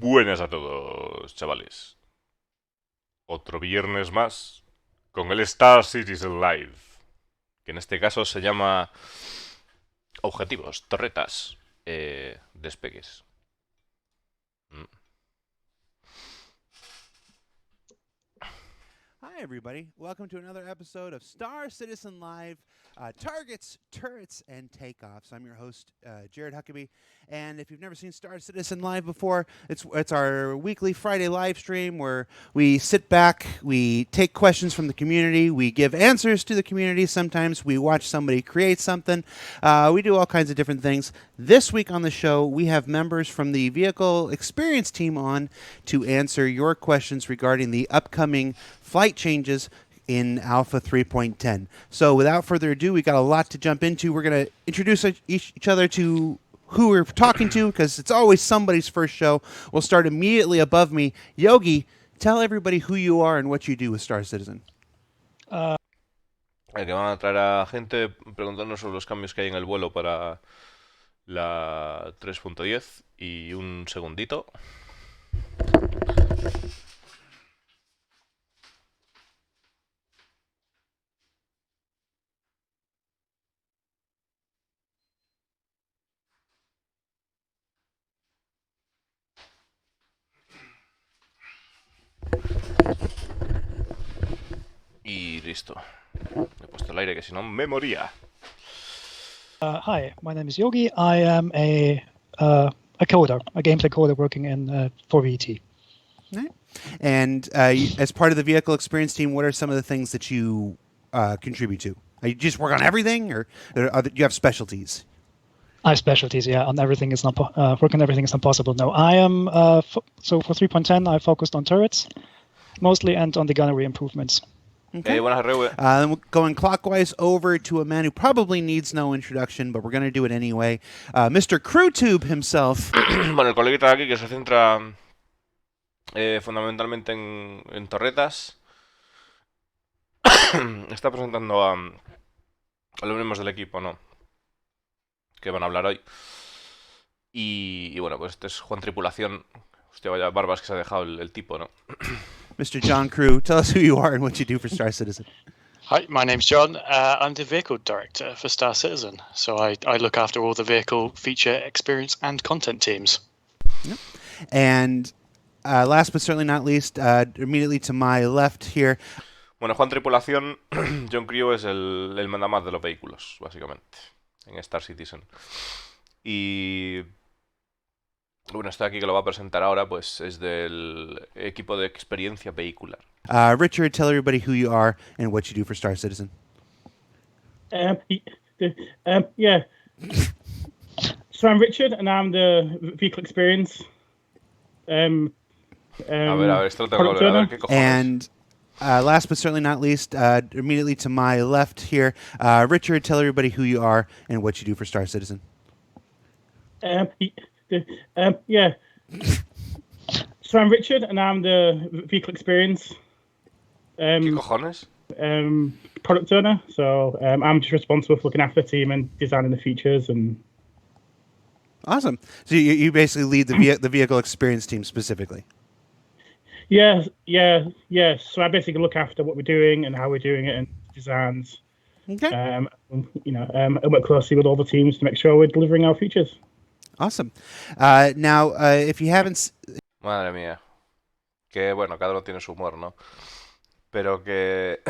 Buenas a todos, chavales. Otro viernes más con el Star Citizen Live, que en este caso se llama Objetivos, Torretas, Despegues. Mm. Hi, everybody. Welcome to another episode of Star Citizen Live, Targets, Turrets, and Takeoffs. I'm your host, Jared Huckabee. And if you've never seen Star Citizen Live before, it's our weekly Friday live stream where we sit back, we take questions from the community, we give answers to the community. Sometimes we watch somebody create something. We do all kinds of different things. This week on the show, we have members from the Vehicle Experience team on to answer your questions regarding the upcoming flight changes in Alpha 3.10. So without further ado, we got a lot to jump into. We're going to introduce each other to who we're talking to because it's always somebody's first show. We'll start immediately above me. Yogi, tell everybody who you are and what you do with Star Citizen. Que van a traer a gente preguntándonos sobre los cambios que hay en el vuelo para la 3.10 y un segundito. Y listo. He puesto el aire que si no me moría. Hi, my name is Yogi. I am a coder, a gameplay coder working in 4VT. Right. And as part of the Vehicle Experience team, what are some of the things that you contribute to? You just work on everything, or do you have specialties? I have specialties, yeah. On everything is not work on everything is not possible. No, I am so for 3.10 I focused on turrets mostly and on the gunnery improvements. Okay. Buenas, Rewe. Then going clockwise over to a man who probably needs no introduction, but we're going to do it anyway. Mr. CrewTube himself. Bueno, el coleguita de aquí que se centra fundamentalmente en torretas está presentando a los miembros del equipo, ¿no? Que van a hablar hoy. Y bueno, pues este es Juan Tripulación. Hostia, vaya barbas que se ha dejado el tipo, ¿no? Mr. John Crew, tell us who you are and what you do for Star Citizen. Hi, my name's John. I'm the vehicle director for Star Citizen. So I look after all the vehicle feature, experience, and content teams. Yep. And last but certainly not least, immediately to my left here. Bueno, Juan Tripulación, John Crew es el mandamás de los vehículos, básicamente, en Star Citizen. Y bueno, este aquí que lo va a presentar ahora, pues es del equipo de experiencia vehicular. Richard, tell everybody who you are and what you do for Star Citizen. Yeah. So I'm Richard, and I'm the vehicle experience. A ver, esto lo tengo que ver, a ver qué cojones. And last but certainly not least, immediately to my left here, Richard, tell everybody who you are and what you do for Star Citizen. Yeah. So I'm Richard, and I'm the vehicle experience. ¿Qué cojones? Product owner. So I'm just responsible for looking after the team and designing the features and. Awesome. So you basically lead the vehicle experience team specifically. Yeah. So I basically look after what we're doing and how we're doing it and designs. Okay. And work closely with all the teams to make sure we're delivering our features. Awesome. Now, if you haven't... Madre mía. Que bueno, cada uno tiene su humor, ¿no? Pero que...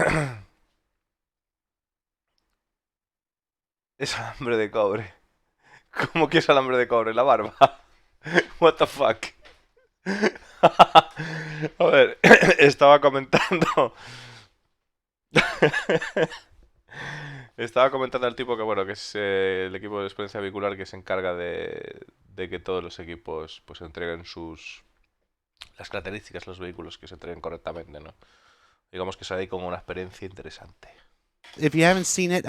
es alambre de cobre. ¿Cómo que es alambre de cobre? La barba. What the fuck. A ver, estaba comentando... Estaba comentando al tipo que bueno, que es el equipo de experiencia vehicular que se encarga de que todos los equipos pues entreguen las características de los vehículos, que se entreguen correctamente, ¿no? Digamos que se da ahí como una experiencia interesante. If you haven't seen it,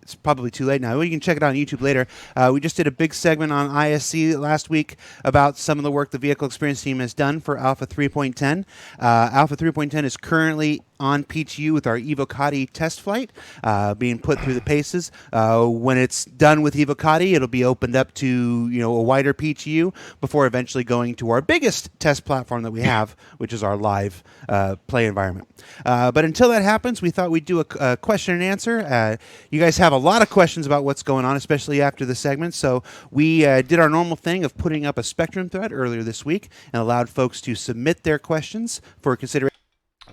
it's probably too late now. You can check it out on YouTube later. We just did a big segment on ISC last week about some of the work the vehicle experience team has done for Alpha 3.10. Alpha 3.10 is currently on PTU with our Evocati test flight, being put through the paces. When it's done with Evocati, it'll be opened up to a wider PTU before eventually going to our biggest test platform that we have, which is our live play environment. But until that happens, we thought we'd do a question and answer. You guys have a lot of questions about what's going on, especially after the segment. So we did our normal thing of putting up a Spectrum thread earlier this week and allowed folks to submit their questions for consideration.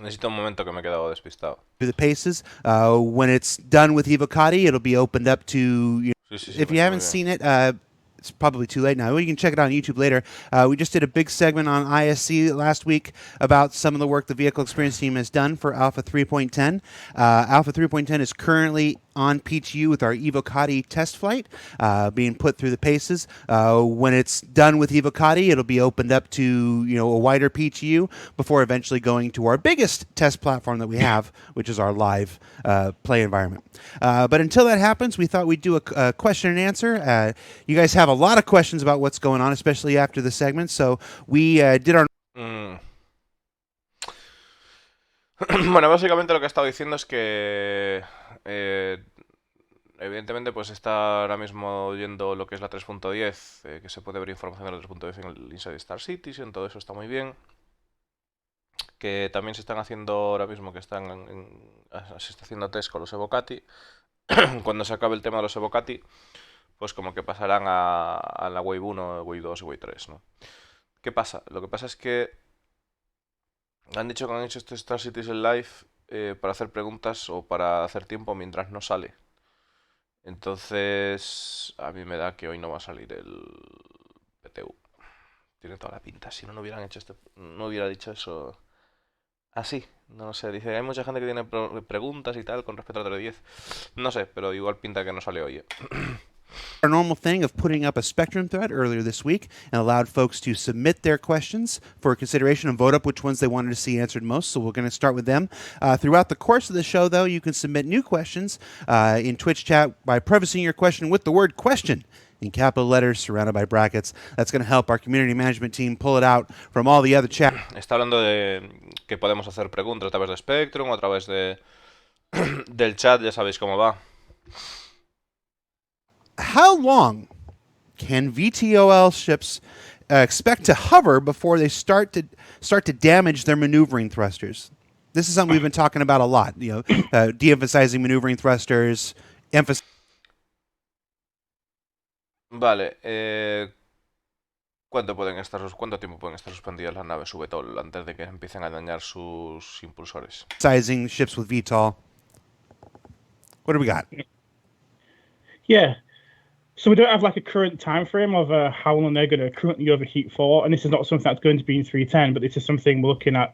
Necesito un momento que me he quedado despistado. To the paces. When it's done with Evocati, it'll be opened up to. If you haven't seen it, it's probably too late now. You can check it out on YouTube later. We just did a big segment on ISC last week about some of the work the vehicle experience team has done for Alpha 3.10. Alpha 3.10 is currently on PTU with our Evocati test flight, being put through the paces. When it's done with Evocati, it'll be opened up to a wider PTU before eventually going to our biggest test platform that we have, which is our live play environment. But until that happens, we thought we'd do a question and answer. You guys have a lot of questions about what's going on, especially after the segment. So we did our. Bueno, básicamente lo que he estado diciendo es que evidentemente pues está ahora mismo oyendo lo que es la 3.10, que se puede ver información de la 3.10 en el Inside Star Citizen, todo eso está muy bien. Que también se están haciendo ahora mismo, que se está haciendo test con los Evocati. Cuando se acabe el tema de los Evocati, pues como que pasarán a la Wave 1, Wave 2 y Wave 3, ¿no? ¿Qué pasa? Lo que pasa es que han dicho que han hecho este Star Citizen Live para hacer preguntas o para hacer tiempo mientras no sale. Entonces, a mí me da que hoy no va a salir el PTU. Tiene toda la pinta. Si no, no hubieran hecho no hubiera dicho eso así. No lo sé. Dice, hay mucha gente que tiene preguntas y tal con respecto al 3.10. No sé, pero igual pinta que no sale hoy. Our normal thing of putting up a Spectrum thread earlier this week and allowed folks to submit their questions for consideration and vote up which ones they wanted to see answered most. So we're going to start with them. Throughout the course of the show, though, you can submit new questions in Twitch chat by prefacing your question with the word question in capital letters surrounded by brackets. That's going to help our community management team pull it out from all the other chat. Está hablando de que podemos hacer preguntas a través de Spectrum o a través del chat, ya sabéis cómo va. How long can VTOL ships expect to hover before they start to damage their maneuvering thrusters? This is something we've been talking about a lot. De-emphasizing maneuvering thrusters, Vale. ¿Cuánto tiempo pueden estar suspendidas las naves VTOL antes de que empiecen a dañar sus impulsores? Sizing ships with VTOL. What do we got? Yeah. So we don't have like a current time frame of how long they're going to currently overheat for, and this is not something that's going to be in 310, but this is something we're looking at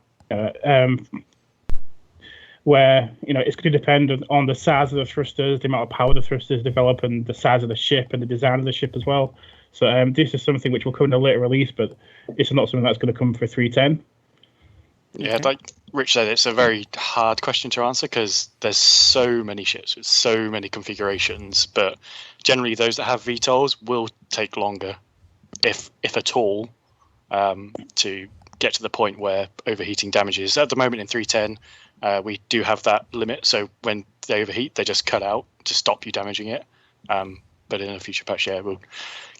where it's going to depend on the size of the thrusters, the amount of power the thrusters develop, and the size of the ship and the design of the ship as well. So this is something which will come in a later release, but it's not something that's going to come for 310. Yeah, like Rich said, it's a very hard question to answer because there's so many ships with so many configurations, but generally those that have VTOLs will take longer, if at all, to get to the point where overheating damages. At the moment in 310, we do have that limit, so when they overheat, they just cut out to stop you damaging it. But in a future patch, yeah, we'll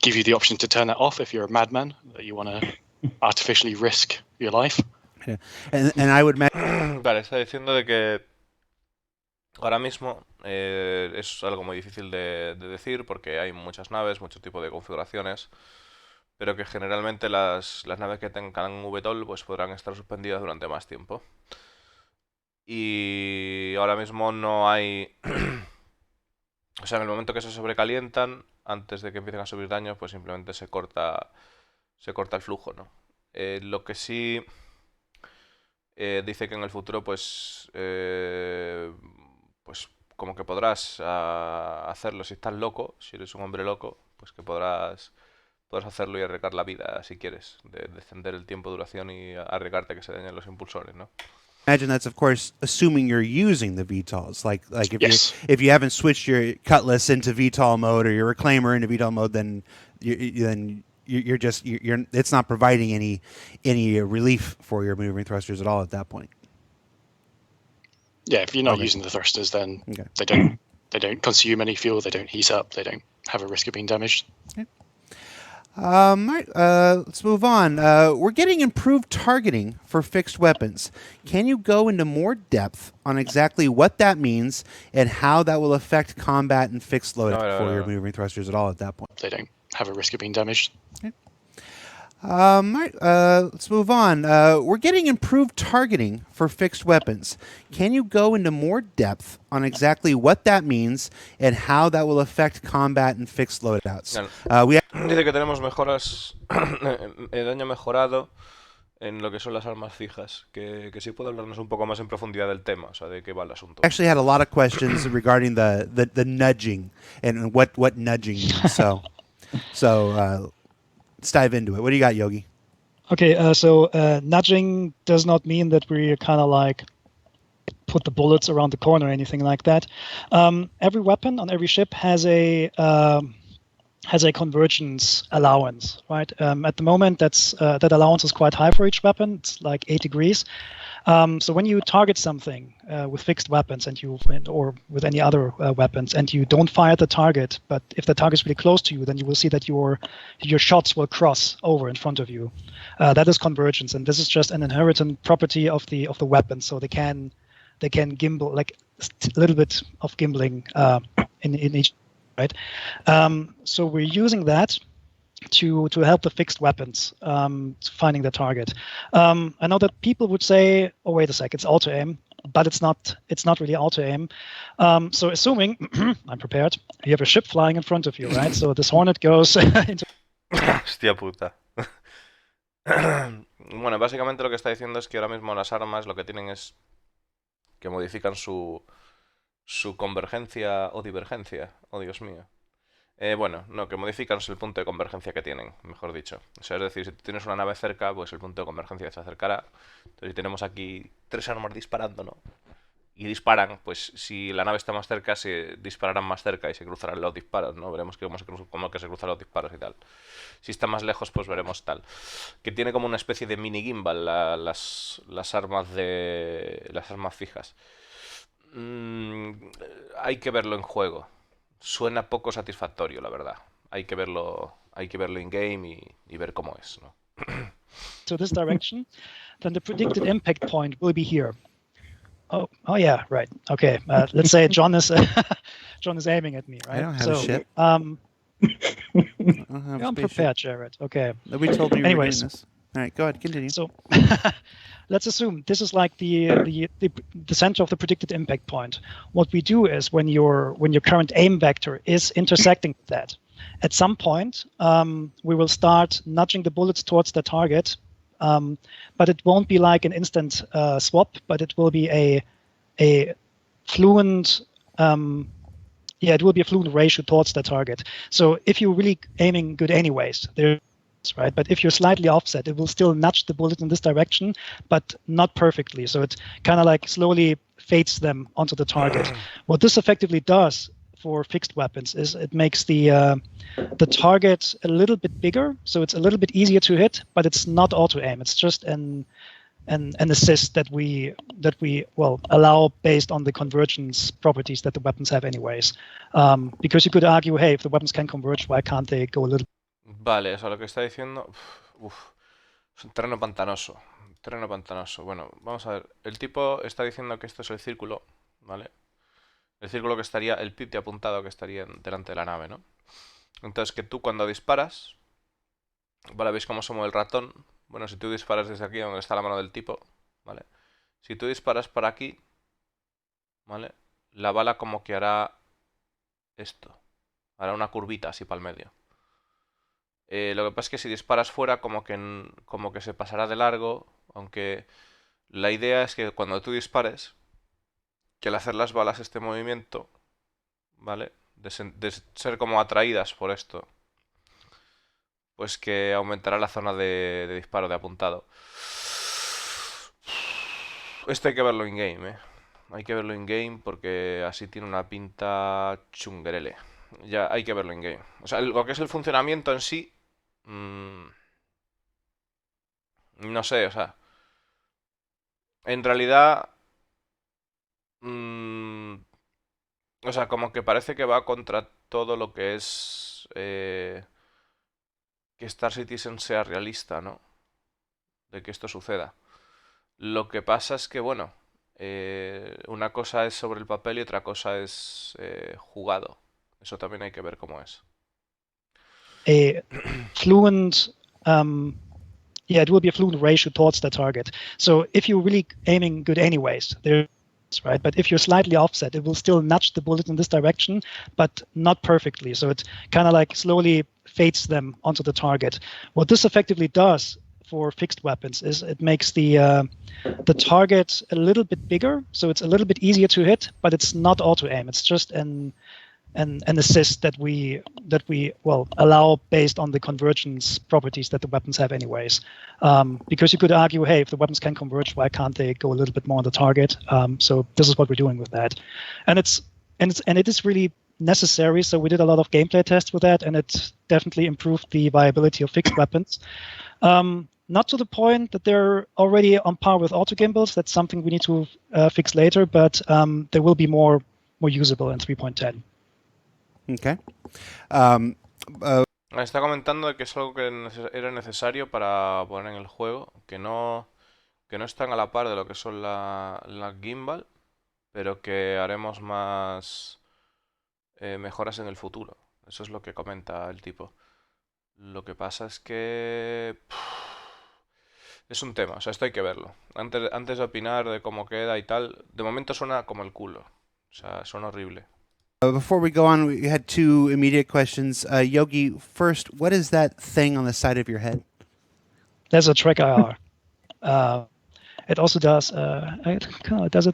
give you the option to turn that off if you're a madman, that you want to artificially risk your life. Yeah. And I would imagine. Vale, está diciendo de que ahora mismo es algo muy difícil de decir porque hay muchas naves, mucho tipo de configuraciones, pero que generalmente las naves que tengan VTOL pues podrán estar suspendidas durante más tiempo. Y ahora mismo no hay... O sea, en el momento que se sobrecalientan, antes de que empiecen a subir daños, pues simplemente se corta el flujo, ¿no? Lo que sí dice que en el futuro, pues como que podrás hacerlo si estás loco, si eres un hombre loco, pues que podrás hacerlo y arriesgar la vida si quieres, de extender el tiempo de duración y arriesgarte que se dañen los impulsores, ¿no? Imagine that's, of course, assuming you're using the VTOLs. Like if Yes. if you haven't switched your Cutlass into VTOL mode or your Reclaimer into VTOL mode, then you're just it's not providing any relief for your maneuvering thrusters at all at that point. Yeah, if you're not Okay. using the thrusters, then Okay. they don't consume any fuel, they don't heat up, they don't have a risk of being damaged. All right, let's move on. We're getting improved targeting for fixed weapons. Can you go into more depth on exactly what that means and how that will affect combat and fixed loadout for your maneuvering thrusters at all at that point? They don't have a risk of being damaged. All right, let's move on. We're getting improved targeting for fixed weapons. Can you go into more depth on exactly what that means and how that will affect combat and fixed loadouts? Dice que tenemos mejoras, daño mejorado en lo que son las armas fijas. Que sí puede hablarnos un poco más en profundidad del tema, o sea, de qué va el asunto. Actually had a lot of questions regarding the nudging and what nudging means. So let's dive into it. What do you got, Yogi? Okay, so nudging does not mean that we kind of like put the bullets around the corner or anything like that. Every weapon on every ship has a convergence allowance, right? At the moment, that allowance is quite high for each weapon. It's like 8 degrees. So when you target something with fixed weapons or with any other weapons, and you don't fire the target, but if the target is really close to you, then you will see that your shots will cross over in front of you. That is convergence, and this is just an inherent property of the weapon. So they can gimbal, like a little bit of gimbling in each, right? So we're using that to help the fixed weapons finding the target. I know that people would say, "Oh, wait a sec, it's auto aim," but it's not really auto aim. So assuming I'm prepared, you have a ship flying in front of you, right? So this Hornet goes into. Hostia puta. Bueno, básicamente lo que está diciendo es que ahora mismo las armas lo que tienen es que modifican su convergencia o divergencia. Oh, Dios mío. Bueno, no, que modifican el punto de convergencia que tienen, mejor dicho. O sea, es decir, si tienes una nave cerca, pues el punto de convergencia se acercará. Entonces, si tenemos aquí 3 armas disparando, ¿no? Y disparan, pues si la nave está más cerca, se dispararán más cerca y se cruzarán los disparos, ¿no? Veremos cómo se cruzan los disparos y tal. Si está más lejos, pues veremos tal. Que tiene como una especie de mini gimbal las armas fijas. Hay que verlo en juego. Suena poco satisfactorio, la verdad. Hay que verlo in game y ver cómo es, ¿no? To this direction, then the predicted impact point will be here. Oh yeah, right. Okay, let's say John is aiming at me, right? I don't have a ship. I'm spaceship. prepared, Jared. Okay. Nobody told me you Anyways. were doing this. All right, go ahead, continue. So let's assume this is like the center of the predicted impact point. What we do is when your current aim vector is intersecting with that, at some point we will start nudging the bullets towards the target, but it won't be like an instant swap, but it will be a fluent it will be a fluent ratio towards the target. So if you're really aiming good anyways, right? But if you're slightly offset, it will still nudge the bullet in this direction, but not perfectly. So it kind of like slowly fades them onto the target. What this effectively does for fixed weapons is it makes the target a little bit bigger, so it's a little bit easier to hit, but it's not auto aim. It's just an assist that we allow based on the convergence properties that the weapons have anyways. Because you could argue, hey, if the weapons can converge, why can't they go a little? Vale, o sea, lo que está diciendo... es un terreno pantanoso. Bueno, vamos a ver. El tipo está diciendo que esto es el círculo, ¿vale? El círculo que estaría... El pip de apuntado que estaría delante de la nave, ¿no? Entonces, que tú cuando disparas... Vale, ¿veis cómo se mueve el ratón? Bueno, si tú disparas desde aquí, donde está la mano del tipo, ¿vale? Si tú disparas para aquí, ¿vale? La bala como que hará esto. Hará una curvita así para el medio. Lo que pasa es que si disparas fuera como que se pasará de largo, aunque la idea es que cuando tú dispares, que al hacer las balas este movimiento, ¿vale? De ser como atraídas por esto, pues que aumentará la zona de disparo, de apuntado. Esto hay que verlo in-game, ¿eh? Hay que verlo in-game porque así tiene una pinta chunguerele. Ya hay que verlo in-game. O sea, lo que es el funcionamiento en sí... no sé, o sea... En realidad... o sea, como que parece que va contra todo lo que es... que Star Citizen sea realista, ¿no? De que esto suceda. Lo que pasa es que, bueno, una cosa es sobre el papel y otra cosa es jugado. Eso también hay que ver cómo es. A fluent, yeah, it will be a fluent ratio towards the target. So if you're really aiming good anyways, there's right. But if you're slightly offset, it will still nudge the bullet in this direction, but not perfectly. So it kind of like slowly fades them onto the target. What this effectively does for fixed weapons is it makes the target a little bit bigger, so it's a little bit easier to hit, but it's not auto aim. It's just an assist that we well allow based on the convergence properties that the weapons have anyways. Because you could argue, hey, if the weapons can converge, why can't they go a little bit more on the target? So this is what we're doing with that, and it is really necessary. So we did a lot of gameplay tests with that, and it definitely improved the viability of fixed weapons. Not to the point that they're already on par with auto gimbals. That's something we need to fix later, but they will be more usable in 3.10. Okay. Está comentando de que es algo que era necesario para poner en el juego, que no están a la par de lo que son la gimbal, pero que haremos más mejoras en el futuro. Eso es lo que comenta el tipo. Lo que pasa es que... es un tema, o sea, esto hay que verlo. Antes de opinar de cómo queda y tal, de momento suena como el culo. O sea, suena horrible. Before we go on, we had two immediate questions. Yogi, first, what is that thing on the side of your head? There's a track IR. It also does. Does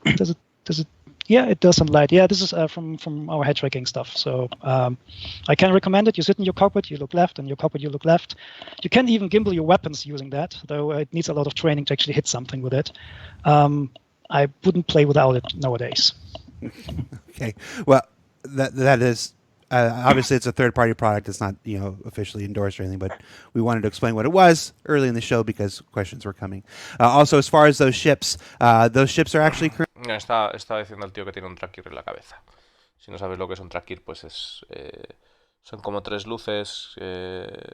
it? Yeah, it does some light. Yeah, this is from our head tracking stuff. So I can recommend it. You sit in your cockpit, you look left, and your cockpit, you look left. You can even gimbal your weapons using that, though it needs a lot of training to actually hit something with it. I wouldn't play without it nowadays. Okay. Well, that is obviously it's a third-party product. It's not officially endorsed or anything, but we wanted to explain what it was early in the show because questions were coming. Also, as far as those ships are actually Estaba diciendo el tío que tiene un tracker en la cabeza. Si no sabes lo que es un tracker, pues son como tres luces que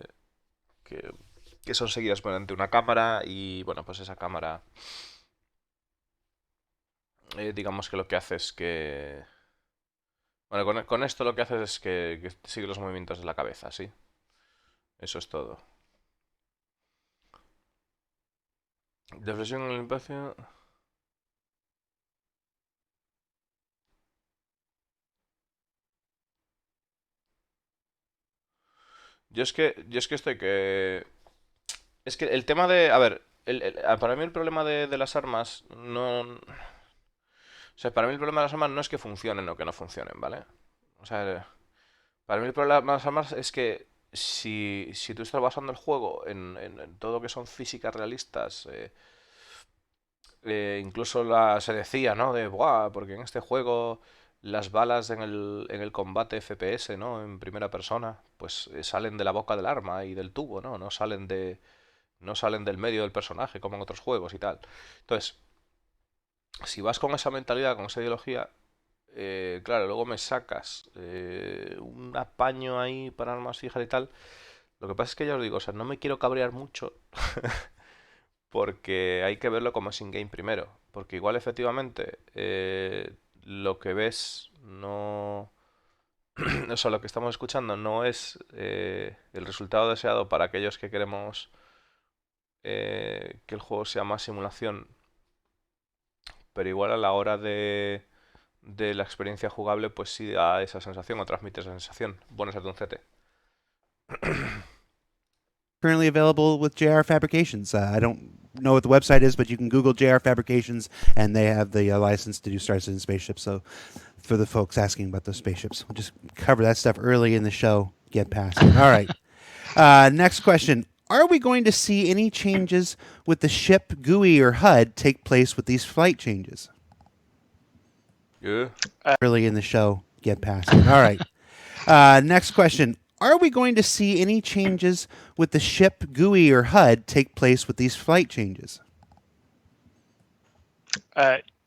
son seguidas mediante una cámara y bueno, pues esa cámara digamos que lo que hace es que... Bueno, con esto lo que haces es que sigue los movimientos de la cabeza, ¿sí? Eso es todo. Deflexión en el espacio... Yo es que estoy que... Es que el tema de... A ver, para mí el problema de las armas no... O sea, para mí el problema de las armas no es que funcionen o que no funcionen, ¿vale? O sea, para mí el problema de las armas es que si tú estás basando el juego en todo lo que son físicas realistas, incluso se decía, ¿no? De, buah, porque en este juego las balas en el combate FPS, ¿no? En primera persona, pues salen de la boca del arma y del tubo, ¿no? No salen del medio del personaje como en otros juegos y tal. Entonces, si vas con esa mentalidad, con esa ideología, claro, luego me sacas un apaño ahí para armas fijas y tal. Lo que pasa es que ya os digo, o sea, no me quiero cabrear mucho porque hay que verlo como es in-game primero. Porque igual efectivamente lo que ves no... o sea, lo que estamos escuchando no es el resultado deseado para aquellos que queremos que el juego sea más simulación. Pero igual a la hora de la experiencia jugable, pues sí da esa sensación o transmite esa sensación. Bueno, ser un CT. currently available with JR Fabrications. I don't know what the website is, but you can Google JR Fabrications, and they have the license to do Star Citizen spaceships. So for the folks asking about those spaceships, we'll just cover that stuff early in the show. Get past it. All right. Next question. are we going to see any changes with the ship GUI or HUD take place with these flight changes? Yeah. Early in the show, get past it. All right. Next question. Are we going to see any changes with the ship GUI or HUD take place with these flight changes?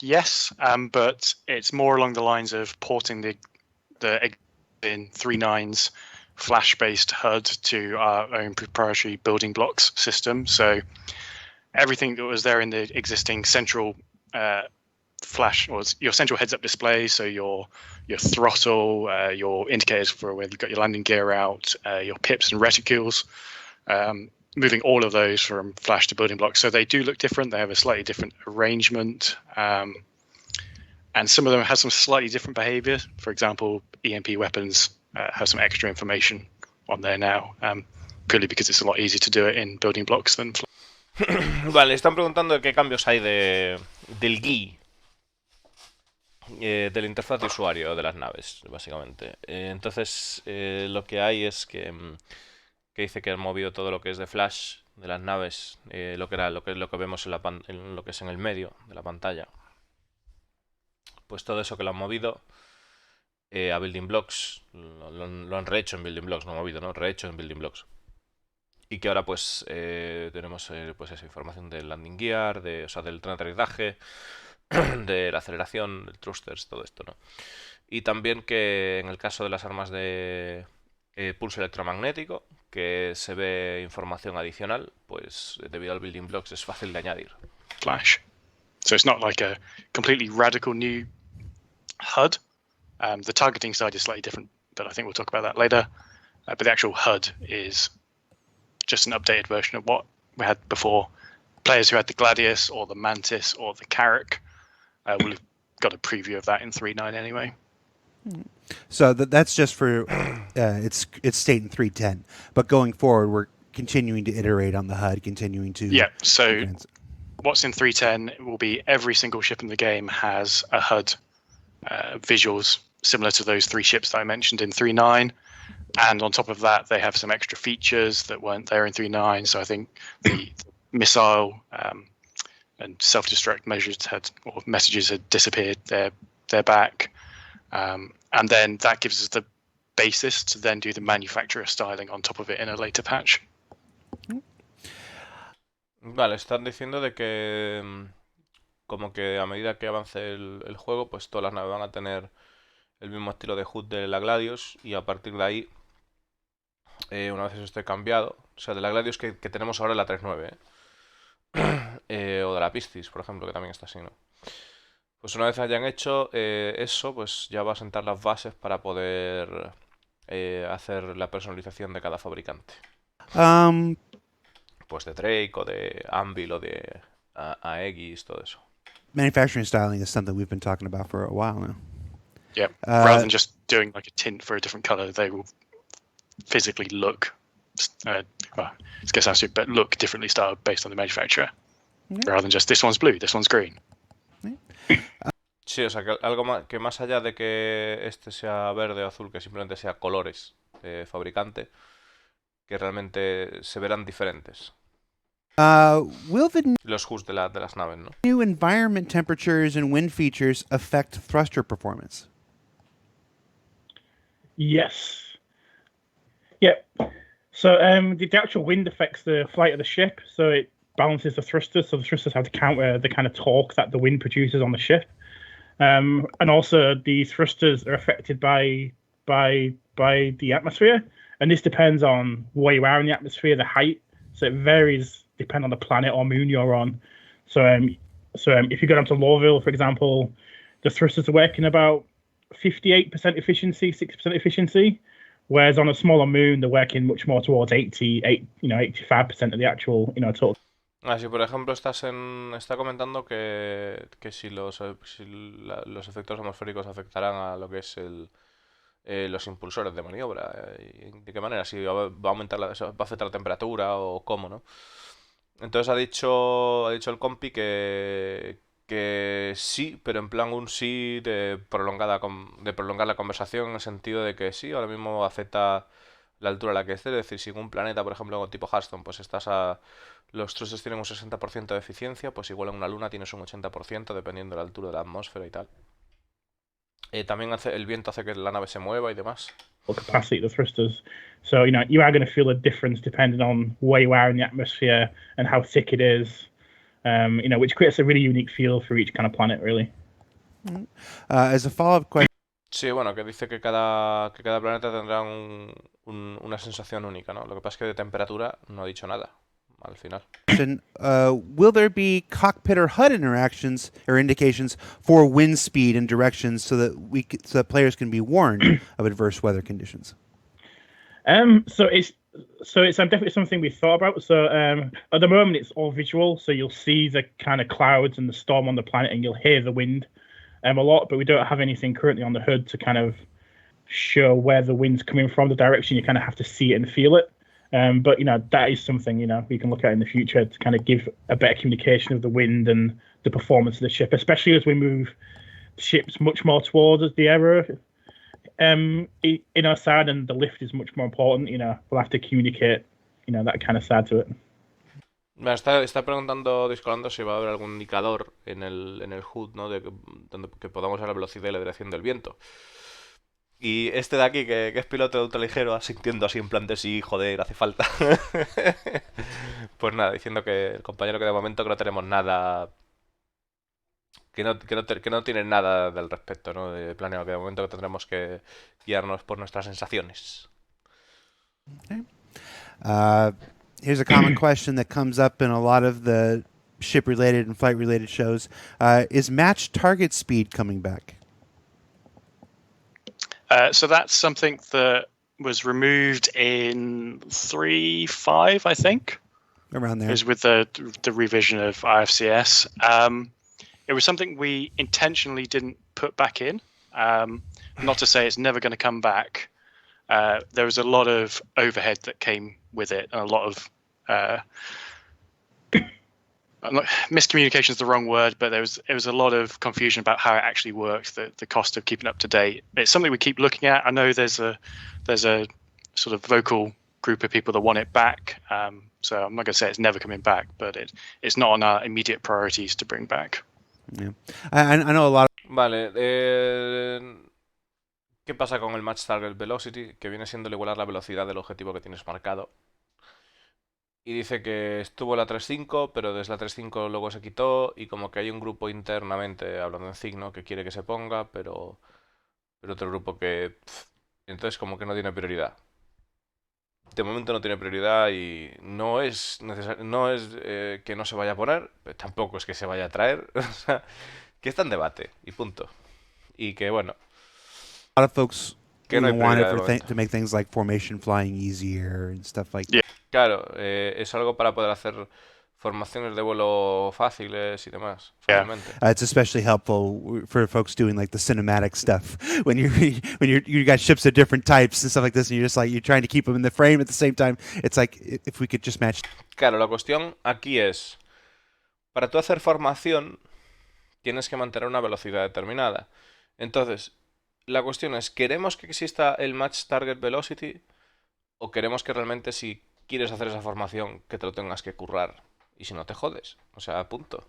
Yes, but it's more along the lines of porting the in 3.9's Flash-based HUD to our own proprietary building blocks system. So everything that was there in the existing central Flash, or your central heads-up display, so your throttle, your indicators for where you've got your landing gear out, your pips and reticules, moving all of those from Flash to building blocks. So they do look different. They have a slightly different arrangement. And some of them have some slightly different behavior. For example, EMP weapons have some extra information on there now, purely because it's a lot easier to do it in building blocks than Flash. Vale, están preguntando de qué cambios hay del GUI, de la interfaz de usuario de las naves, básicamente. Entonces, lo que hay es que dice que han movido todo lo que es de Flash de las naves, lo que vemos en lo que es en el medio de la pantalla. Pues todo eso que lo han movido a Building Blocks, lo han rehecho en Building Blocks, no movido, ¿no? Rehecho en Building Blocks. Y que ahora pues tenemos pues esa información del landing gear, o sea, del tren de aterrizaje, de la aceleración, del thrusters, todo esto, ¿no? Y también que en el caso de las armas de pulso electromagnético, que se ve información adicional, pues debido al Building Blocks es fácil de añadir. Flash. So it's not like a completely radical new HUD. The targeting side is slightly different, but I think we'll talk about that later. But the actual HUD is just an updated version of what we had before. Players who had the Gladius or the Mantis or the Carrack will have got a preview of that in 3.9 anyway. So that's just for it's state in 3.10, but going forward we're continuing to iterate on the HUD, continuing to So what's in 3.10 will be every single ship in the game has a HUD visuals similar to those 3 ships that I mentioned in 3.9, and on top of that they have some extra features that weren't there in 3.9. So I think the missile and self-destruct messages had disappeared. They're back. And then that gives us the basis to then do the manufacturer styling on top of it in a later patch. Vale, están diciendo de que como que a medida que avance el juego, pues todas las naves van a tener el mismo estilo de HUD de la Gladius, y a partir de ahí, una vez eso esté cambiado, o sea, de la Gladius que tenemos ahora en la 3.9, o de la Piscis, por ejemplo, que también está así, ¿no? Pues una vez hayan hecho eso, pues ya va a sentar las bases para poder hacer la personalización de cada fabricante. Pues de Drake o de Anvil o de Aegis, todo eso. Manufacturing styling is something we've been talking about for a while now. Yeah, rather than just doing like a tint for a different color, they will physically look, well, it's going to sound stupid, but look differently styled based on the manufacturer, rather than just this one's blue, this one's green. Sí, o sea, que algo que más allá de que este sea verde o azul, que simplemente sea colores de fabricante, que realmente se verán diferentes. Will the Los HUDs de las naves, ¿no? new environment temperatures and wind features affect thruster performance? Yes. Yeah. So the actual wind affects the flight of the ship, so it balances the thrusters. So the thrusters have to counter the kind of torque that the wind produces on the ship. And also the thrusters are affected by the atmosphere, and this depends on where you are in the atmosphere, the height. So it varies depending on the planet or moon you're on. So if you go down to Lorville, for example, the thrusters are working about 58% efficiency, 60% efficiency, whereas on a smaller moon they're working much more towards 85% of the actual total. Si por ejemplo está comentando que si los efectos atmosféricos afectarán a lo que es los impulsores de maniobra, de qué manera, si va a aumentar va a afectar la temperatura o cómo, ¿no? Entonces ha dicho el compi que sí, pero en plan un sí de prolongar la conversación, en el sentido de que sí, ahora mismo afecta la altura a la que esté. Es decir, si en un planeta, por ejemplo, tipo Hearthstone, pues los trusses tienen un 60% de eficiencia, pues igual en una luna tienes un 80%, dependiendo de la altura de la atmósfera y tal. También el viento hace que la nave se mueva y demás. Capacity of the thrusters. So, you are going to feel a difference depending on where you are in the atmosphere and how thick it is, which creates a really unique feel for each kind of planet, really. As a follow-up question. Sí, bueno, que dice que cada planeta tendrá una sensación única, ¿no? Lo que pasa es que de temperatura no ha dicho nada al final. Will there be cockpit or HUD interactions or indications for wind speed and directions so that players can be warned of adverse weather conditions? So it's definitely something we thought about. So at the moment it's all visual, so you'll see the kind of clouds and the storm on the planet, and you'll hear the wind a lot, but we don't have anything currently on the HUD to kind of show where the wind's coming from, the direction. You kind of have to see it and feel it. But that is something we can look at in the future to kind of give a better communication of the wind and the performance of the ship, especially as we move ships much more towards the era in our side, and the lift is much more important. We'll have to communicate that kind of side to it. Me está preguntando Discolando si va a haber algún indicador en el HUD, ¿no? Donde que podamos ver la velocidad y la dirección del viento. Y este de aquí, que es piloto de autoligero, asintiendo así en plan de sí, joder, hace falta. Pues nada, diciendo que el compañero que de momento que no tenemos nada... Que no tiene nada del respecto, ¿no? De planeado, que de momento que tendremos que guiarnos por nuestras sensaciones. Okay. Here's a common question that comes up in a lot of the ship-related and flight-related shows. Is match target speed coming back? So that's something that was removed in 3.5, I think. Around there. It was with the revision of IFCS. It was something we intentionally didn't put back in. Not to say it's never going to come back. There was a lot of overhead that came with it, and a lot of miscommunication is the wrong word, but there was a lot of confusion about how it actually works, the cost of keeping up to date. It's something we keep looking at. I know there's a sort of vocal group of people that want it back. So I'm not going to say it's never coming back, but it's not on our immediate priorities to bring back. Yeah. I know a lot of... Vale, ¿qué pasa con el Match Target Velocity? Que viene siendo el igualar la velocidad del objetivo que tienes marcado. Y dice que estuvo la 3.5, pero desde la 3.5 luego se quitó, y como que hay un grupo internamente, hablando en signo, que quiere que se ponga, pero otro grupo que... Entonces como que no tiene prioridad. De momento no tiene prioridad y no es que no se vaya a poner, pero tampoco es que se vaya a traer. O sea, que está en debate y punto. Y que bueno... A lot of folks que no want it to make things like formation flying easier and stuff like that. Claro, es algo para poder hacer formaciones de vuelo fáciles y demás, fácilmente. It's especially helpful for folks doing like the cinematic stuff when you got ships of different types and stuff like this, and you're trying to keep them in the frame at the same time. It's like if we could just match. Claro, la cuestión aquí es, para tú hacer formación tienes que mantener una velocidad determinada. Entonces, la cuestión es, ¿queremos que exista el Match Target Velocity o queremos que realmente si quieres hacer esa formación que te lo tengas que currar y si no te jodes? O sea, punto.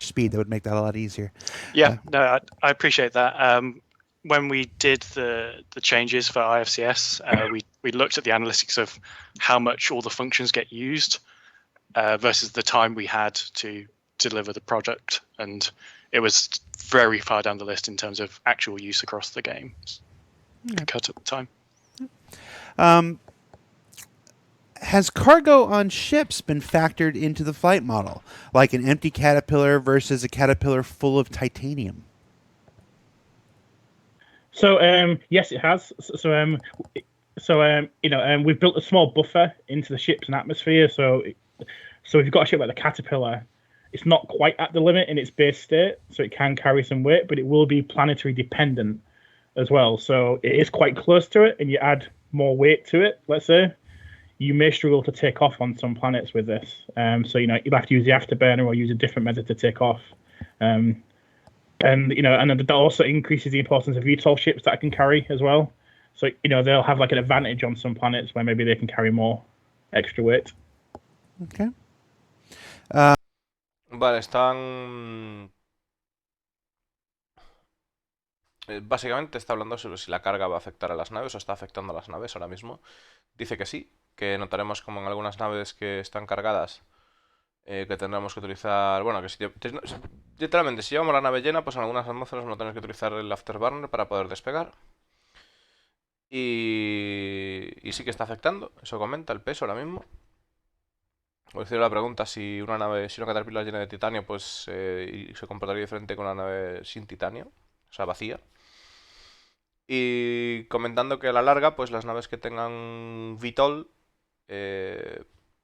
Speed, that would make that a lot easier. Yeah, no, I appreciate that. When we did the changes for IFCS, we looked at the analytics of how much all the functions get used versus the time we had to deliver the product, and it was very far down the list in terms of actual use across the game. Cut at the time. Has cargo on ships been factored into the flight model, like an empty caterpillar versus a caterpillar full of titanium? So yes, it has. We've built a small buffer into the ship's atmosphere. So if you've got a ship like the Caterpillar, it's not quite at the limit in its base state, so it can carry some weight, but it will be planetary dependent as well. So it is quite close to it, and you add more weight to it, let's say, you may struggle to take off on some planets with this. So you'll have to use the afterburner or use a different method to take off. And that also increases the importance of VTOL ships that I can carry as well. So they'll have like an advantage on some planets where maybe they can carry more extra weight. Okay. Vale, están... Básicamente está hablando sobre si la carga va a afectar a las naves o está afectando a las naves ahora mismo. Dice que sí, que notaremos como en algunas naves que están cargadas que tendremos que utilizar... Bueno, que si literalmente si llevamos la nave llena, pues en algunas atmósferas no tenemos que utilizar el afterburner para poder despegar. Y sí que está afectando, eso comenta el peso ahora mismo. Por decir la pregunta, si una Caterpillar llena de titanio, pues se comportaría diferente con una nave sin titanio, o sea, vacía. Y comentando que a la larga, pues las naves que tengan VTOL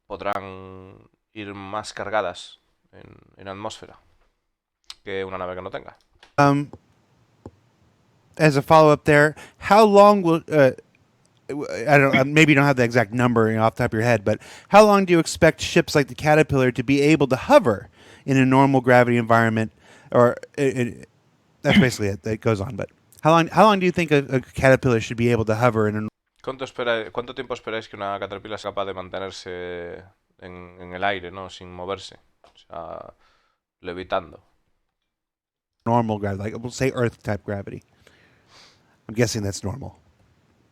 podrán ir más cargadas en atmósfera que una nave que no tenga. As a follow-up there, how long will... I don't. Maybe you don't have the exact number off the top of your head, but how long do you expect ships like the Caterpillar to be able to hover in a normal gravity environment? Or that's basically it. That goes on. But how long do you think a Caterpillar should be able to hover in a ¿Cuánto tiempo esperáis que una Caterpillar sea capaz de mantenerse en el aire, ¿no? Sin moverse? O sea, levitando. normal gravity, like we'll say Earth type gravity? I'm guessing that's normal.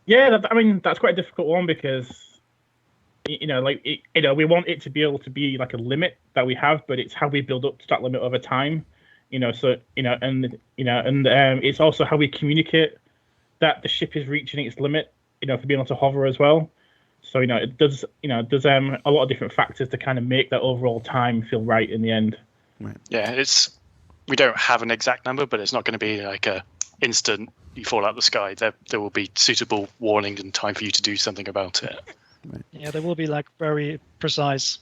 Yeah, that's quite a difficult one because we want it to be able to be like a limit that we have, but it's how we build up to that limit over time. It's also how we communicate that the ship is reaching its limit. For being able to hover as well. So it does a lot of different factors to kind of make that overall time feel right in the end. Right. Yeah, we don't have an exact number, but it's not going to be like a instant you fall out the sky. There will be suitable warning and time for you to do something about it. Right. Yeah, there will be like very precise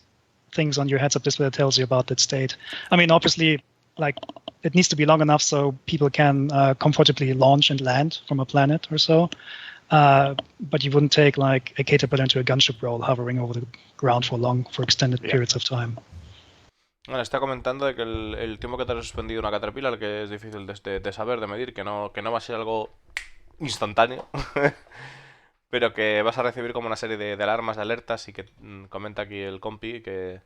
things on your heads-up display that tells you about that state. I mean, obviously, like it needs to be long enough so people can comfortably launch and land from a planet or so. But you wouldn't take like a Caterpillar into a gunship roll hovering over the ground for extended periods of time. Bueno, está comentando de que el tiempo que te ha suspendido una Caterpillar, que es difícil de saber, de medir, que no va a ser algo instantáneo, pero que vas a recibir como una serie de alarmas, de alertas, y que comenta aquí el compi que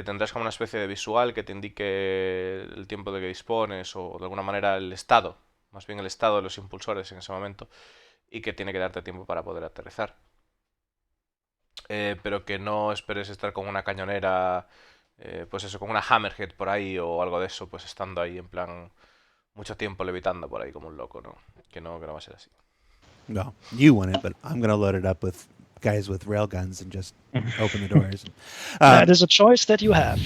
tendrás como una especie de visual que te indique el tiempo de que dispones o de alguna manera el estado, más bien el estado de los impulsores en ese momento, y que tiene que darte tiempo para poder aterrizar. Pero que no esperes estar con una cañonera, pues eso, con una hammerhead por ahí o algo de eso, pues estando ahí en plan mucho tiempo levitando por ahí como un loco, ¿no? Que no va a ser así. No, you want it, but I'm going to load it up with guys with railguns and just open the doors. That is a choice that you have.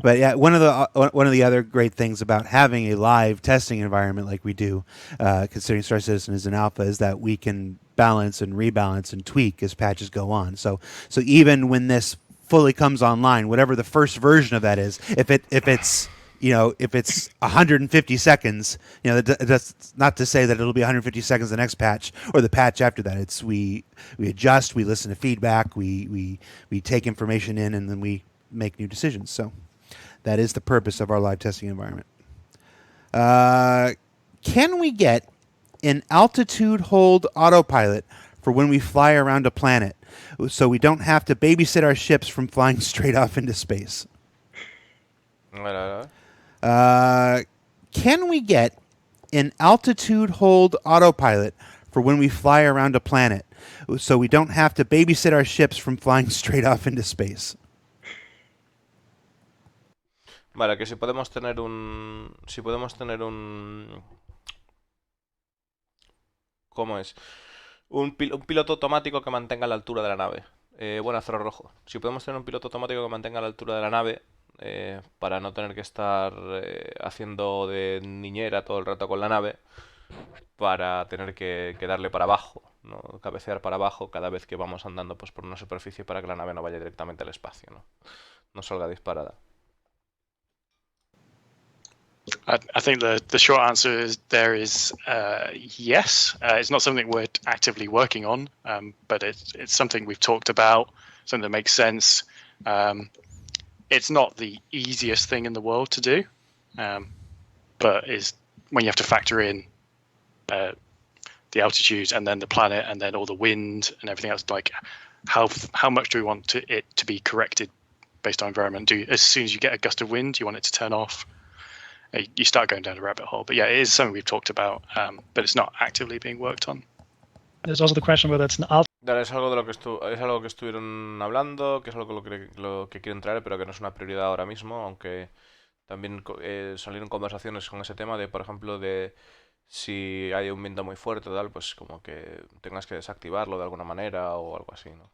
But yeah, one of the other great things about having a live testing environment like we do, considering Star Citizen is an alpha, is that we can balance and rebalance and tweak as patches go on. So even when this fully comes online, whatever the first version of that is, if it's 150 seconds, that's not to say that it'll be 150 seconds the next patch or the patch after that. It's we adjust, we listen to feedback, we take information in, and then we make new decisions. So that is the purpose of our live testing environment. Can we get an altitude hold autopilot for when we fly around a planet, so we don't have to babysit our ships from flying straight off into space? Can we get an altitude hold autopilot for when we fly around a planet, so we don't have to babysit our ships from flying straight off into space? Vale, que si podemos tener un... ¿Cómo es? Un piloto automático que mantenga la altura de la nave. Bueno, Cerro Rojo. Si podemos tener un piloto automático que mantenga la altura de la nave, para no tener que estar haciendo de niñera todo el rato con la nave, para tener que darle para abajo, ¿no? Cabecear para abajo cada vez que vamos andando pues por una superficie para que la nave no vaya directamente al espacio, no salga disparada. I think the short answer is yes. It's not something we're actively working on, but it's something we've talked about, something that makes sense. It's not the easiest thing in the world to do, but is when you have to factor in the the altitude, and then the planet, and then all the wind and everything else. Like, how much do we want it to be corrected based on environment? As soon as you get a gust of wind, you want it to turn off. You start going down a rabbit hole. But yeah, it is something we've talked about, but it's not actively being worked on. There's also the question whether it's an Claro, es algo de lo que es algo que estuvieron hablando, que es algo lo que quieren traer, pero que no es una prioridad ahora mismo, aunque también salieron conversaciones con ese tema de, por ejemplo, de si hay un viento muy fuerte, tal, pues como que tengas que desactivarlo de alguna manera o algo así, ¿no?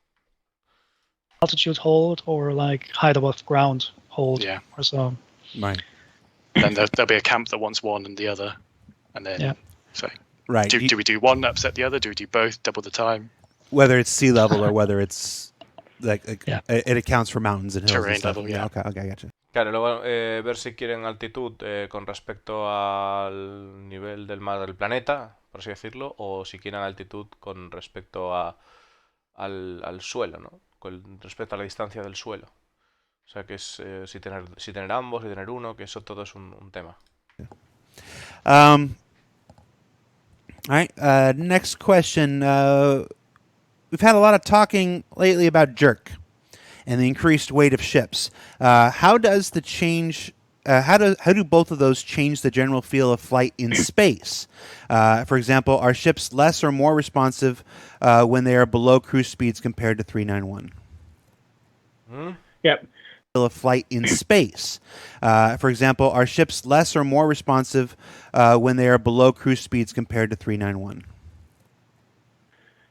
altitude hold or like height above ground hold or so. Right. Then there'll be a camp that wants one and the other, and then so right. Do we do one upset the other? Do we do both, double the time? Whether it's sea level or whether it's it accounts for mountains and hills terrain and stuff. level, yeah. Okay, I gotcha. Claro, luego ver si quieren altitud con respecto al nivel del mar del planeta, por así decirlo, o si quieren altitud con respecto al suelo, ¿no? Con respecto a la distancia del suelo. O sea, que es si tener ambos, si tener uno, que eso todo es un tema. All right, next question. We've had a lot of talking lately about jerk and the increased weight of ships. How does the change? How do both of those change the general feel of flight in space? For example, are ships less or more responsive when they are below cruise speeds compared to 391? Yep. Of flight in space. For example, are ships less or more responsive when they are below cruise speeds compared to 391?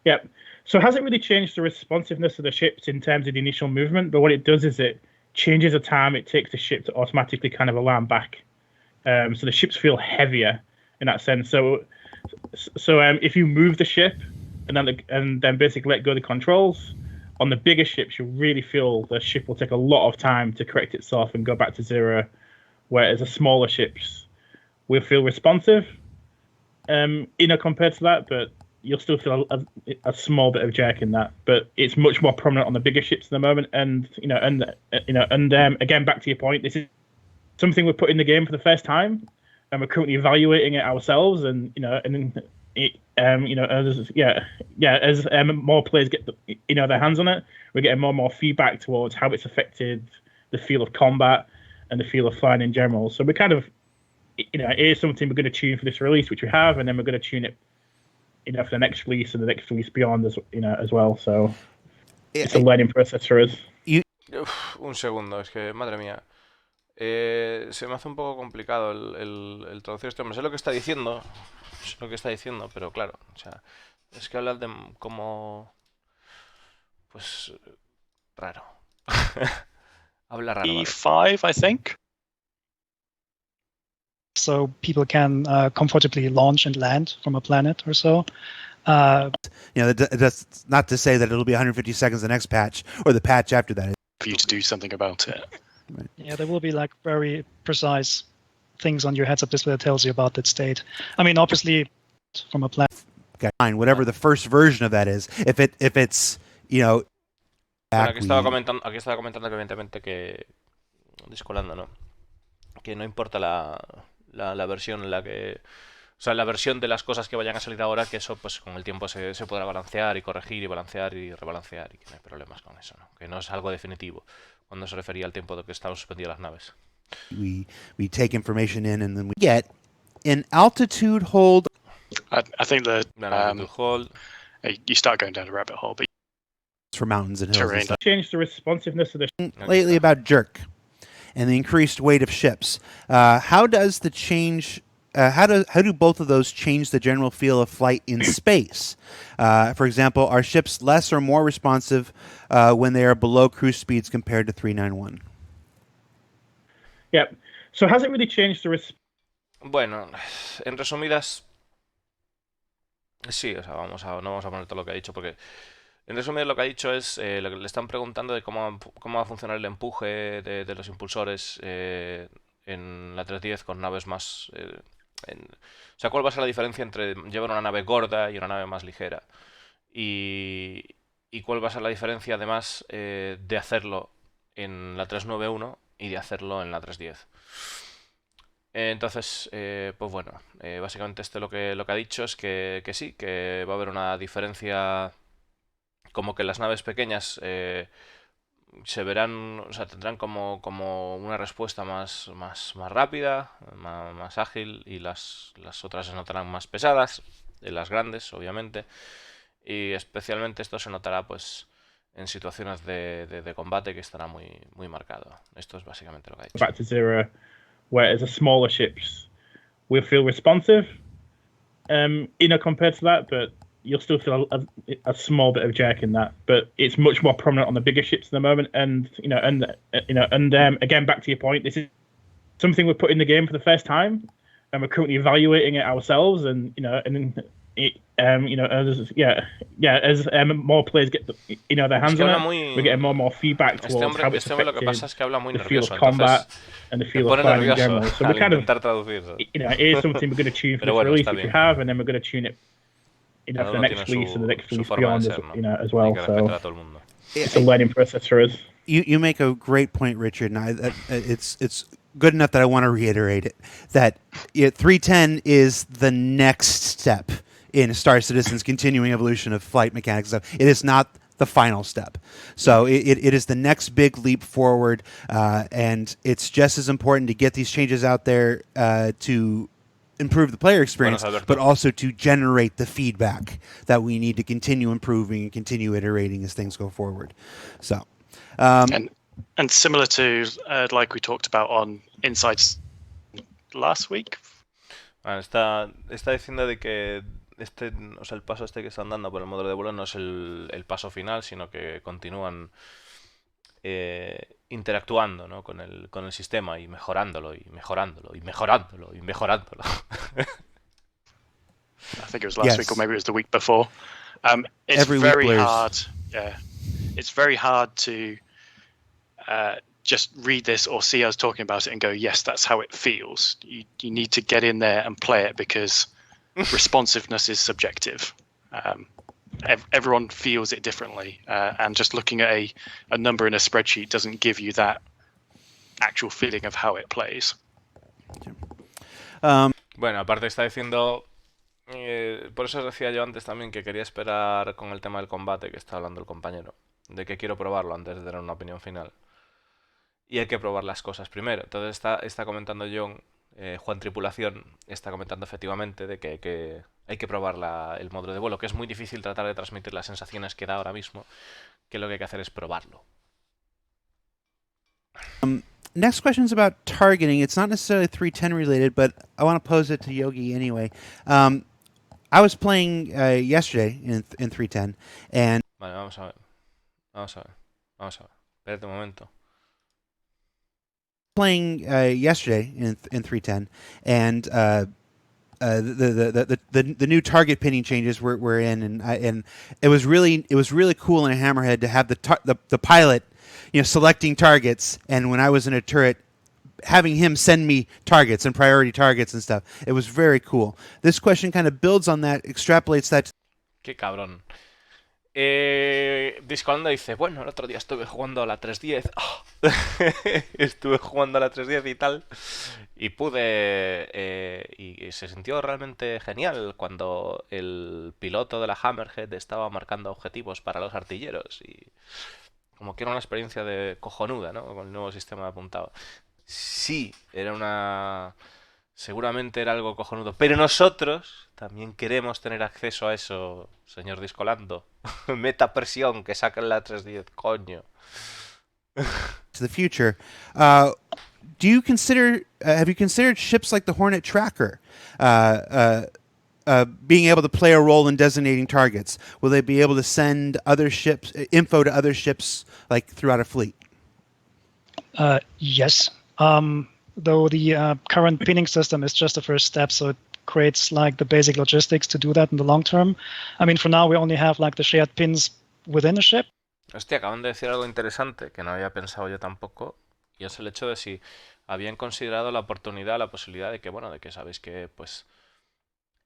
Yep. So it hasn't really changed the responsiveness of the ships in terms of the initial movement, but what it does is it changes the time it takes the ship to automatically kind of alarm back. So the ships feel heavier in that sense. So if you move the ship and then basically let go of the controls, on the bigger ships, you'll really feel the ship will take a lot of time to correct itself and go back to zero, whereas the smaller ships will feel responsive, compared to that, but you'll still feel a small bit of jerk in that. But it's much more prominent on the bigger ships at the moment. And again, back to your point, this is something we put in the game for the first time, and we're currently evaluating it ourselves. And as more players get their hands on it, we're getting more and more feedback towards how it's affected the feel of combat and the feel of flying in general. So we're kind of, it is something we're going to tune for this release, which we have, and then we're going to tune it, for the next release and the next release beyond, as well. So it's a learning process for us. Un segundo, es que, madre mía. Se me hace un poco complicado el traducir este hombre. Sé lo que está diciendo, pero claro, o sea, es que hablan de como, pues, raro. Habla raro. E5, I think. So people can comfortably launch and land from a planet or so. That's not to say that it'll be 150 seconds the next patch or the patch after that. For you to do something about it. Right. Yeah, there will be like very precise things on your heads-up display that tells you about that state. I mean, obviously, from a planet. Okay, fine. Whatever the first version of that is, if it's Bueno, aquí estaba comentando que evidentemente que descolando, ¿no? Que no importa la versión en la que, o sea, la versión de las cosas que vayan a salir ahora, que eso pues con el tiempo se podrá balancear y corregir y balancear y rebalancear y que no hay problemas con eso, ¿no? Que no es algo definitivo cuando se refería al tiempo de que estaban suspendidas las naves. We take information in and then we get an altitude hold. I think that altitude hold. You start going down a rabbit hole, but For mountains and hills. Terrain. And stuff. Change the responsiveness of the Lately about jerk and the increased weight of ships. How does the change? How do both of those change the general feel of flight in space? For example, are ships less or more responsive when they are below cruise speeds compared to 391? Yep. So it hasn't really changed the Bueno, en resumidas, sí, o sea, no vamos a poner todo lo que ha dicho porque en resumidas lo que ha dicho es lo que le están preguntando de cómo va a funcionar el empuje de los impulsores en la 310 con naves más. O sea, ¿cuál va a ser la diferencia entre llevar una nave gorda y una nave más ligera? Y cuál va a ser la diferencia además de hacerlo en la 391 y de hacerlo en la 310. Entonces, pues bueno, básicamente esto lo que ha dicho es que sí, que va a haber una diferencia, como que las naves pequeñas se verán, o sea, tendrán como una respuesta más rápida, más ágil, y las otras se notarán más pesadas, las grandes, obviamente, y especialmente esto se notará pues en situaciones de combate, que estará muy marcado. Esto es básicamente lo que ha dicho. Back to zero, whereas the smaller ships will feel responsive, compared to that, but you'll still feel a small bit of jerk in that. But it's much more prominent on the bigger ships at the moment, and again, back to your point, this is something we're put in the game for the first time, and we're currently evaluating it ourselves, and as more players get their hands on it, we're getting more and more feedback towards how it's Este hombre lo que affected pasa es que habla muy the feel of nervioso, combat entonces and the me feel of pone fighting in nervioso general. So we're al kind of, intentar traducirlo. it is something we're going to tune for Pero this bueno, release, está which we bien. have, and then we're going to tune it, Cada for the uno tiene next release and the next su release forma de beyond, ser, ¿no? as Hay well. que So respetar a todo el mundo. it's a learning process for us. You make a great point, Richard, and it's good enough that I want to reiterate it. That 310 is the next step in Star Citizen's continuing evolution of flight mechanics. So it is not the final step. So it is the next big leap forward, and it's just as important to get these changes out there to improve the player experience, but also to generate the feedback that we need to continue improving and continue iterating as things go forward. So, and similar to like we talked about on Insights last week. Está diciendo de que o sea, el paso que están dando por el módulo de vuelo no es el paso final, sino que continúan interactuando, ¿no? con el sistema, y mejorándolo, y mejorándolo, y mejorándolo, y mejorándolo. I think it was last week, or maybe it was the week before. It's Every very week hard. Yeah, it's very hard to just read this or see us talking about it and go, yes, that's how it feels. You need to get in there and play it, because responsiveness is subjective. Everyone feels it differently, and just looking at a number in a spreadsheet doesn't give you that actual feeling of how it plays. Bueno, aparte está diciendo, por eso os decía yo antes también que quería esperar con el tema del combate que está hablando el compañero, de que quiero probarlo antes de tener una opinión final. Y hay que probar las cosas primero. Entonces está comentando Juan Tripulación, está comentando efectivamente de que hay que probar el módulo de vuelo, que es muy difícil tratar de transmitir las sensaciones que da ahora mismo, que lo que hay que hacer es probarlo. Next question is about targeting. It's not necessarily 310 related, but I want to pose it to Yogi anyway. I was playing yesterday in 310, and... Vale, vamos a ver. Espérate un momento. Playing yesterday in 310, and the new target pinning changes were in, and it was really cool in a Hammerhead to have the pilot, selecting targets, and when I was in a turret, having him send me targets and priority targets and stuff. It was very cool. This question kind of builds on that, extrapolates that. Qué cabrón. Discolando dice, bueno, el otro día estuve jugando a la 310. Oh. Estuve jugando a la 310 y tal, y pude y se sintió realmente genial cuando el piloto de la Hammerhead estaba marcando objetivos para los artilleros, y como que era una experiencia de cojonuda, ¿no? Con el nuevo sistema de apuntado. Sí, seguramente era algo cojonudo, pero nosotros también queremos tener acceso a eso, señor Discolando. Meta presión, que saquen la 310, coño. To the future, have you considered ships like the Hornet Tracker being able to play a role in designating targets? Will they be able to send other ships info to other ships like throughout a fleet? Yes. Though the current pinning system is just the first step, so it creates like the basic logistics to do that in the long term. I mean, for now we only have like the shared pins within a ship. Hostia, acaban de decir algo interesante que no había pensado yo tampoco, y es el hecho de si habían considerado la posibilidad de que, bueno, de que sabéis que, pues,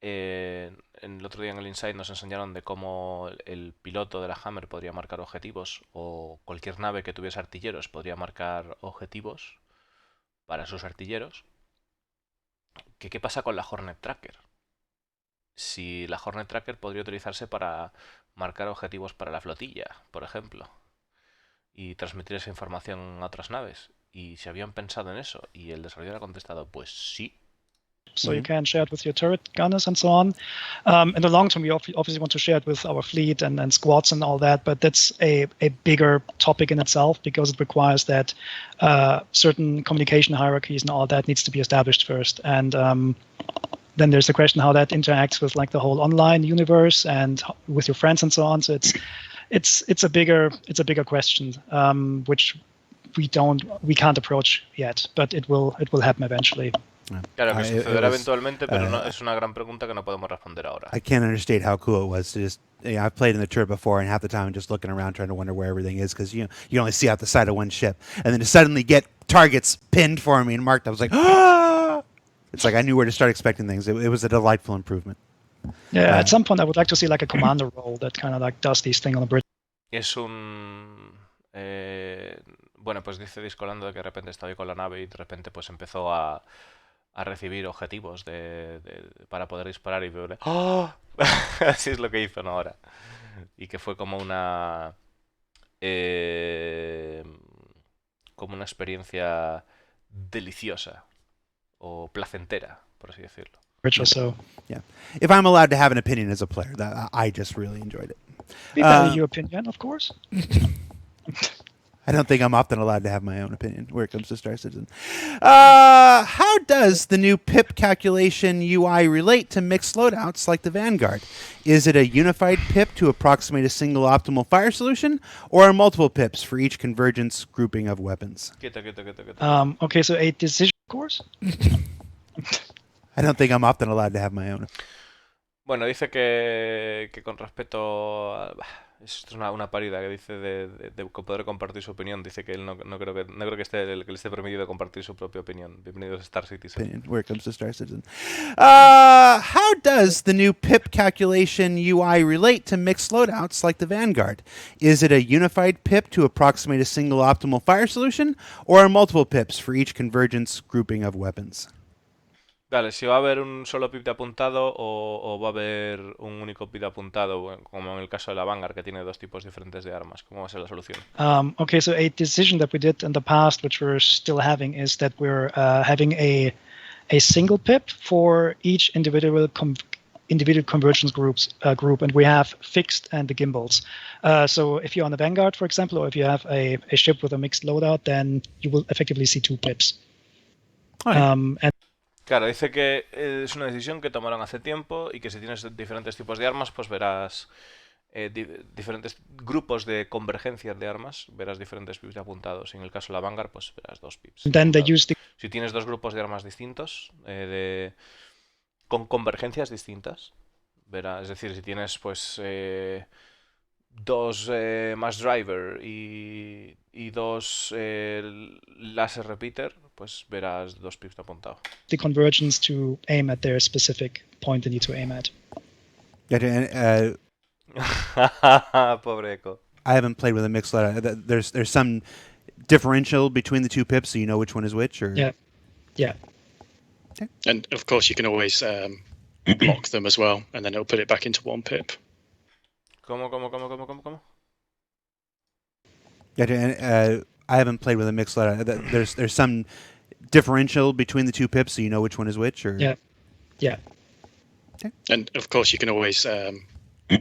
el otro día en el Inside nos enseñaron de cómo el piloto de la Hammer podría marcar objetivos, o cualquier nave que tuviese artilleros podría marcar objetivos para sus artilleros. que qué pasa con la Hornet Tracker. Si la Hornet Tracker podría utilizarse para marcar objetivos para la flotilla, por ejemplo, y transmitir esa información a otras naves. Y si habían pensado en eso, y el desarrollador ha contestado, pues sí. So you can share it with your turret gunners and so on. In the long term, we obviously want to share it with our fleet and squads and all that, but that's a bigger topic in itself because it requires that certain communication hierarchies and all that needs to be established first. And then there's the question how that interacts with like the whole online universe and with your friends and so on. So it's a bigger question, which we can't approach yet, but it will happen eventually. Claro que sucederá eventualmente, pero no, es una gran pregunta que no podemos responder ahora. I can't understate how cool it was to just. I've played in the turret before, and half the time I'm just looking around trying to wonder where everything is because you only see out the side of one ship, and then to suddenly get targets pinned for me and marked, I was like, ah! It's like I knew where to start expecting things. It was a delightful improvement. Yeah, at some point I would like to see like a commander role that kind of like does these things on the bridge. Es un... bueno, pues dice Discolando que de repente estaba ahí con la nave y de repente pues empezó a recibir objetivos para poder disparar y ver... ¡Oh! Así es lo que hizo, ¿no? Ahora. Y que fue como una... como una experiencia deliciosa o placentera, por así decirlo. So. Yeah. If I'm allowed to have an opinion as a player, I just really enjoyed it. We value your opinion, of course. I don't think I'm often allowed to have my own opinion where it comes to Star Citizen. How does the new pip calculation UI relate to mixed loadouts like the Vanguard? Is it a unified pip to approximate a single optimal fire solution, or are multiple pips for each convergence grouping of weapons? Quieto. Okay, so a decision, of course. I don't think I'm often allowed to have my own. Bueno, dice que con respecto a... Esto es una parida que dice de poder compartir su opinión. Dice que él no creo que le esté permitido compartir su propia opinión. Bienvenidos a Star Citizen. Where it comes to Star Citizen. How does the new pip calculation UI relate to mixed loadouts like the Vanguard? Is it a unified pip to approximate a single optimal fire solution, or are multiple pips for each convergence grouping of weapons? Vale, si va a haber un solo pip de apuntado o va a haber un único pip de apuntado, bueno, como en el caso de la Vanguard, que tiene dos tipos diferentes de armas. ¿Cómo va a ser la solución? Okay, so a decision that we did in the past, which we're still having, is that we're having a single pip for each individual convergence group, and we have fixed and the gimbals. So if you're on the Vanguard, for example, or if you have a ship with a mixed loadout, then you will effectively see two pips. And Claro, dice que es una decisión que tomaron hace tiempo y que si tienes diferentes tipos de armas, pues verás diferentes grupos de convergencias de armas, verás diferentes pips de apuntados. Y en el caso de la Vanguard, pues verás dos pips. Si tienes dos grupos de armas distintos, con convergencias distintas, verás, es decir, si tienes pues dos mass driver y dos laser repeater, pues verás dos pips de apuntado. The convergence to aim at their specific point they need to aim at. Pobre Echo. I haven't played with a mixed loadout. There's some differential between the two pips, so you know which one is which, or yeah. Okay. And of course, you can always block them as well, and then it'll put it back into one pip. ¿Cómo? I haven't played with a mixed loadout. There's some differential between the two pips, so you know which one is which, or yeah. Okay. And of course, you can always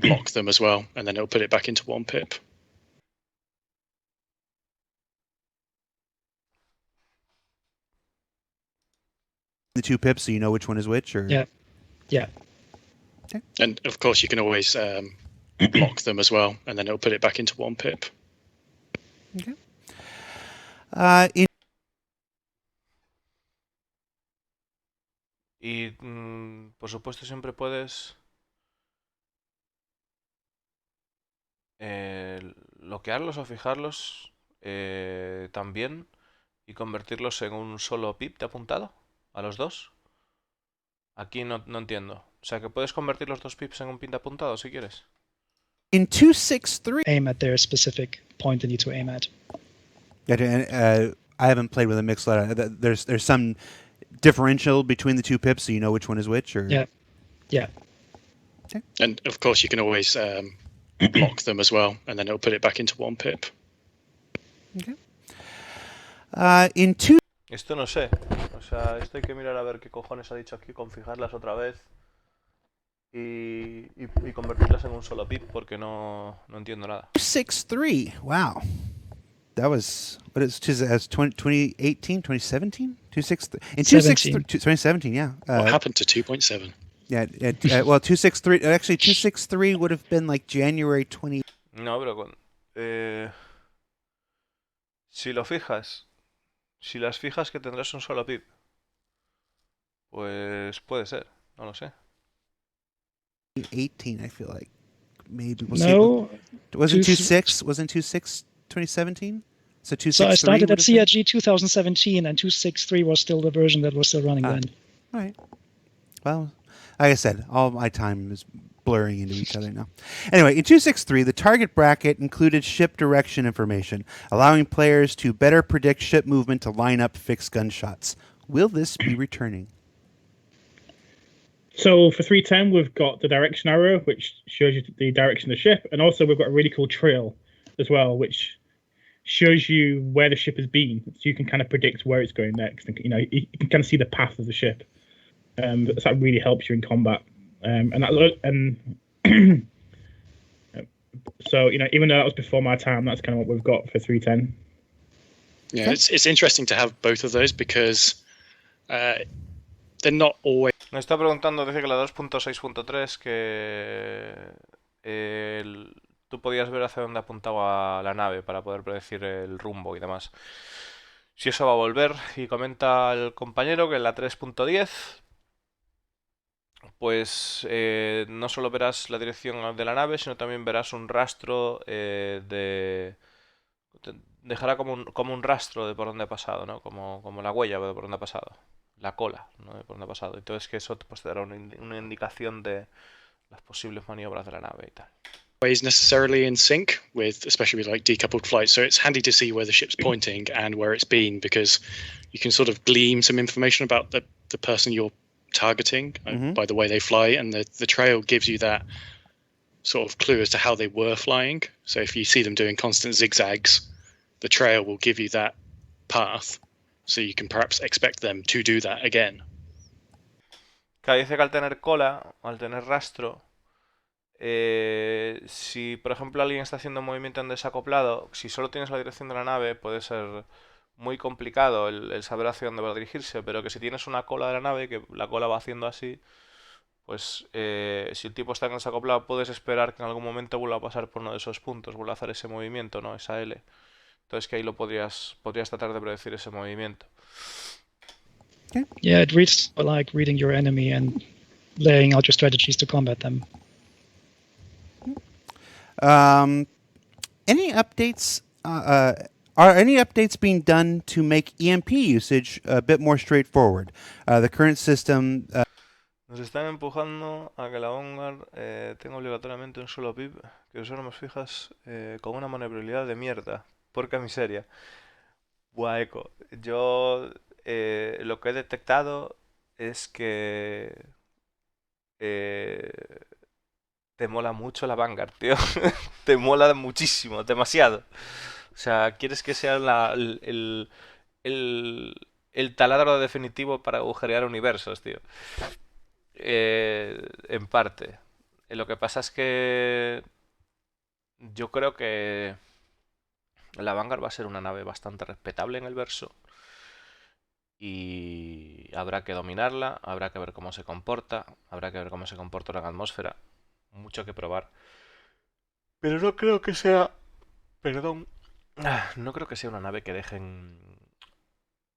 block them as well, and then it'll put it back into one pip. The two pips, so you know which one is which, or yeah. Okay. And of course, you can always block them as well, and then it'll put it back into one pip. Okay. Y por supuesto siempre puedes bloquearlos o fijarlos también y convertirlos en un solo pip de apuntado a los dos. Aquí no entiendo. O sea que puedes convertir los dos pips en un pip de apuntado si quieres. In 263, Aim at their specific point they need to aim at. I haven't played with a mixed loadout. There's some differential between the two pips, so you know which one is which? Or Yeah. And of course, you can always block them as well, and then it'll put it back into one pip. Okay. In two. Esto no sé. O sea, esto hay que mirar a ver qué cojones ha dicho aquí, configurarlas otra vez y convertirlas en un solo pip porque no entiendo nada. 263. Wow. That was, what is it, as 2018, 2017? 263. In 263, 2017, yeah. What happened to 2.7? Yeah, well, 263, actually 263 would have been like January 20. No, pero si lo fijas, si las fijas que tendrás un solo pip, pues puede ser, no lo sé. 18, I feel like. Maybe. No. Wasn't 26 2017? So 263. So I started at CRG 2017, and 263 was still the version that was still running then. All right. Well, like I said, all my time is blurring into each other now. Anyway, in 263, the target bracket included ship direction information, allowing players to better predict ship movement to line up fixed gunshots. Will this be returning? So for 310, we've got the direction arrow, which shows you the direction of the ship, and also we've got a really cool trail as well, which shows you where the ship has been, so you can kind of predict where it's going next. And, you can kind of see the path of the ship. So that really helps you in combat. So even though that was before my time, that's kind of what we've got for 310. Yeah, it's interesting to have both of those because they're not always. Me está preguntando, dice que la 2.6.3 que tú podías ver hacia dónde apuntaba la nave para poder predecir el rumbo y demás. Si eso va a volver, y comenta el compañero que en la 3.10 pues no solo verás la dirección de la nave, sino también verás un rastro dejará como un rastro de por dónde ha pasado, ¿no? Como la huella de por dónde ha pasado. La cola, ¿no? De por dónde ha pasado. Entonces que eso pues, te dará una indicación de las posibles maniobras de la nave y tal. Always necessarily in sync with, especially with like decoupled flights. So it's handy to see where the ship's pointing and where it's been, because you can sort of glean some information about the person you're targeting by the way they fly, and the trail gives you that sort of clue as to how they were flying. So if you see them doing constant zigzags, the trail will give you that path, so you can perhaps expect them to do that again. Claro, dice que al tener cola, al tener rastro, si por ejemplo alguien está haciendo un movimiento en desacoplado, si solo tienes la dirección de la nave puede ser muy complicado el saber hacia dónde va a dirigirse, pero que si tienes una cola de la nave, que la cola va haciendo así, pues si el tipo está en desacoplado puedes esperar que en algún momento vuelva a pasar por uno de esos puntos, vuelva a hacer ese movimiento, ¿no? Esa L. Entonces que ahí lo podrías tratar de predecir ese movimiento. Okay. Yeah, it reads like reading your enemy and laying out your strategies to combat them. Any updates? Are any updates being done to make EMP usage a bit more straightforward? The current system. Nos están empujando a que la Vanguard tenga obligatoriamente un solo pip, que son armas fijas con una maniobrabilidad de mierda. Porca miseria. Buah, eco. Yo lo que he detectado es que te mola mucho la Vanguard, tío. Te mola muchísimo, demasiado. O sea, quieres que sea el taladro definitivo para agujerear universos, tío. En parte. Lo que pasa es que yo creo que la Vanguard va a ser una nave bastante respetable en el verso. Y habrá que dominarla, habrá que ver cómo se comporta, habrá que ver cómo se comporta en la atmósfera. Mucho que probar. Pero no creo que sea... Perdón. No creo que sea una nave que dejen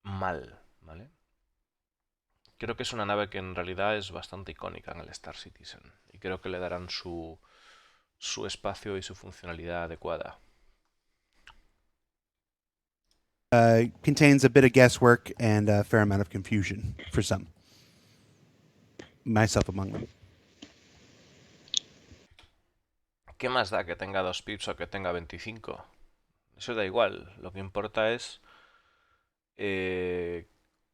mal, ¿vale? Creo que es una nave que en realidad es bastante icónica en el Star Citizen. Y creo que le darán su espacio y su funcionalidad adecuada. Contains a bit of guesswork and a fair amount of confusion for some. Myself among them. ¿Qué más da que tenga 2 pips o que tenga 25? Eso da igual. Lo que importa es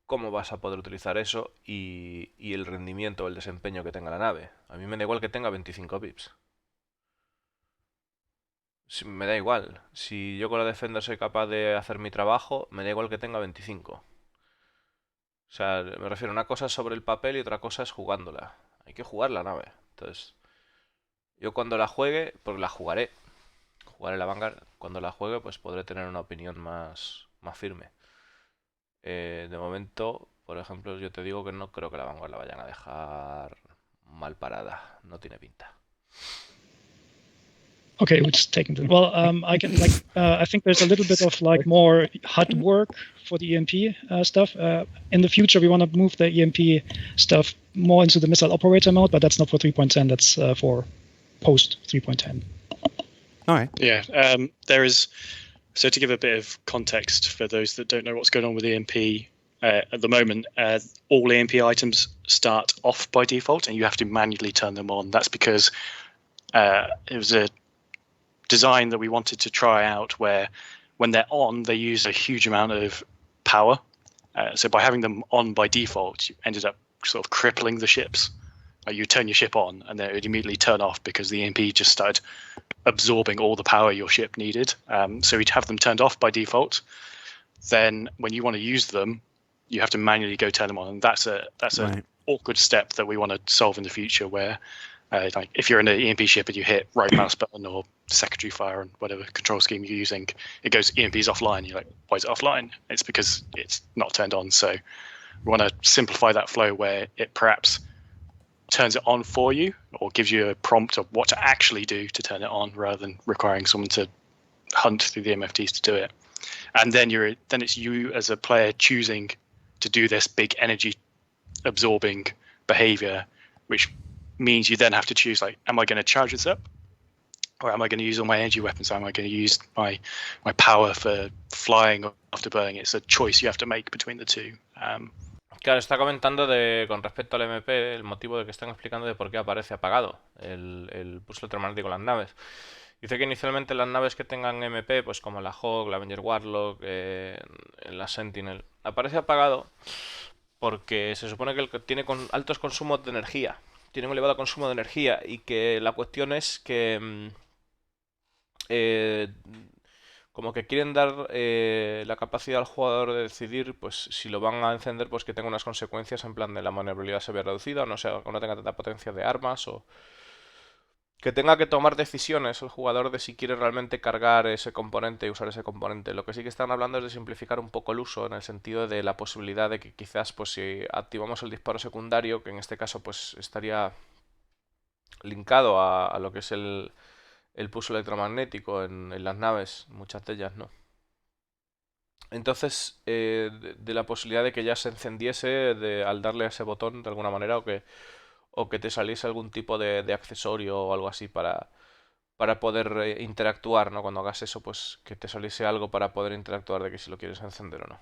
cómo vas a poder utilizar eso y el rendimiento o el desempeño que tenga la nave. A mí me da igual que tenga 25 pips. Me da igual. Si yo con la Defender soy capaz de hacer mi trabajo, me da igual que tenga 25. O sea, me refiero, una cosa es sobre el papel y otra cosa es jugándola. Hay que jugar la nave. Entonces, yo cuando la juegue, porque la jugaré la Vanguard, cuando la juegue pues podré tener una opinión más firme. De momento, por ejemplo, yo te digo que no creo que la Vanguard la vayan a dejar mal parada. No tiene pinta. Okay, we're just taking the. Well, I can I think there's a little bit of like more HUD work for the EMP stuff. In the future, we want to move the EMP stuff more into the missile operator mode, but that's not for 3.10. That's for post 3.10. All right. Yeah, there is. So to give a bit of context for those that don't know what's going on with EMP at the moment, all EMP items start off by default, and you have to manually turn them on. That's because it was a design that we wanted to try out where when they're on, they use a huge amount of power. So by having them on by default, you ended up sort of crippling the ships. You turn your ship on and then it would immediately turn off because the EMP just started absorbing all the power your ship needed. So we'd have them turned off by default. Then when you want to use them, you have to manually go turn them on. And that's Right. an awkward step that we want to solve in the future where like if you're in an EMP ship and you hit right mouse button or secondary fire and whatever control scheme you're using, it goes EMP's offline. You're like, why is it offline? It's because it's not turned on. So we want to simplify that flow where it perhaps turns it on for you or gives you a prompt of what to actually do to turn it on rather than requiring someone to hunt through the MFTs to do it. And then it's you as a player choosing to do this big energy absorbing behavior, which means you then have to choose like, am I going to charge this up? Or am I going to use all my energy weapons? Am I going to use my power for flying after burning? It's a choice you have to make between the two. Claro, está comentando con respecto al MP el motivo de que están explicando de por qué aparece apagado el pulso electromagnético en las naves. Dice que inicialmente las naves que tengan MP, pues como la Hawk, la Avenger Warlock, la Sentinel, aparece apagado porque se supone que tiene altos consumos de energía. Tiene un elevado consumo de energía y que la cuestión es que como que quieren dar la capacidad al jugador de decidir pues si lo van a encender pues que tenga unas consecuencias en plan de la maniobrabilidad se vea reducida, o no sea, que no tenga tanta potencia de armas o que tenga que tomar decisiones el jugador de si quiere realmente cargar ese componente y usar ese componente. Lo que sí que están hablando es de simplificar un poco el uso en el sentido de la posibilidad de que quizás pues si activamos el disparo secundario, que en este caso pues estaría linkado a lo que es el pulso electromagnético en las naves, muchas de ellas no. Entonces, de la posibilidad de que ya se encendiese al darle a ese botón de alguna manera o que te saliese algún tipo de accesorio o algo así para poder interactuar, ¿no? Cuando hagas eso, pues que te saliese algo para poder interactuar de que si lo quieres encender o no.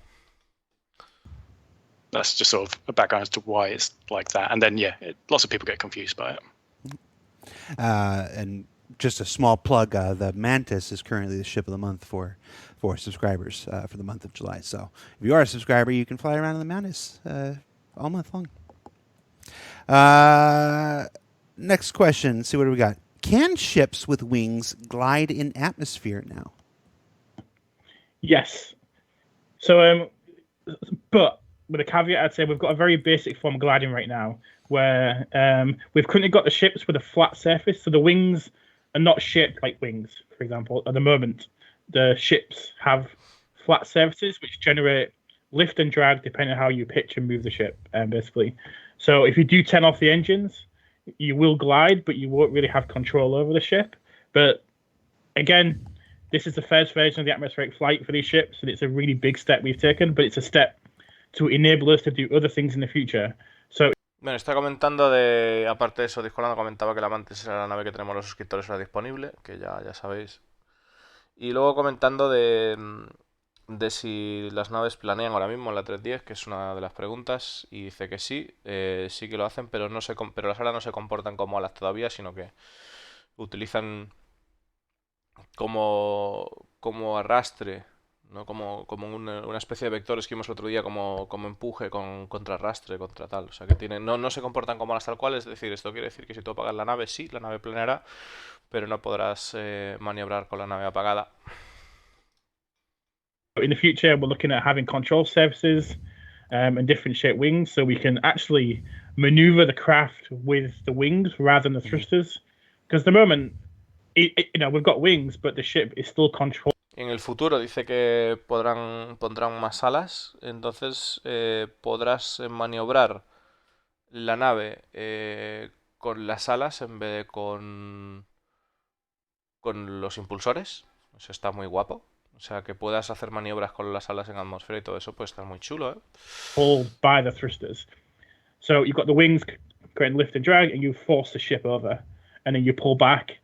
That's just sort of a background as to why it's like that. And then, lots of people get confused by it. And just a small plug, the Mantis is currently the ship of the month for subscribers for the month of July. So if you are a subscriber, you can fly around in the Mantis all month long. Next question. Let's see what do we got. Can ships with wings glide in atmosphere now? Yes. So, but with a caveat, I'd say we've got a very basic form of gliding right now, where we've currently got the ships with a flat surface, so the wings are not shaped like wings. For example, at the moment, the ships have flat surfaces which generate lift and drag depending on how you pitch and move the ship, basically. So if you do turn off the engines, you will glide, but you won't really have control over the ship. But again, this is the first version of the atmospheric flight for these ships, and it's a really big step we've taken, but it's a step to enable us to do other things in the future. So, bueno, está comentando aparte de eso, Discolando comentaba que la Mantis era la nave que tenemos los suscriptores ahora disponible, que ya sabéis. Y luego comentando de si las naves planean ahora mismo en la 3.10, que es una de las preguntas, y dice que sí, sí que lo hacen, pero pero las alas no se comportan como alas todavía, sino que utilizan como arrastre ¿no? Como una especie de vectores que vimos el otro día, como empuje, contra arrastre, contra tal. O sea, que no se comportan como las tal cual, es decir, esto quiere decir que si tú apagas la nave, sí, la nave planeará, pero no podrás maniobrar con la nave apagada. In the future, we're looking at having control surfaces and different shaped wings, so we can actually maneuver the craft with the wings rather than the thrusters. Because at the moment, we've got wings, but the ship is still controlled. En el futuro dice que pondrán más alas, entonces podrás maniobrar la nave con las alas en vez de con los impulsores. Eso está muy guapo. O sea, que puedas hacer maniobras con las alas en atmósfera y todo eso puede estar muy chulo, ¿eh? Pulled by the thrusters. So you've got the wings creating lift and drag, and you force the ship over, and then you pull back,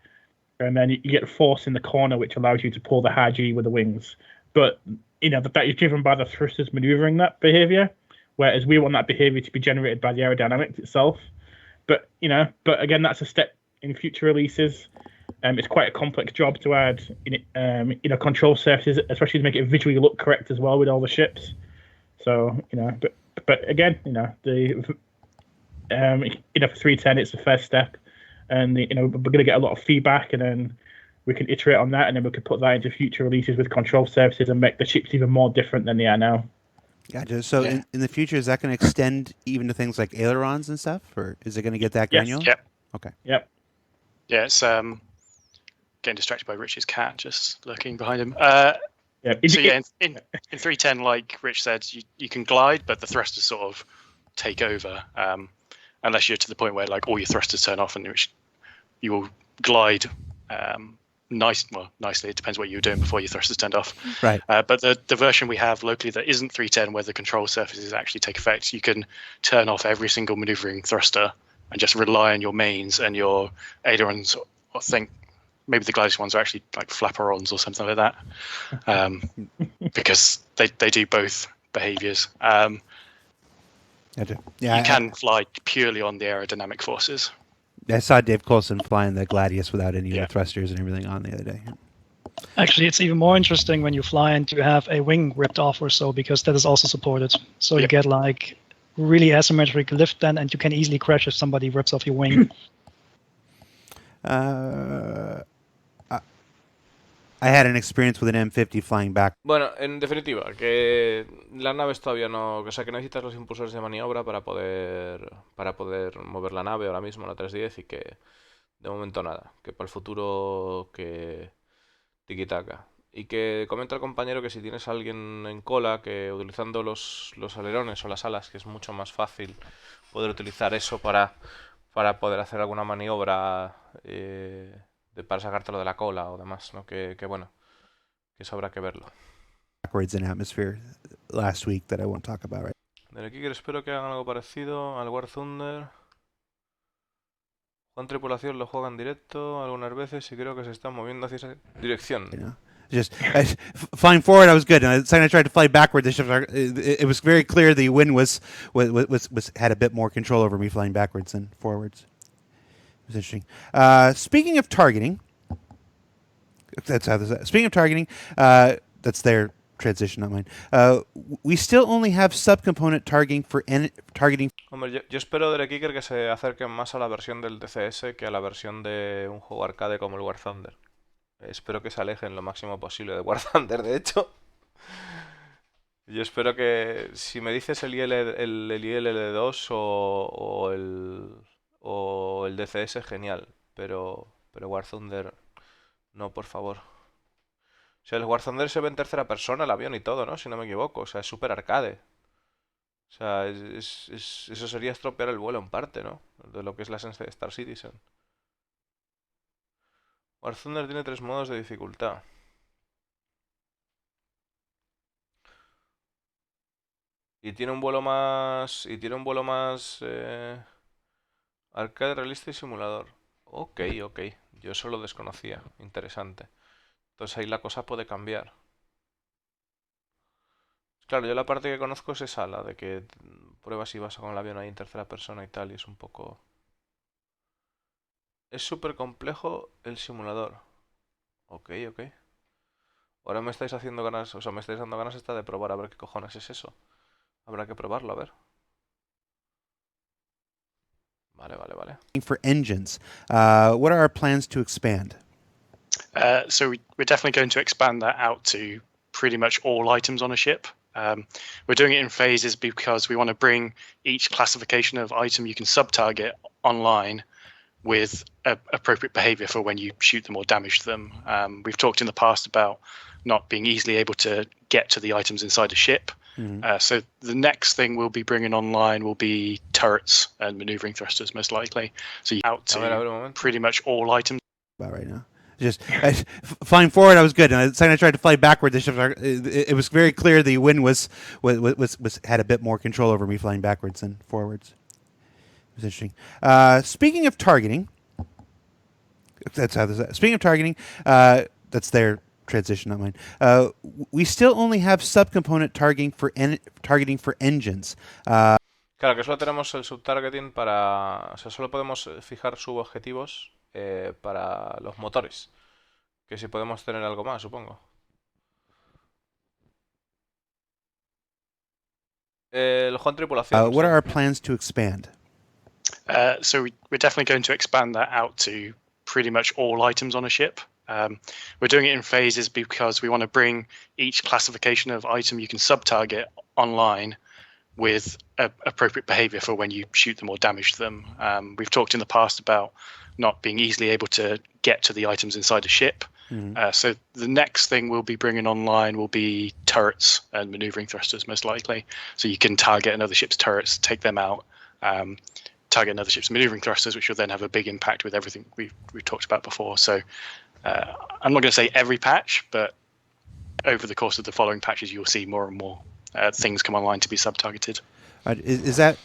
and then you get force in the corner, which allows you to pull the high G with the wings. But that is driven by the thrusters maneuvering that behavior, whereas we want that behavior to be generated by the aerodynamics itself. But again, that's a step in future releases. It's quite a complex job to add control surfaces, especially to make it visually look correct as well with all the ships. So but again, for 310, it's the first step, and we're going to get a lot of feedback, and then we can iterate on that, and then we can put that into future releases with control surfaces and make the ships even more different than they are now. Gotcha. So in the future, is that going to extend even to things like ailerons and stuff, or is it going to get that granular? Yep. Okay. Yep. Yeah, it's getting distracted by Rich's cat just lurking behind him. Yeah. So yeah, in 310, like Rich said, you can glide, but the thrusters sort of take over, unless you're to the point where like all your thrusters turn off, and you will glide nicely. It depends what you were doing before your thrusters turned off. Right. But the version we have locally that isn't 310, where the control surfaces actually take effect, you can turn off every single maneuvering thruster and just rely on your mains and your ailerons. I think maybe the gliders ones are actually like flaperons or something like that, because they do both behaviors. Gotcha. You can fly purely on the aerodynamic forces. I saw Dave Coulson flying the Gladius without any of the thrusters and everything on the other day. Actually, it's even more interesting when you fly and you have a wing ripped off or so, because that is also supported. So you get like really asymmetric lift then, and you can easily crash if somebody rips off your wing. I had an experience with an M50 flying back. Bueno, en definitiva, que las naves todavía no... O sea, que necesitas los impulsores de maniobra para poder mover la nave ahora mismo, la 310, y que de momento nada. Que para el futuro que tiki-taka. Y que comenta el compañero que si tienes a alguien en cola, que utilizando los alerones o las alas, que es mucho más fácil poder utilizar eso para poder hacer alguna maniobra para sacártelo de la cola o demás, ¿no? Que bueno, que eso habrá que verlo. Backwards in atmosphere last week that I won't talk about right. Del Kicker espero que hagan algo parecido al War Thunder. Juan Tripulación lo juega en directo algunas veces y creo que se están moviendo hacia esa dirección. Just flying forward, I was good. And the second I tried to fly backward, it was very clear the wind had a bit more control over me flying backwards than forwards. It was interesting. Speaking of targeting, that's their transition, not mine. We still only have subcomponent targeting for targeting. Hombre, yo espero del Kicker que se acerquen más a la versión del DCS que a la versión de un juego arcade como el War Thunder. Espero que se alejen lo máximo posible de War Thunder, de hecho. Yo espero que si me dices el ILL2 o el DCS, genial. Pero War Thunder, no, por favor. O sea, el War Thunder se ve en tercera persona, el avión y todo, ¿no? Si no me equivoco. O sea, es súper arcade. O sea, eso sería estropear el vuelo en parte, ¿no? De lo que es la esencia de Star Citizen. War Thunder tiene 3 modos de dificultad. Y tiene un vuelo más... arcade, realista y simulador. Ok. Yo eso lo desconocía. Interesante. Entonces ahí la cosa puede cambiar. Claro, yo la parte que conozco es esa, la de que pruebas y vas con el avión ahí en tercera persona y tal, y es un poco... Es súper complejo el simulador. Ok. Ahora me estáis haciendo ganas, o sea, me estáis dando ganas esta de probar a ver qué cojones es eso. Habrá que probarlo, a ver. Vale. For engines, what are our plans to expand? So we're definitely going to expand that out to pretty much all items on a ship. We're doing it in phases because we want to bring each classification of item you can sub-target online with appropriate behavior for when you shoot them or damage them. We've talked in the past about not being easily able to get to the items inside a ship. So the next thing we'll be bringing online will be turrets and maneuvering thrusters, most likely. So you out to pretty much all items. About right now. Just flying forward, I was good. And the second I tried to fly backwards, it was very clear the wind was had a bit more control over me flying backwards than forwards. It was interesting. Speaking of targeting, that's their transition, not mine. We still only have subcomponent targeting for engines. Claro, que solo tenemos el subtargeting para... O sea, solo podemos fijar subobjetivos para los motores. Que si podemos tener algo más, supongo. El Juan tripulación. What are our plans to expand? So we're definitely going to expand that out to pretty much all items on a ship. We're doing it in phases because we want to bring each classification of item you can sub-target online with appropriate behavior for when you shoot them or damage them. We've talked in the past about not being easily able to get to the items inside a ship. So the next thing we'll be bringing online will be turrets and maneuvering thrusters, most likely. So you can target another ship's turrets, take them out, target another ship's maneuvering thrusters, which will then have a big impact with everything we've talked about before. So I'm not going to say every patch, but over the course of the following patches, you'll see more and more things come online to be sub-targeted. Is that...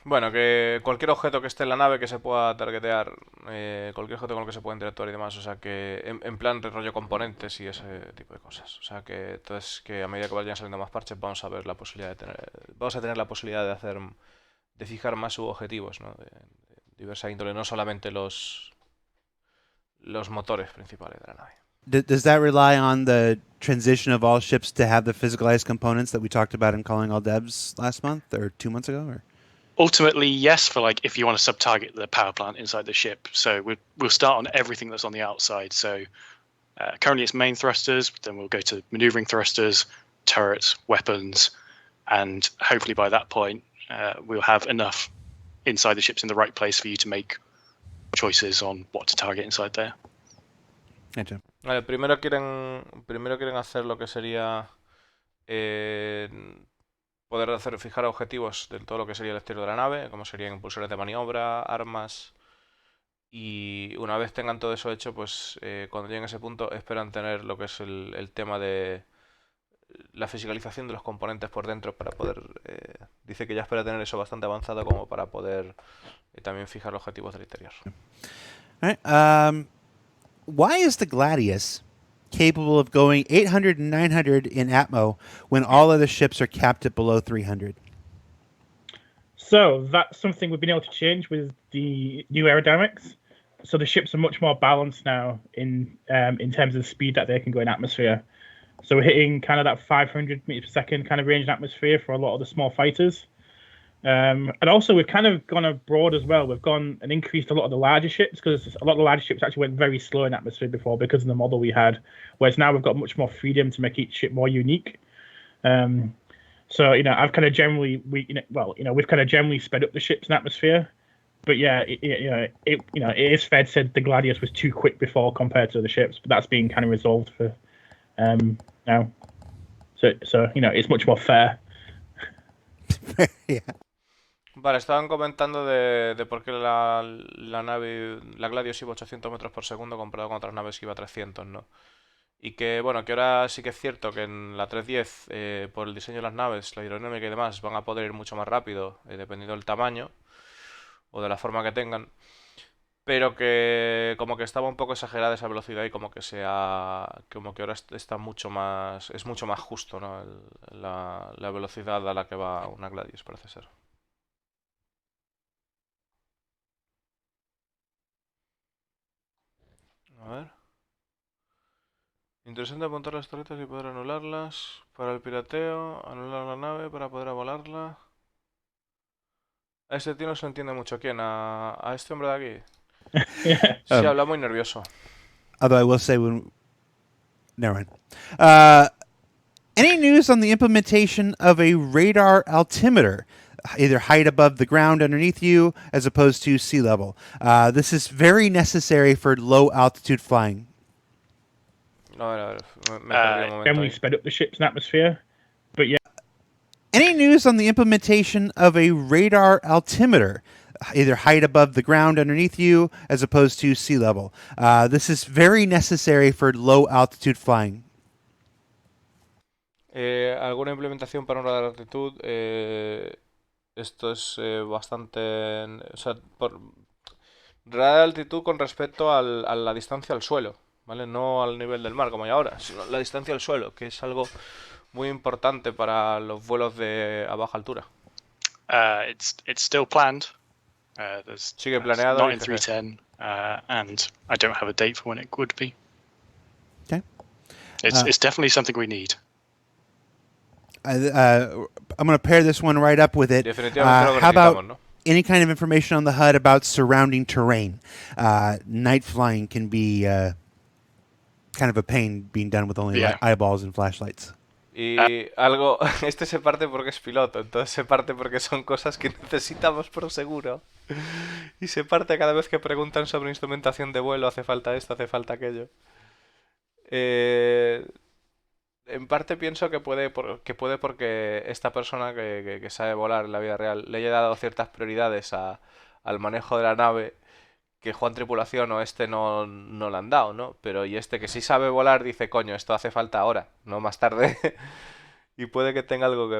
Bueno, que cualquier objeto que esté en la nave que se pueda targetear, cualquier objeto con el que se pueda interactuar y demás, o sea que en plan rollo componentes y ese tipo de cosas. O sea que entonces que a medida que vayan saliendo más parches vamos a ver la posibilidad vamos a tener la posibilidad de fijar más subobjetivos, ¿no? De diversa índole, no solamente los motores principales de la nave. Does that rely on the transition of all ships to have the physicalized components that we talked about in Calling All Devs last month or 2 months ago? Or? Ultimately, yes, for like if you want to sub-target the power plant inside the ship. So we'll start on everything that's on the outside. So currently it's main thrusters, then we'll go to maneuvering thrusters, turrets, weapons, and hopefully by that point we'll have enough inside the ships in the right place for you to make choices on what to target inside there. Gotcha. Vale, primero quieren hacer lo que sería poder fijar objetivos de todo lo que sería el exterior de la nave, como serían impulsores de maniobra, armas, y una vez tengan todo eso hecho, pues cuando lleguen a ese punto esperan tener lo que es el tema de la fiscalización de los componentes por dentro para poder... dice que ya espera tener eso bastante avanzado como para poder también fijar los objetivos del interior. All right. Why is the Gladius capable of going 800 and 900 in Atmo when all other ships are capped at below 300? So that's something we've been able to change with the new aerodynamics. So the ships are much more balanced now in terms of the speed that they can go in atmosphere. So we're hitting kind of that 500 meters per second kind of range in atmosphere for a lot of the small fighters. And also we've kind of gone abroad as well. We've gone and increased a lot of the larger ships because a lot of the larger ships actually went very slow in atmosphere before because of the model we had. Whereas now we've got much more freedom to make each ship more unique. So I've kind of generally we've kind of generally sped up the ships in atmosphere. But yeah, it is fair to say the Gladius was too quick before compared to the ships, but that's being kind of resolved for now. So it's much more fair. Yeah. Vale, estaban comentando de por qué la nave, la Gladius iba a 800 metros por segundo comparado con otras naves que iba a 300, ¿no? Y que, bueno, que ahora sí que es cierto que en la 310, por el diseño de las naves, la aerodinámica y demás, van a poder ir mucho más rápido, dependiendo del tamaño o de la forma que tengan. Pero que como que estaba un poco exagerada esa velocidad y como que ahora está mucho más, es mucho más justo, ¿no? La velocidad a la que va una Gladius, parece ser. A ver. Interesante apuntar las torretas y poder anularlas. Para el pirateo, anular la nave para poder volarla. A este tío no se entiende mucho. ¿Quién? ¿A este hombre de aquí? Yeah. Sí, habla muy nervioso. Although I will say never mind. Any news on the implementation of a radar altimeter, either height above the ground underneath you as opposed to sea level? This is very necessary for low altitude flying. A ver, me perdí un Then momento we ahí. sped up the ship's atmosphere. But yeah, Any news on the implementation of a radar altimeter, either height above the ground underneath you as opposed to sea level? This is very necessary for low altitude flying. ¿Alguna implementación para un radar de altitud? Esto es bastante... O sea, radar de altitud con respecto a la distancia al suelo, ¿vale? No al nivel del mar como hay ahora, sino la distancia al suelo, que es algo muy importante para los vuelos a baja altura. It's still planned. Sigue planeado. Not y in jeje. 310, and I don't have a date for when it would be. Okay. It's definitely something we need. I'm going to pair this one right up with it. Definitivamente lo How about necesitamos, ¿no? any kind of information on the HUD about surrounding terrain? Night flying can be kind of a pain being done with only Yeah. eyeballs and flashlights. Y algo, este se parte porque es piloto, entonces se parte porque son cosas que necesitamos por seguro. Y se parte cada vez que preguntan sobre instrumentación de vuelo, hace falta esto, hace falta aquello. En parte pienso que puede porque esta persona que sabe volar en la vida real le haya dado ciertas prioridades al manejo de la nave que Juan Tripulación o este no le han dado, ¿no? Pero y este que sí sabe volar dice, coño, esto hace falta ahora, no más tarde. Y puede que tenga algo que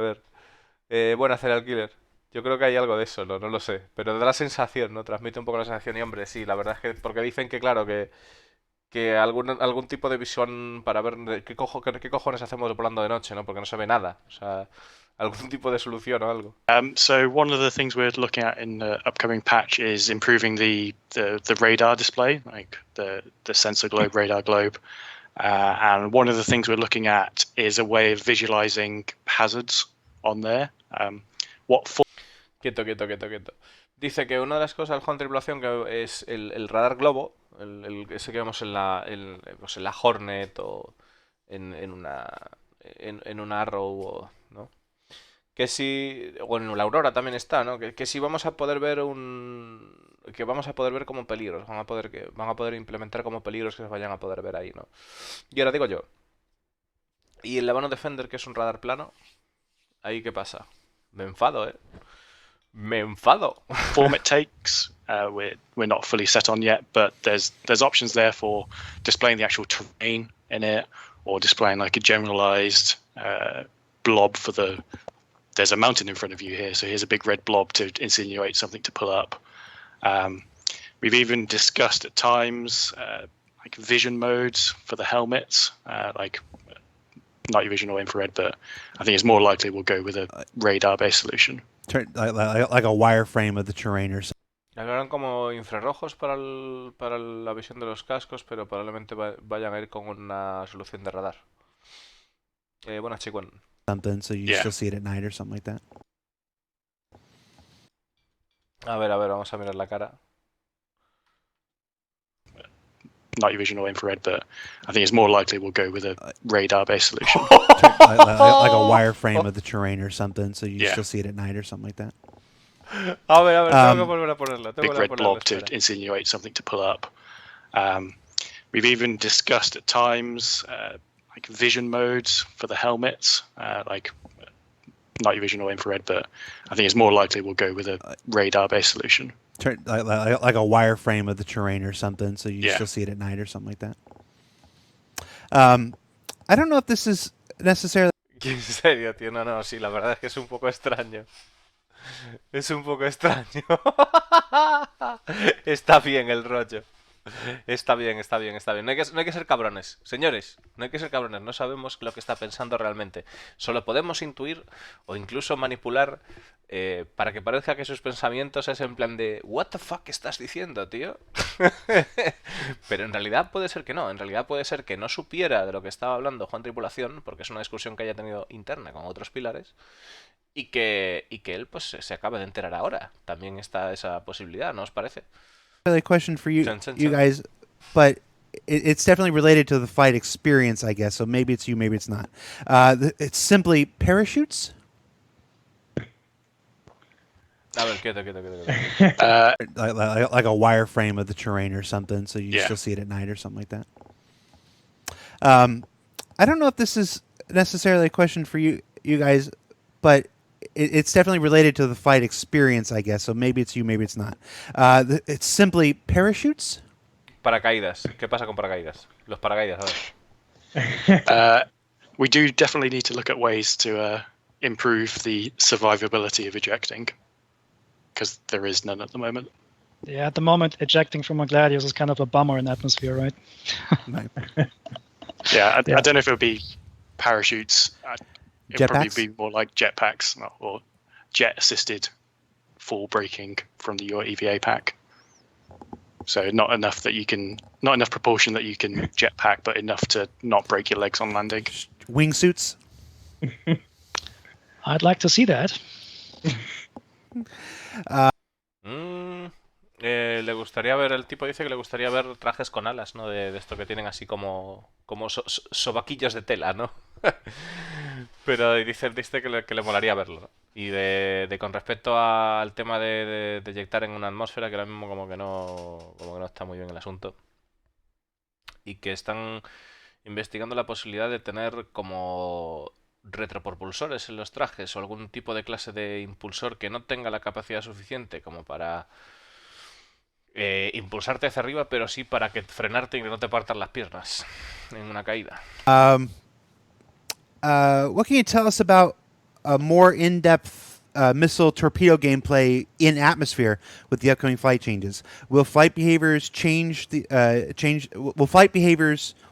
ver. Bueno, hacer el killer. Yo creo que hay algo de eso, ¿no? No lo sé. Pero da la sensación, ¿no? Transmite un poco la sensación y, hombre, sí, la verdad es que... Porque dicen que, claro, que algún tipo de visión para ver qué cojones hacemos volando de noche, ¿no? Porque no se ve nada. O sea, algún tipo de solución o algo. So one of the things we're looking at in the upcoming patch is improving the radar display, like the sensor globe, radar globe. And one of the things we're looking at is a way of visualizing hazards on there. Quieto. Dice que una de las cosas del Juan Tripulación que es el radar globo, ese que vemos pues en la Hornet o en una Arrow, ¿no? Que si, bueno, en la Aurora también está, ¿no? Que si vamos a poder ver que vamos a poder ver como peligros, van a poder implementar como peligros que se vayan a poder ver ahí, ¿no? Y ahora digo yo, ¿y el Lebanon Defender, que es un radar plano? ¿Ahí qué pasa? Me enfado, ¿eh? Me enfado. Form it takes, we're not fully set on yet, but there's options there for displaying the actual terrain in it, or displaying like a generalized blob for there's a mountain in front of you here, so here's a big red blob to insinuate something to pull up. We've even discussed at times like vision modes for the helmets, like night vision or infrared, but I think it's more likely we'll go with a radar-based solution. Like a wireframe of the terrain or something. Hablaron como infrarrojos para la visión de los cascos, pero probablemente vayan a ir con una solución de radar. Bueno, chico. Something, so you still see it at night or something like that. A ver, vamos a mirar la cara. Night vision or infrared, but I think it's more likely we'll go with a radar-based solution. Like a wireframe of the terrain or something, so you still see it at night or something like that. A ver, tengo que volver a ponerla. Big red blob to insinuate something to pull up. We've even discussed at times like vision modes for the helmets, like night vision or infrared, but I think it's more likely we'll go with a radar-based solution. Like a wireframe of the terrain or something, so you still see it at night or something like that. I don't know if this is necessarily... En serio, tío, no, sí, la verdad es que es un poco extraño. Es un poco extraño. Está bien el rollo. Está bien, está bien, está bien. No hay que ser cabrones. Señores, no hay que ser cabrones. No sabemos lo que está pensando realmente. Solo podemos intuir o incluso manipular para que parezca que sus pensamientos es en plan de "What the fuck estás diciendo, tío?". Pero en realidad puede ser que no. En realidad puede ser que no supiera de lo que estaba hablando Juan Tripulación, porque es una discusión que haya tenido interna con otros pilares, y que él pues se acabe de enterar ahora. También está esa posibilidad, ¿no os parece? Really a question for you, Chan, chan, you chan. guys, but it's definitely related to the fight experience, I guess. So maybe it's you, maybe it's not. It's simply parachutes. A ver, quieto, quieto, quieto, quieto. Like a wireframe of the terrain or something, so you Yeah. still see it at night or something like that. I don't know if this is necessarily a question for you guys, but it's definitely related to the fight experience, I guess. So maybe it's you, maybe it's not. It's simply parachutes. Paracaídas. ¿Qué pasa con paracaídas? Los paracaídas, a ver. We do definitely need to look at ways to improve the survivability of ejecting, because there is none at the moment. Yeah, at the moment, ejecting from a Gladius is kind of a bummer in atmosphere, right? Yeah, I don't know if it would be parachutes. It'd probably Jetpacks? be more like jetpacks or jet-assisted fall braking from your EVA pack. So not enough proportion that you can jetpack, but enough to not break your legs on landing. Wingsuits. I'd like to see that. Le gustaría ver, el tipo dice que le gustaría ver trajes con alas, ¿no? De esto que tienen así como sobaquillos de tela, ¿no? Pero dice que le molaría verlo, ¿no? Y con respecto al tema de eyectar en una atmósfera, que ahora mismo como que no está muy bien el asunto. Y que están investigando la posibilidad de tener como retropropulsores en los trajes o algún tipo de clase de impulsor que no tenga la capacidad suficiente como para impulsarte hacia arriba, pero sí para que frenarte y que no te partan las piernas en una caída. What can you tell us about a more in-depth missile torpedo gameplay in atmosphere with the upcoming flight changes? Will flight behaviors change? Will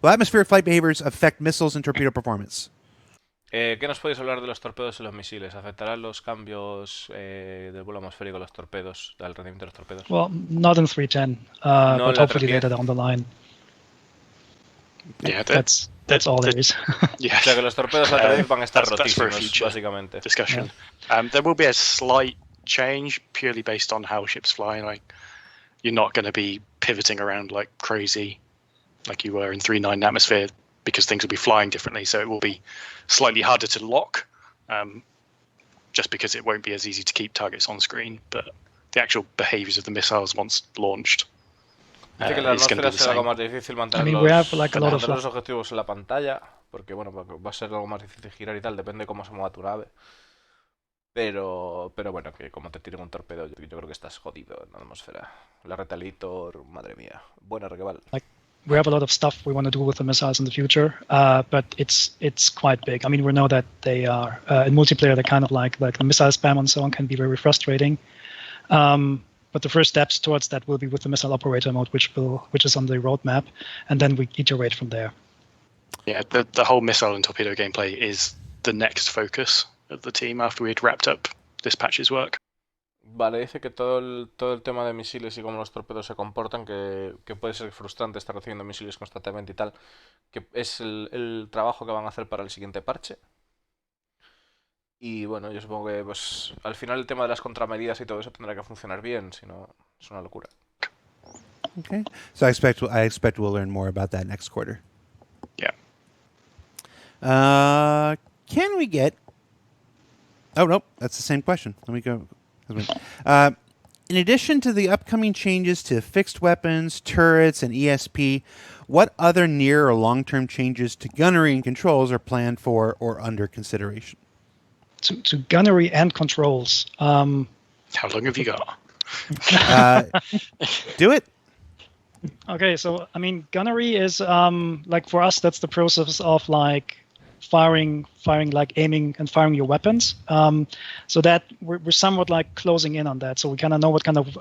atmospheric flight behaviors affect missiles and torpedo performance? ¿Qué nos podéis hablar de los torpedos y los misiles? ¿Afectarán los cambios del vuelo atmosférico a los torpedos, al rendimiento de los torpedos? Well, not in 310, No, but la hopefully 310. later down the line. Yeah, That's all there is. yeah. O sea que los torpedos a 310 van a estar That's for a rotísimos, future básicamente. discussion. There will be a slight change purely based on how ships fly. Like, you're not going to be pivoting around like crazy, like you were in 3.9 atmosphere, because things will be flying differently. So it will be slightly harder to lock, just because it won't be as easy to keep targets on screen. But the actual behaviors of the missiles once launched. Dice que la It's going to atmósfera be the será algo same. más difícil mantener, I mean, we have, like, a lot of mantener los objetivos en la pantalla, porque bueno, va a ser algo más difícil girar y tal, depende de cómo se mueva tu nave. Pero bueno, que como te tiren un torpedo, yo creo que estás jodido en la atmósfera. La Retaliator, madre mía. Buena Requebal. We have a lot of stuff we want to do with the missiles in the future, but it's quite big. I mean, we know that they are in multiplayer. They're kind of like the missile spam and so on can be very frustrating. But the first steps towards that will be with the missile operator mode, which is on the roadmap, and then we iterate from there. Yeah, the whole missile and torpedo gameplay is the next focus of the team after we'd wrapped up this patch's work. Vale, dice que todo el tema de misiles y cómo los torpedos se comportan, que puede ser frustrante estar recibiendo misiles constantemente y tal, que es el trabajo que van a hacer para el siguiente parche. Y bueno, yo supongo que pues al final el tema de las contramedidas y todo eso tendrá que funcionar bien, si no es una locura. Okay, so I expect we'll learn more about that next quarter. Yeah. Can we get? Oh no, that's the same question. Let me go. In addition to the upcoming changes to fixed weapons, turrets, and ESP, what other near or long-term changes to gunnery and controls are planned for or under consideration? To gunnery and controls. How long have you got? Do it. Okay, so I mean, gunnery is like for us, that's the process of like firing, like aiming and firing your weapons. So that we're somewhat like closing in on that. So we kind of know what kind of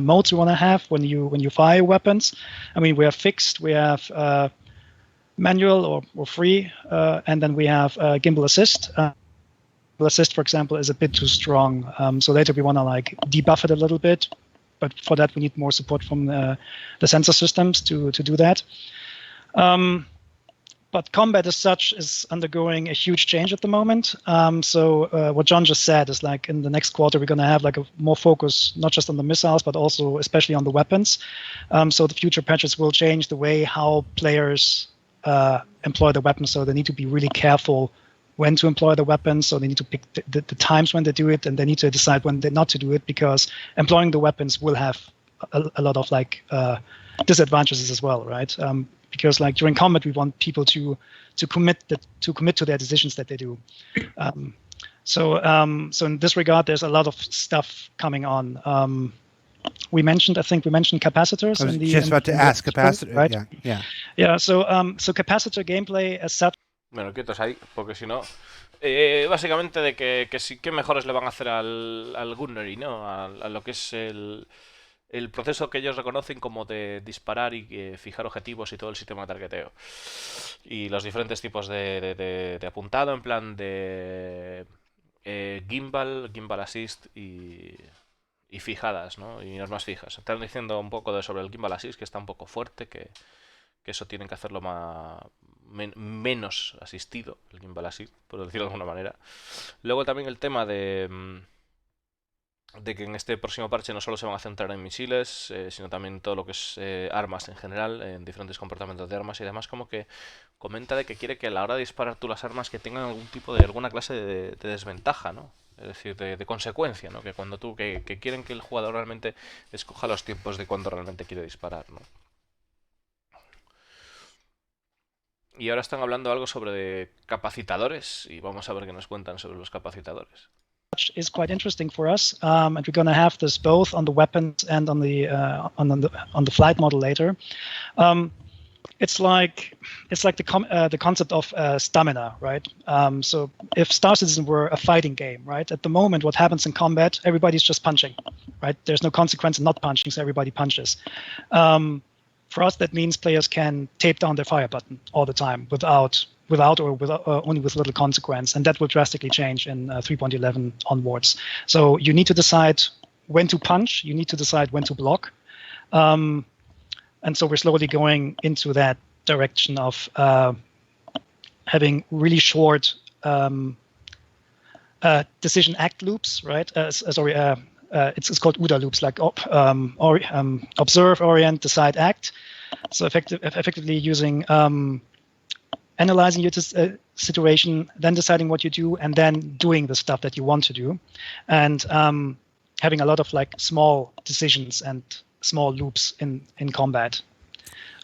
modes you want to have when you fire weapons. I mean, we have fixed, we have manual or free, and then we have gimbal assist. Gimbal assist, for example, is a bit too strong. So later we want to like debuff it a little bit, but for that we need more support from the sensor systems to do that. But combat as such is undergoing a huge change at the moment. So what John just said is like in the next quarter, we're going to have like a more focus, not just on the missiles, but also especially on the weapons. So the future patches will change the way how players employ the weapons. So they need to be really careful when to employ the weapons. So they need to pick the times when they do it, and they need to decide when not to do it, because employing the weapons will have a lot of like disadvantages as well, right? Because like during combat, we want people to commit to their decisions that they do. So in this regard, there's a lot of stuff coming on. I think we mentioned capacitors. I was just about to ask capacitor, right? Yeah. So capacitor gameplay as such. Bueno, quietos ahí, porque si no... básicamente de que sí, qué mejores le van a hacer al gunnery, ¿no? A lo que es el proceso que ellos reconocen como de disparar y fijar objetivos y todo el sistema de targeteo. Y los diferentes tipos de apuntado, en plan de gimbal assist y fijadas, ¿no? Y armas fijas. Están diciendo un poco sobre el gimbal assist, que está un poco fuerte, que eso tienen que hacerlo menos asistido, el gimbal assist, por decirlo de alguna manera. Luego también el tema de que en este próximo parche no solo se van a centrar en misiles, sino también todo lo que es armas en general, en diferentes comportamientos de armas y demás, como que comenta de que quiere que a la hora de disparar tú las armas que tengan alguna clase de desventaja, ¿no? Es decir, de consecuencia, ¿no? Que cuando que quieren que el jugador realmente escoja los tiempos de cuando realmente quiere disparar, ¿no? Y ahora están hablando algo sobre capacitadores y vamos a ver qué nos cuentan sobre los capacitadores. Is quite interesting for us, and we're going to have this both on the weapons and on the flight model later. It's like the concept of stamina, right? So if Star Citizen were a fighting game, right? At the moment, what happens in combat, everybody's just punching, right? There's no consequence in not punching, so everybody punches. For us, that means players can tape down their fire button all the time without only with little consequence, and that will drastically change in 3.11 onwards. So you need to decide when to punch, you need to decide when to block, and so we're slowly going into that direction of having really short decision act loops, right? It's called OODA loops, like observe, orient, decide, act. So effectively using analyzing your situation, then deciding what you do, and then doing the stuff that you want to do, and having a lot of like small decisions and small loops in combat.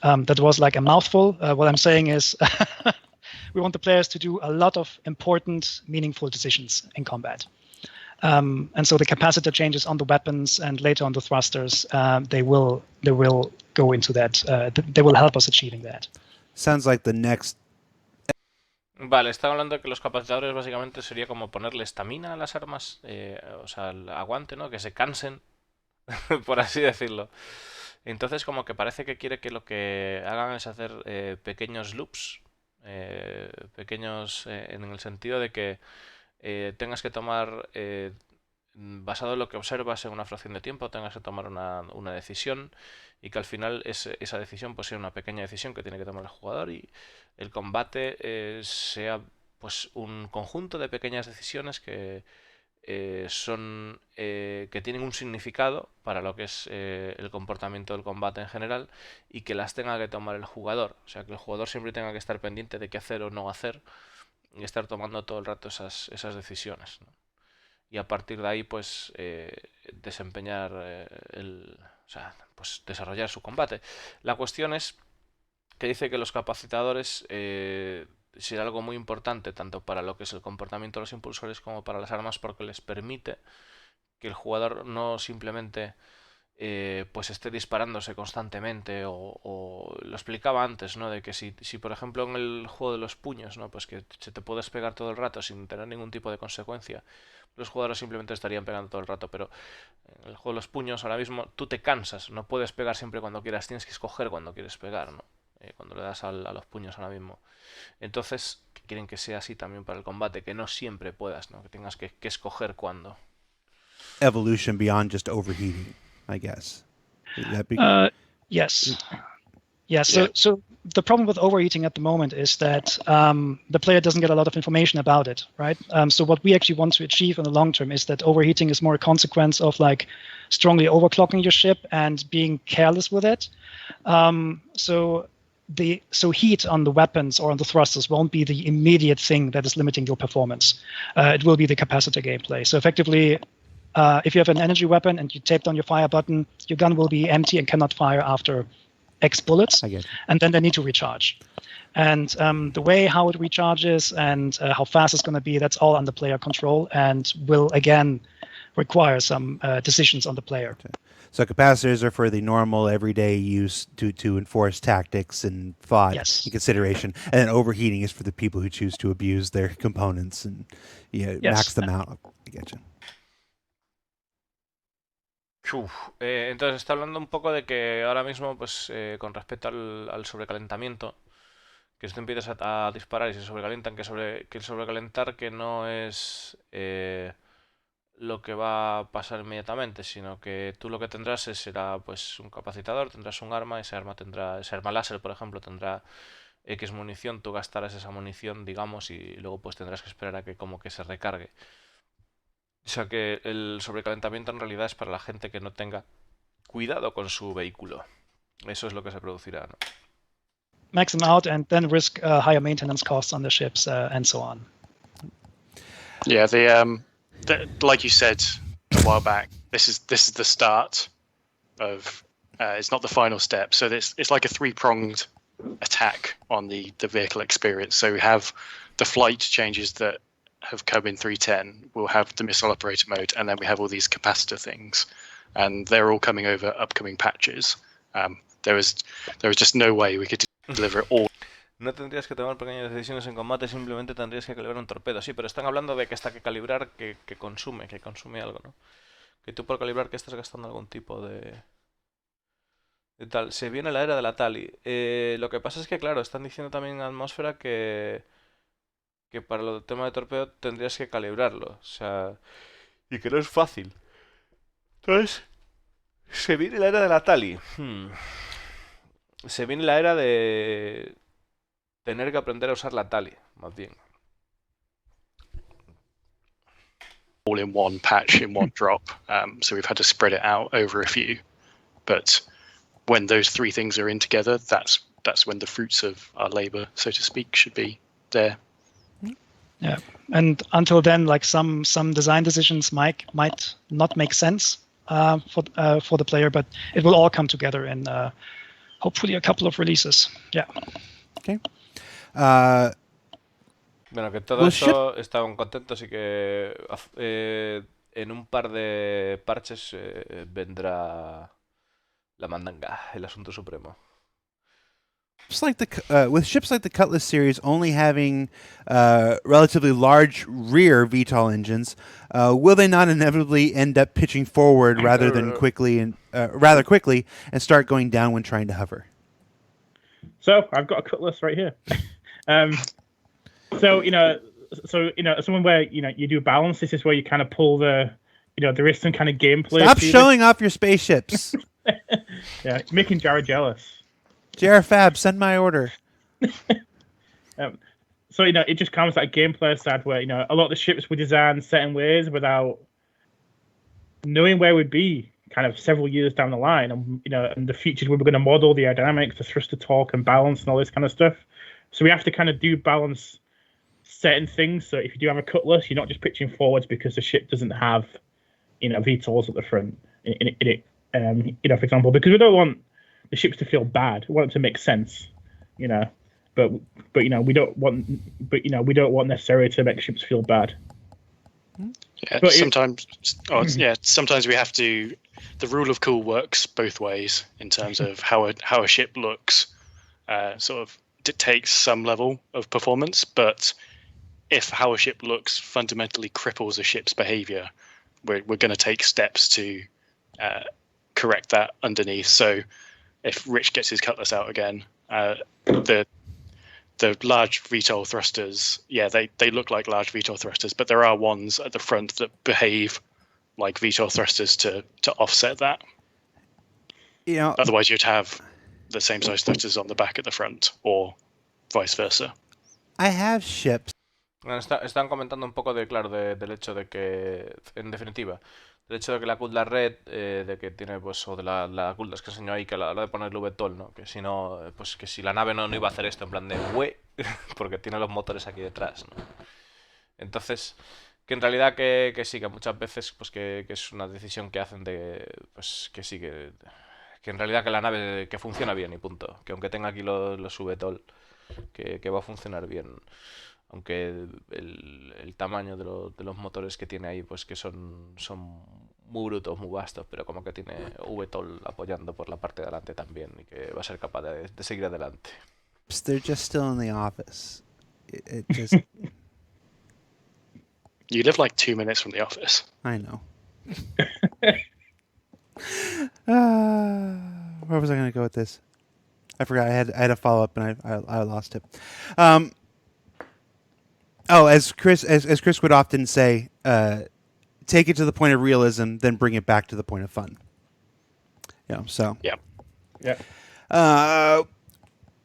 That was like a mouthful. What I'm saying is we want the players to do a lot of important, meaningful decisions in combat. And so the capacitor changes on the weapons and later on the thrusters, they will go into that. They will help us achieving that. Sounds like the next. Vale, estaba hablando de que los capacitadores básicamente sería como ponerle estamina a las armas, o sea, el aguante, ¿no? Que se cansen, por así decirlo. Entonces como que parece que quiere que lo que hagan es hacer pequeños loops, pequeños en el sentido de que tengas que tomar, basado en lo que observas en una fracción de tiempo, tengas que tomar una decisión y que al final esa decisión pues sea una pequeña decisión que tiene que tomar el jugador y el combate sea pues un conjunto de pequeñas decisiones que que tienen un significado para lo que es el comportamiento del combate en general y que las tenga que tomar el jugador. O sea, que el jugador siempre tenga que estar pendiente de qué hacer o no hacer y estar tomando todo el rato esas decisiones, ¿no? Y a partir de ahí pues desempeñar o sea, pues desarrollar su combate. La cuestión es que dice que los capacitadores será algo muy importante tanto para lo que es el comportamiento de los impulsores como para las armas, porque les permite que el jugador no simplemente pues esté disparándose constantemente, o lo explicaba antes, ¿no? De que si por ejemplo en el juego de los puños, ¿no? Pues que se te puedes pegar todo el rato sin tener ningún tipo de consecuencia, los jugadores simplemente estarían pegando todo el rato, pero en el juego de los puños ahora mismo tú te cansas, no puedes pegar siempre cuando quieras, tienes que escoger cuando quieres pegar, ¿no? Cuando le das a los puños ahora mismo. Entonces, que quieren que sea así también para el combate, que no siempre puedas, ¿no? Que tengas que escoger cuándo. Evolution beyond just overheating, I guess. Yes. Yeah, so the problem with overheating at the moment is that the player doesn't get a lot of information about it, right? So what we actually want to achieve in the long term is that overheating is more a consequence of like strongly overclocking your ship and being careless with it. So heat on the weapons or on the thrusters won't be the immediate thing that is limiting your performance. It will be the capacitor gameplay. So effectively, if you have an energy weapon and you tape down your fire button, your gun will be empty and cannot fire after X bullets, and then they need to recharge. And the way how it recharges and how fast it's going to be, that's all under player control and will, again, require some decisions on the player. So capacitors are for the normal, everyday use to enforce tactics and thought and consideration. And then overheating is for the people who choose to abuse their components and max them out. I get you. Entonces está hablando un poco de que ahora mismo, pues con respecto al sobrecalentamiento, que si tú empiezas a disparar y se sobrecalientan, que el sobrecalentar que no es lo que va a pasar inmediatamente, sino que tú lo que tendrás será pues un capacitador, tendrás un arma, ese arma láser, por ejemplo, tendrá X munición, tú gastarás esa munición, digamos, y luego pues tendrás que esperar a que como que se recargue. O sea que el sobrecalentamiento en realidad es para la gente que no tenga cuidado con su vehículo. Eso es lo que se producirá, ¿no? Max them out and then risk higher maintenance costs on the ships and so on. Yeah, like you said a while back, this is the start of. It's not the final step, so it's like a three-pronged attack on the vehicle experience. So we have the flight changes that have come in 3.10. We'll have the missile operator mode, and then we have all these capacitor things, and they're all coming over upcoming patches. There was just no way we could deliver it all. No tendrías que tomar pequeñas decisiones en combate, simplemente tendrías que calibrar un torpedo. Sí, pero están hablando de que hasta que calibrar que consume algo, ¿no? Que tú por calibrar que estás gastando algún tipo de tal. Se viene la era de la Tali. Lo que pasa es que, claro, están diciendo también en atmósfera que para el tema de torpedo tendrías que calibrarlo. O sea, y que no es fácil. Entonces, se viene la era de la Tali. Se viene la era de tener que aprender a usar la Tali, más bien. All in one patch, in one drop. So we've had to spread it out over a few. But when those three things are in together, that's when the fruits of our labor, so to speak, should be there. Yeah, and until then, like some design decisions might not make sense for the player, but it will all come together in hopefully a couple of releases. Yeah. Okay. Bueno, que todo esto estaban contentos y que en un par de parches vendrá la mandanga, el asunto supremo. With ships like the Cutlass series only having relatively large rear VTOL engines, will they not inevitably end up pitching forward rather quickly and start going down when trying to hover? So I've got a Cutlass right here. So someone where you do balance. This is where you kind of pull there is some kind of gameplay. Stop showing off your spaceships. Yeah, it's making Jared jealous. JR Fab, send my order. So it just comes that gameplay side where a lot of the ships were designed certain ways without knowing where we'd be kind of several years down the line, and the features we were going to model, the aerodynamics, the thruster torque and balance and all this kind of stuff. So we have to kind of do balance certain things. So if you do have a Cutlass, you're not just pitching forwards because the ship doesn't have VTOLs at the front. For example, because we don't want the ships to feel bad. We want them to make sense, but we don't want necessarily to make ships feel bad. Yeah, sometimes we have to. the rule of cool works both ways in terms of how a ship looks. Sort of dictates some level of performance, but if how a ship looks fundamentally cripples a ship's behavior, we're going to take steps to correct that underneath. So if Rich gets his cutlass out again, the large VTOL thrusters, they look like large VTOL thrusters, but there are ones at the front that behave like VTOL thrusters to offset that. Otherwise you'd have the same size thrusters on the back at the front, or vice versa. I have ships. Bueno, están comentando un poco del hecho de que, en definitiva, del hecho de que la Cutlass Red, de que tiene, pues, o de la Cutlass que enseñó ahí, que a la hora de ponerle VTOL, ¿no? Que si no, pues que si la nave no iba a hacer esto en plan de porque tiene los motores aquí detrás, ¿no? Entonces, que en realidad que sí, que muchas veces, pues que es una decisión que hacen de, pues que sí, que en realidad que la nave que funciona bien y punto. Que aunque tenga aquí los VTOL, que va a funcionar bien. Aunque el tamaño de los motores que tiene ahí, pues que son muy brutos, muy vastos, pero como que tiene VTOL apoyando por la parte de adelante también y que va a ser capaz de seguir adelante. They're just still in the office. It just... You live like 2 minutes from the office. I know. Where was I going to go with this? I forgot. I had a follow up and I lost it. As Chris would often say, take it to the point of realism, then bring it back to the point of fun. So. Yeah.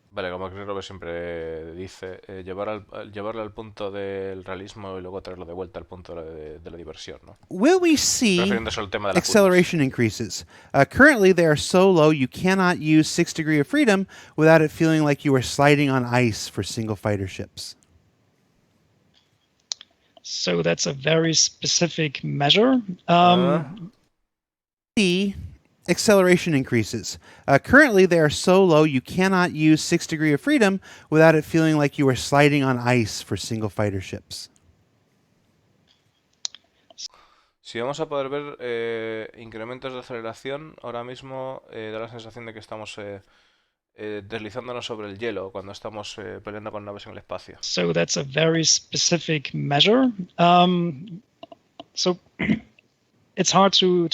Vale, como Chris siempre dice, llevarlo al punto del realismo y luego traerlo de vuelta al punto de la diversión, ¿no? Will we see Refiriéndose al tema de las acceleration increases? Currently, they are so low you cannot use 6 degree of freedom without it feeling like you are sliding on ice for single fighter ships. So that's a very specific measure. The acceleration increases. Currently, they are so low you cannot use 6 degree of freedom without it feeling like you are sliding on ice for single fighter ships. Si vamos a poder ver incrementos de aceleración, ahora mismo da la sensación de que estamos deslizándonos sobre el hielo cuando estamos peleando con naves en el espacio. So that's a very specific measure. So it's hard to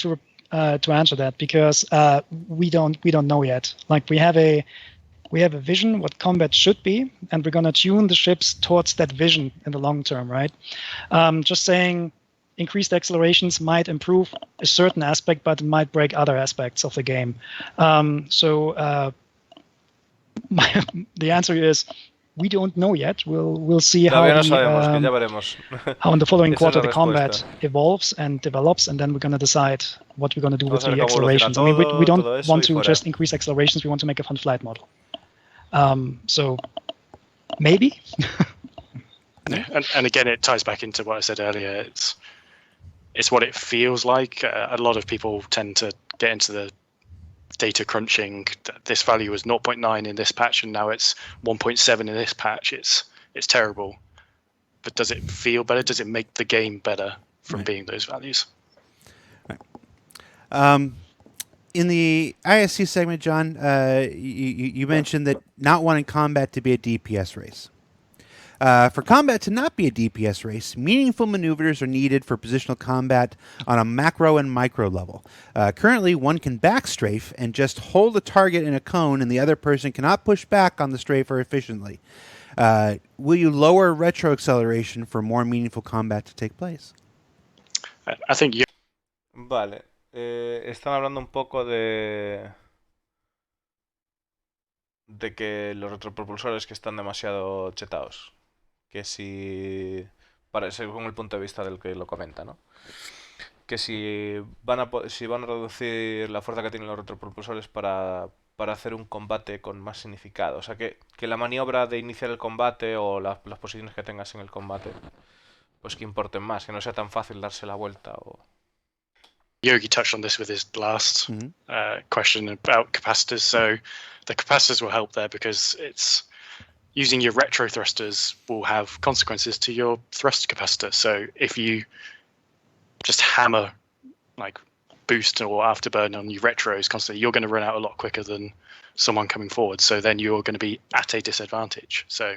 answer that because we don't know yet. Like we have a vision what combat should be, and we're going to tune the ships towards that vision in the long term, right? Just saying increased accelerations might improve a certain aspect, but it might break other aspects of the game. The answer is we don't know yet. We'll see how no sabemos, que ya veremos. how in the following quarter the respuesta. combat evolves and develops, and then we're going to decide what we're going to do with Vamos a ver the cómo evoluciona accelerations. I mean, we todo don't eso want y to fuera. just increase accelerations. We want to make a fun flight model. So maybe. Yeah, and again, it ties back into what I said earlier. It's what it feels like. A lot of people tend to get into the data crunching. This value was 0.9 in this patch, and now it's 1.7 in this patch. It's terrible. But does it feel better? Does it make the game better from being those values? Right. In the ISC segment, John, you mentioned that not wanting combat to be a DPS race. For combat to not be a DPS race, meaningful maneuvers are needed for positional combat on a macro and micro level. Currently, one can backstrafe and just hold a target in a cone, and the other person cannot push back on the strafer efficiently. Will you lower retro acceleration for more meaningful combat to take place? I think you. Vale. Están hablando un poco de que los retropropulsores que están demasiado chetados. Que si, según el punto de vista del que lo comenta, ¿no? Que si van a reducir la fuerza que tienen los retropropulsores para hacer un combate con más significado. O sea, que la maniobra de iniciar el combate o las posiciones que tengas en el combate, pues que importen más, que no sea tan fácil darse la vuelta o... Yogi touched on this with his last question about capacitors. So the capacitors will help there because it's using your retro thrusters will have consequences to your thrust capacitor. So if you just hammer like boost or afterburn on your retros constantly, you're going to run out a lot quicker than someone coming forward. So then you're going to be at a disadvantage. So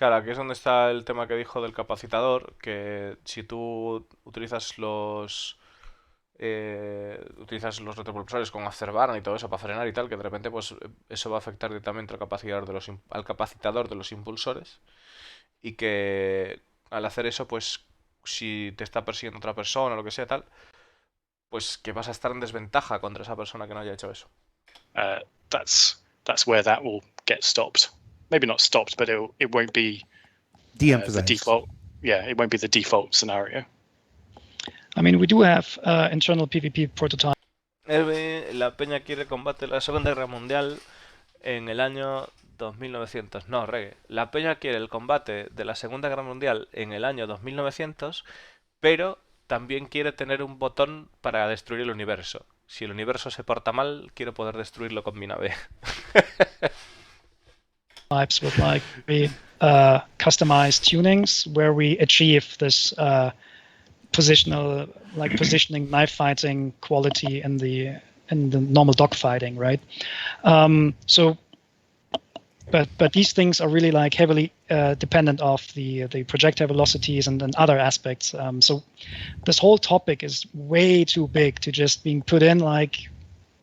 Claro, aquí es donde está el tema que dijo del capacitador, que si tú utilizas los retropropulsores con afterburn y todo eso para frenar y tal, que de repente pues eso va a afectar directamente al capacitador de los impulsores y que al hacer eso pues si te está persiguiendo otra persona o lo que sea tal, pues que vas a estar en desventaja contra esa persona que no haya hecho eso. that's where that will get stopped. Maybe not stopped, but it won't be the De-emphasized. default. Yeah, it won't be the default scenario. I mean, we do have internal PvP prototypes. La peña quiere combate la Segunda Guerra Mundial en el año 2900. No, reggae. La peña quiere el combate de la Segunda Guerra Mundial en el año 2900, pero también quiere tener un botón para destruir el universo. Si el universo se porta mal, quiero poder destruirlo con mi nave. Types with like very customized tunings where we achieve this positioning knife fighting quality in the normal dogfighting, right? But these things are really like heavily dependent of the projectile velocities and other aspects. So this whole topic is way too big to just being put in like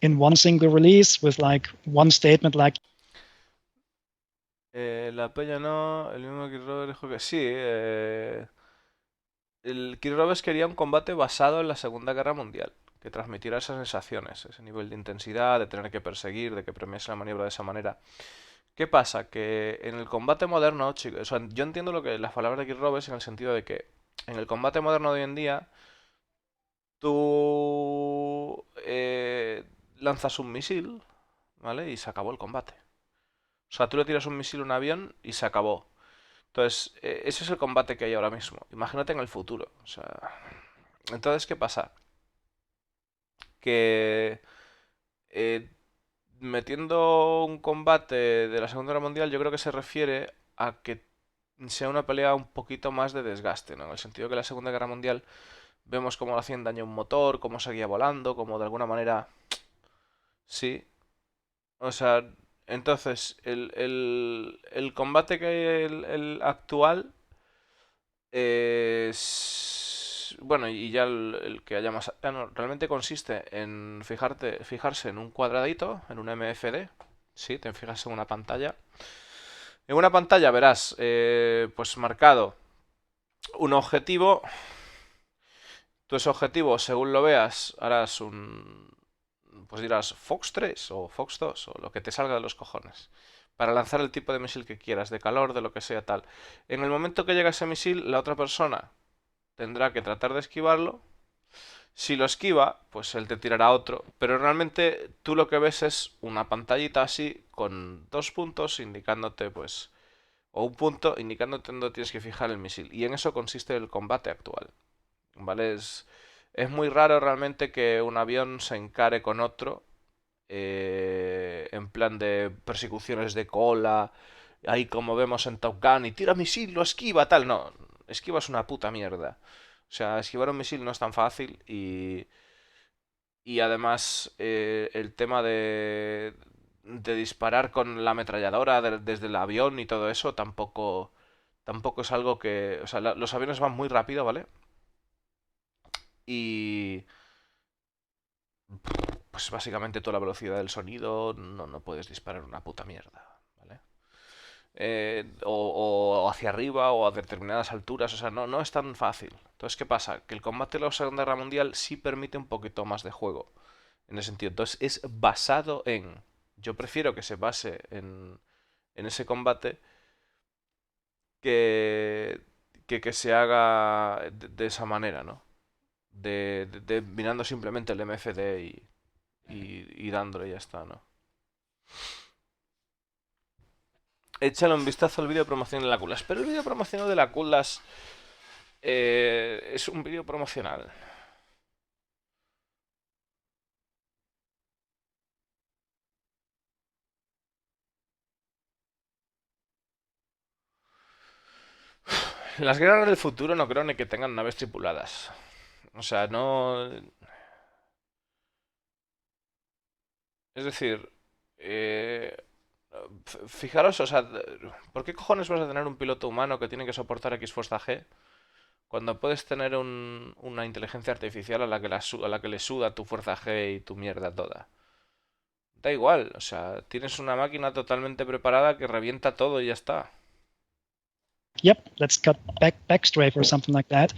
in one single release with like one statement like. La peña no, el mismo Kid Robert dijo que sí. El Kid Roberts quería un combate basado en la Segunda Guerra Mundial, que transmitiera esas sensaciones, ese nivel de intensidad, de tener que perseguir, de que premiase la maniobra de esa manera. ¿Qué pasa? Que en el combate moderno, chicos, o sea, yo entiendo las palabras de Kid Roberts en el sentido de que en el combate moderno de hoy en día tú lanzas un misil, ¿vale? Y se acabó el combate. O sea, tú le tiras un misil a un avión y se acabó. Entonces, ese es el combate que hay ahora mismo. Imagínate en el futuro. O sea, entonces, ¿qué pasa? Que metiendo un combate de la Segunda Guerra Mundial, yo creo que se refiere a que sea una pelea un poquito más de desgaste, ¿no? En el sentido que la Segunda Guerra Mundial vemos cómo le hacían daño a un motor, cómo seguía volando, cómo de alguna manera... Sí. O sea, entonces, el combate que hay el actual es... Bueno, y ya el que haya más... realmente consiste en fijarse en un cuadradito, en un MFD. Sí, te fijas en una pantalla. En una pantalla verás, pues marcado un objetivo. Tú ese objetivo, según lo veas, harás pues dirás Fox 3 o Fox 2 o lo que te salga de los cojones. Para lanzar el tipo de misil que quieras, de calor, de lo que sea tal. En el momento que llega ese misil, la otra persona tendrá que tratar de esquivarlo. Si lo esquiva, pues él te tirará otro. Pero realmente tú lo que ves es una pantallita así con dos puntos indicándote, pues, o un punto indicándote dónde tienes que fijar el misil. Y en eso consiste el combate actual. ¿Vale? Es muy raro realmente que un avión se encare con otro en plan de persecuciones de cola, ahí como vemos en Top Gun, y tira misil, lo esquiva, tal. No, esquiva es una puta mierda. O sea, esquivar un misil no es tan fácil y además el tema de disparar con la ametralladora desde el avión y todo eso tampoco es algo que... O sea, los aviones van muy rápido, ¿vale? Y pues básicamente toda la velocidad del sonido no puedes disparar una puta mierda, ¿vale? O hacia arriba o a determinadas alturas, o sea, no es tan fácil. Entonces, ¿qué pasa? Que el combate de la Segunda Guerra Mundial sí permite un poquito más de juego, en ese sentido. Entonces, es basado en... Yo prefiero que se base en ese combate que, que se haga de esa manera, ¿no? Mirando simplemente el MFD y dándole y ya está, ¿no? Échale un vistazo al vídeo promocional de la Culas. Pero el vídeo promocional de la Culas es un vídeo promocional. Las guerras del futuro no creo ni que tengan naves tripuladas. O sea, no... Es decir, fijaros, o sea, ¿por qué cojones vas a tener un piloto humano que tiene que soportar X fuerza G cuando puedes tener una inteligencia artificial a la que le suda tu fuerza G y tu mierda toda? Da igual, o sea, tienes una máquina totalmente preparada que revienta todo y ya está. Yep, let's cut backstrafe or something like that.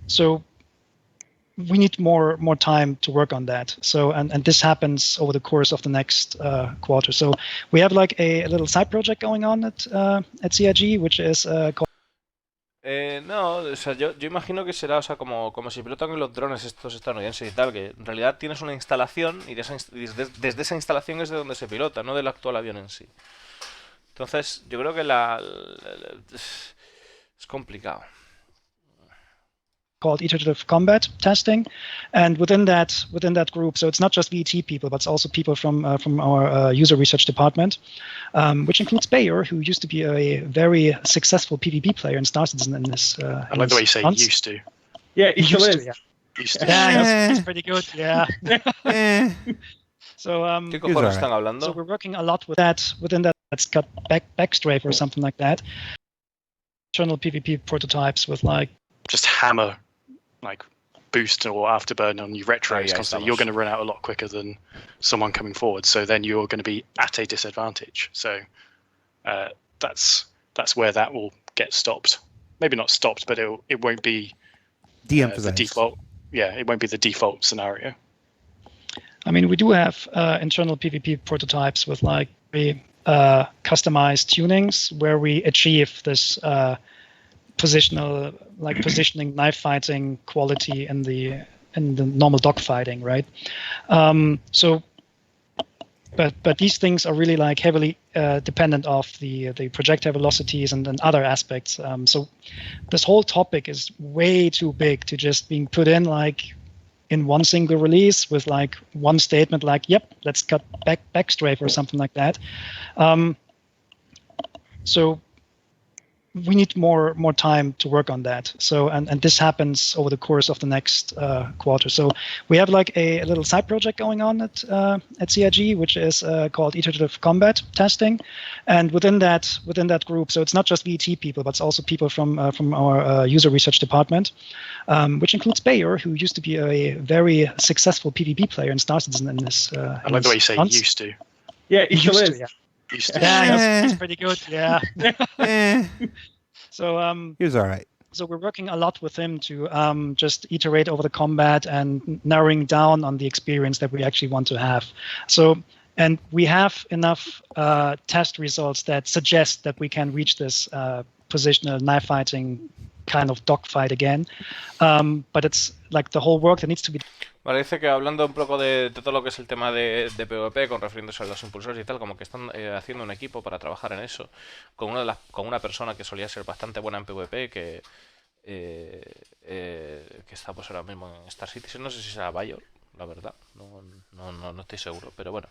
So we need more time to work on that. So and this happens over the course of the next quarter. So we have like a little side project going on at CIG, which is called. No, o sea, yo imagino que será, o sea, como si pilotan los drones estos estadounidenses y tal, que en realidad tienes una instalación y desde esa instalación es de donde se pilota, no del actual avión en sí. Entonces, yo creo que es complicado. Called iterative combat testing, and within that group, so it's not just VT people, but it's also people from our user research department, which includes Bayer, who used to be a very successful PvP player in Star Citizen. In this, I like the way you say used to. Yeah, he still is. Yeah. Used to. Yeah, he's pretty good. Yeah. So ¿Qué cojones están so hablando? we're working a lot with that. Within that, let's cut backstrafe or something like that. Internal PvP prototypes with like Just hammer like boost or afterburn on your retros yeah, constantly. You're going to run out a lot quicker than someone coming forward. So then you're going to be at a disadvantage. So that's where that will get stopped. Maybe not stopped, but it won't be the default. Yeah, it won't be the default scenario. I mean, we do have internal PvP prototypes with like customized tunings where we achieve this positioning knife fighting quality in the normal dogfighting, right? So but these things are really like heavily dependent of the projectile velocities and other aspects. So this whole topic is way too big to just being put in like in one single release with like one statement like, yep, let's cut backstrafe or something like that. So we need more time to work on that. So and this happens over the course of the next quarter. So we have like a little side project going on at CIG, which is called iterative combat testing, and within that group, so it's not just VT people, but it's also people from our user research department, which includes Bayer, who used to be a very successful PvP player in Star Citizen. In this, I like the way you say used to. Yeah, he still is. Yeah. Used to. Yeah, he's pretty good. Yeah. So He was all right. So we're working a lot with him to just iterate over the combat and narrowing down on the experience that we actually want to have. So, and we have enough test results that suggest that we can reach this positional knife fighting kind of dogfight again. But it's like the whole work that needs to be. Vale, dice que hablando un poco de todo lo que es el tema de PvP, con refiriéndose a los impulsores y tal, como que están haciendo un equipo para trabajar en eso, con una persona que solía ser bastante buena en PvP, que está pues ahora mismo en Star Citizen, no sé si será Bayor, la verdad, no estoy seguro, pero bueno,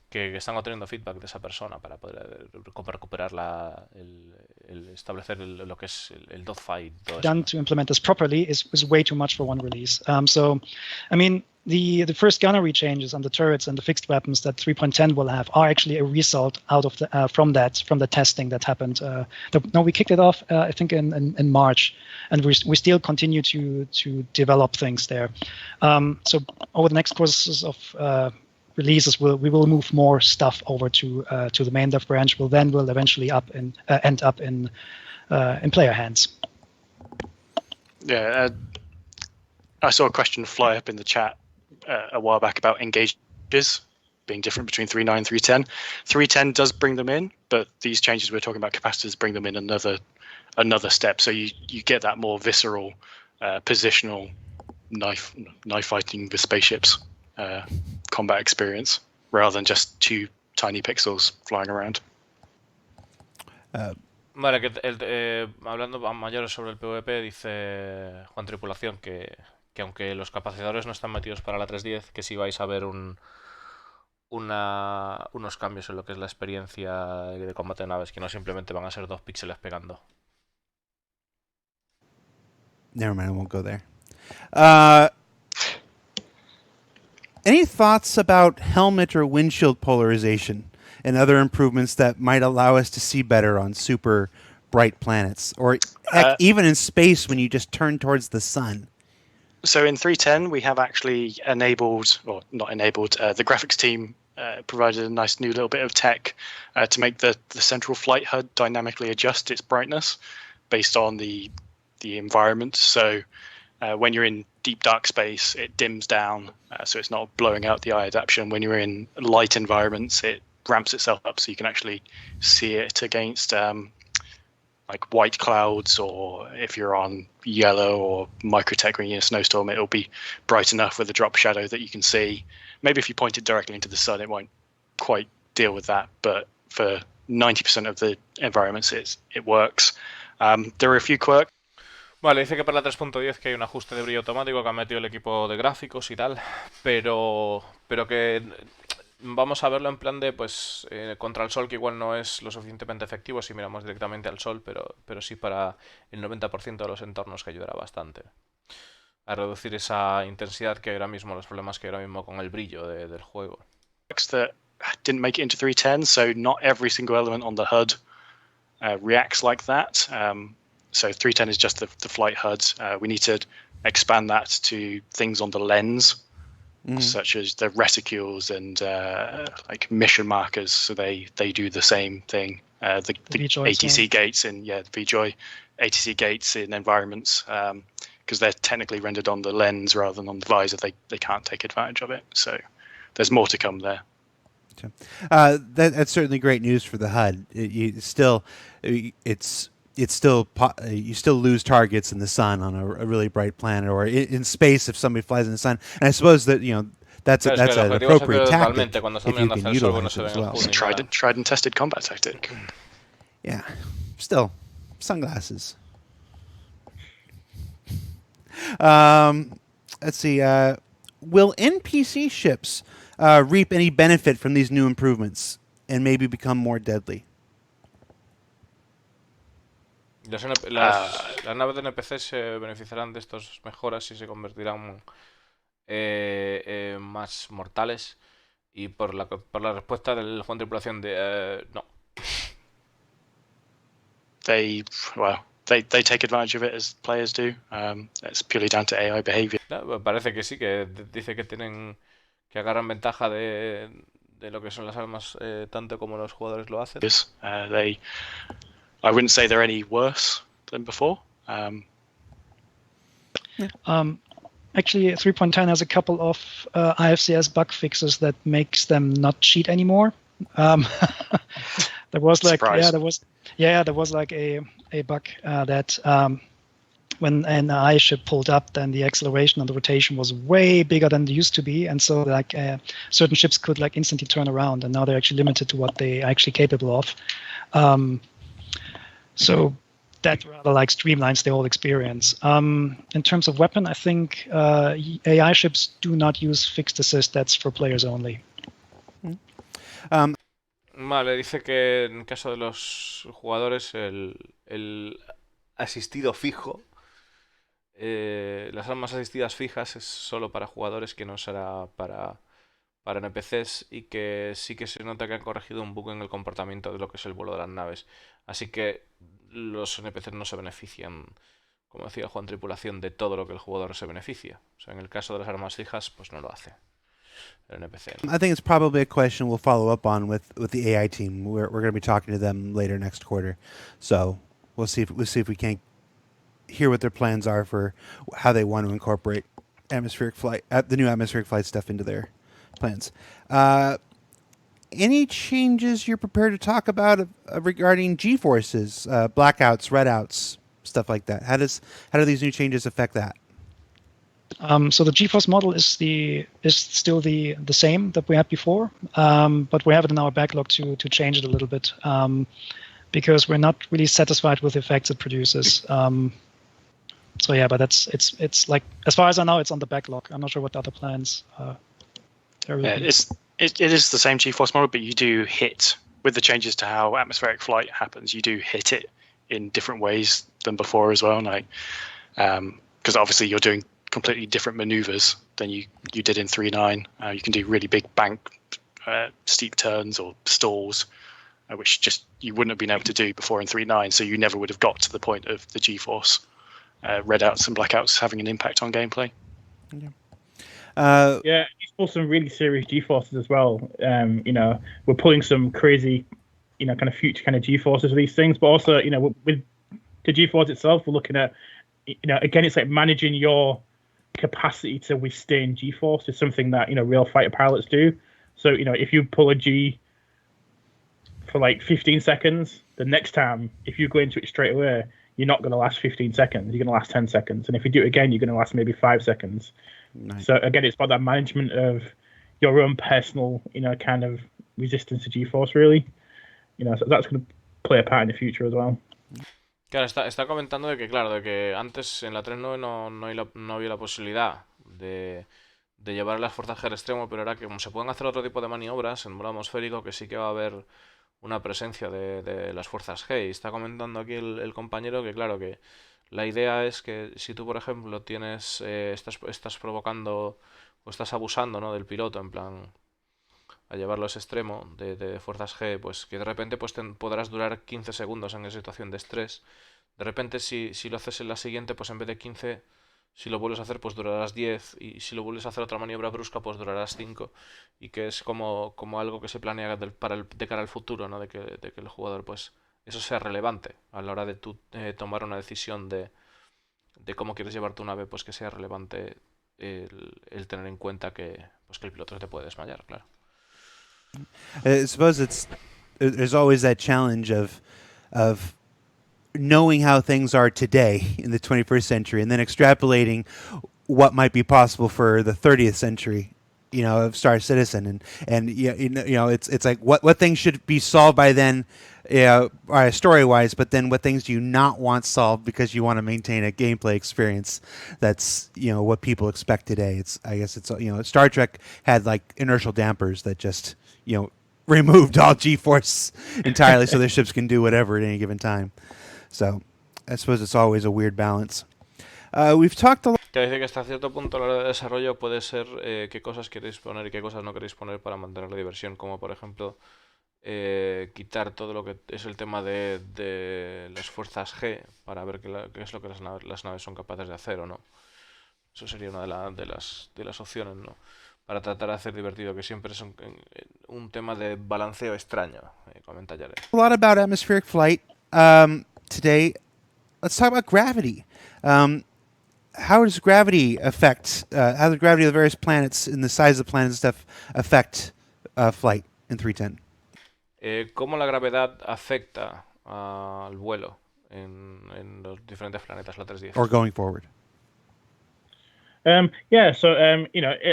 que están obteniendo feedback de esa persona para poder recuperar el establecer lo que es el dogfight. Done to implement this properly is way too much for one release. So, I mean, the first gunnery changes on the turrets and the fixed weapons that 3.10 will have are actually a result out of the from the testing that happened. We kicked it off I think in March, and we still continue to develop things there. So over the next courses of releases, we will move more stuff over to the main dev branch. Will eventually end up in player hands. Yeah, I saw a question fly up in the chat a while back about engages being different between 3.9 and 3.10. 3.10 does bring them in, but these changes we're talking about capacitors bring them in another step. So you get that more visceral, positional knife fighting with spaceships combat experience rather than just two tiny pixels flying around. Vale, que hablando a mayores sobre el PvP, dice Juan Tripulación que aunque los capacisadores no están metidos para la 3.10, que sí vais a ver unos cambios en lo que es la experiencia de combate de naves, que no simplemente van a ser 2 píxeles pegando. Never mind, I won't go there. Any thoughts about helmet or windshield polarization and other improvements that might allow us to see better on super bright planets, or heck, even in space when you just turn towards the sun? So in 3.10, we have actually enabled, or not enabled, the graphics team provided a nice new little bit of tech to make the central flight HUD dynamically adjust its brightness based on the environment. So when you're in deep dark space, it dims down, so it's not blowing out the eye adaptation. When you're in light environments, it ramps itself up so you can actually see it against like white clouds, or if you're on yellow or microtech when you're in a snowstorm, it'll be bright enough with a drop shadow that you can see. Maybe if you point it directly into the sun, it won't quite deal with that, but for 90% of the environments it works. There are a few quirks. Vale, dice que para la 3.10 que hay un ajuste de brillo automático que ha metido el equipo de gráficos y tal, pero que vamos a verlo en plan de, pues, contra el sol, que igual no es lo suficientemente efectivo si miramos directamente al sol, pero sí para el 90% de los entornos, que ayudará bastante a reducir esa intensidad que hay ahora mismo, los problemas que hay ahora mismo con el brillo del juego. That didn't make it into 3.10, so not every single element on the HUD reacts like that. So 3.10 is just the flight HUD. We need to expand that to things on the lens, such as the reticules and like mission markers, so they do the same thing. The ATC gates in the VJoy ATC gates in environments, because they're technically rendered on the lens rather than on the visor, they can't take advantage of it. So there's more to come there. That's certainly great news for the HUD. You still lose targets in the sun on a really bright planet, or in space if somebody flies in the sun. And I suppose that that's an appropriate tactic if you can utilize it as well. It's a tried and tested combat tactic. Yeah, still sunglasses. Let's see. Will NPC ships reap any benefit from these new improvements and maybe become more deadly? Las naves de NPC se beneficiarán de estas mejoras y se convertirán más mortales. Y por la respuesta del juego de tripulación de no. They take advantage of it as players do. It's purely down to AI behavior. Parece que sí, que dice que agarran ventaja de lo que son las armas tanto como los jugadores lo hacen. Yes, I wouldn't say they're any worse than before. Actually, 3.10 has a couple of IFCS bug fixes that makes them not cheat anymore. There was like there was like a bug that when an AI ship pulled up, then the acceleration and the rotation was way bigger than it used to be, and so like certain ships could like instantly turn around, and now they're actually limited to what they're actually capable of. So that rather like streamlines the whole experience. In terms of weapon, I think AI ships do not use fixed assist. That's for players only. Vale, dice que en caso de los jugadores el asistido fijo, las armas asistidas fijas es solo para jugadores, que no será para NPCs, y que sí que se nota que han corregido un bug en el comportamiento de lo que es el vuelo de las naves. Así que los NPCs no se benefician, como decía el juego en tripulación, de todo lo que el jugador se beneficia. O sea, en el caso de las armas fijas, pues no lo hace el NPC. I think it's probably a question we'll follow up on with the AI team. We're going to be talking to them later next quarter, so we'll see if we can hear what their plans are for how they want to incorporate atmospheric flight, the new atmospheric flight stuff into their plans. Any changes you're prepared to talk about regarding G-forces, blackouts, redouts, stuff like that? How do these new changes affect that? So the GeForce model is still the same that we had before, but we have it in our backlog to change it a little bit, because we're not really satisfied with the effects it produces. So yeah, but it's like, as far as I know, it's on the backlog. I'm not sure what the other plans are. It is the same GeForce model, but you do hit, with the changes to how atmospheric flight happens, you do hit it in different ways than before as well. Like, because obviously you're doing completely different maneuvers than you did in 3.9. You can do really big bank, steep turns or stalls, which just you wouldn't have been able to do before in 3.9. So you never would have got to the point of the G-force redouts and blackouts having an impact on gameplay. Yeah, he's pulled some really serious G-forces as well. We're pulling some crazy, kind of future kind of G-forces with these things, but also, with the G-force itself, we're looking at, again, it's like managing your capacity to withstand G-force is something that, real fighter pilots do. So, if you pull a G for like 15 seconds, the next time, if you go into it straight away, you're not going to last 15 seconds. You're going to last 10 seconds. And if you do it again, you're going to last maybe 5 seconds. Nice. So again, it's about that management of your own personal, kind of resistance to G-force, really. So that's going to play a part in the future as well. Claro, está comentando de que antes en la 3.9 no había la posibilidad de llevar las fuerzas G al extremo, pero ahora que como se pueden hacer otro tipo de maniobras en modo atmosférico, que sí que va a haber una presencia de las fuerzas G. Y está comentando aquí el compañero que claro, que la idea es que si tú, por ejemplo, estás provocando o estás abusando, ¿no?, del piloto, en plan, a llevarlo a ese extremo de fuerzas G, pues que de repente pues podrás durar 15 segundos en esa situación de estrés. De repente si lo haces en la siguiente, pues en vez de 15, si lo vuelves a hacer, pues durarás 10. Y si lo vuelves a hacer otra maniobra brusca, pues durarás 5. Y que es como algo que se planea de cara al futuro, ¿no? De que el jugador, pues, eso sea relevante a la hora de tú tomar una decisión de cómo quieres llevar tu nave, pues que sea relevante el tener en cuenta que el piloto te puede desmayar, claro. I suppose there's always that challenge of knowing how things are today in the 21st century and then extrapolating what might be possible for the 30th century, of Star Citizen, and it's like what things should be solved by then, story-wise, but then what things do you not want solved because you want to maintain a gameplay experience that's what people expect today. I guess it's Star Trek had like inertial dampers that just removed all G-force entirely so their ships can do whatever at any given time. So I suppose it's always a weird balance. We've talked a lot. Te dice que hasta cierto punto a la hora de desarrollo puede ser qué cosas queréis poner y qué cosas no queréis poner para mantener la diversión, como por ejemplo quitar todo lo que es el tema de las fuerzas G para ver qué es lo que las naves son capaces de hacer o no. Eso sería una de las opciones, ¿no? Para tratar de hacer divertido, que siempre es un tema de balanceo extraño, comenta Jared. A lot about atmospheric flight today. Let's talk about gravity. How does gravity affect, how the gravity of the various planets and the size of the planets and stuff affect flight in 310? ¿Cómo la gravedad afecta al vuelo en los diferentes planetas, la 310? Or going forward? It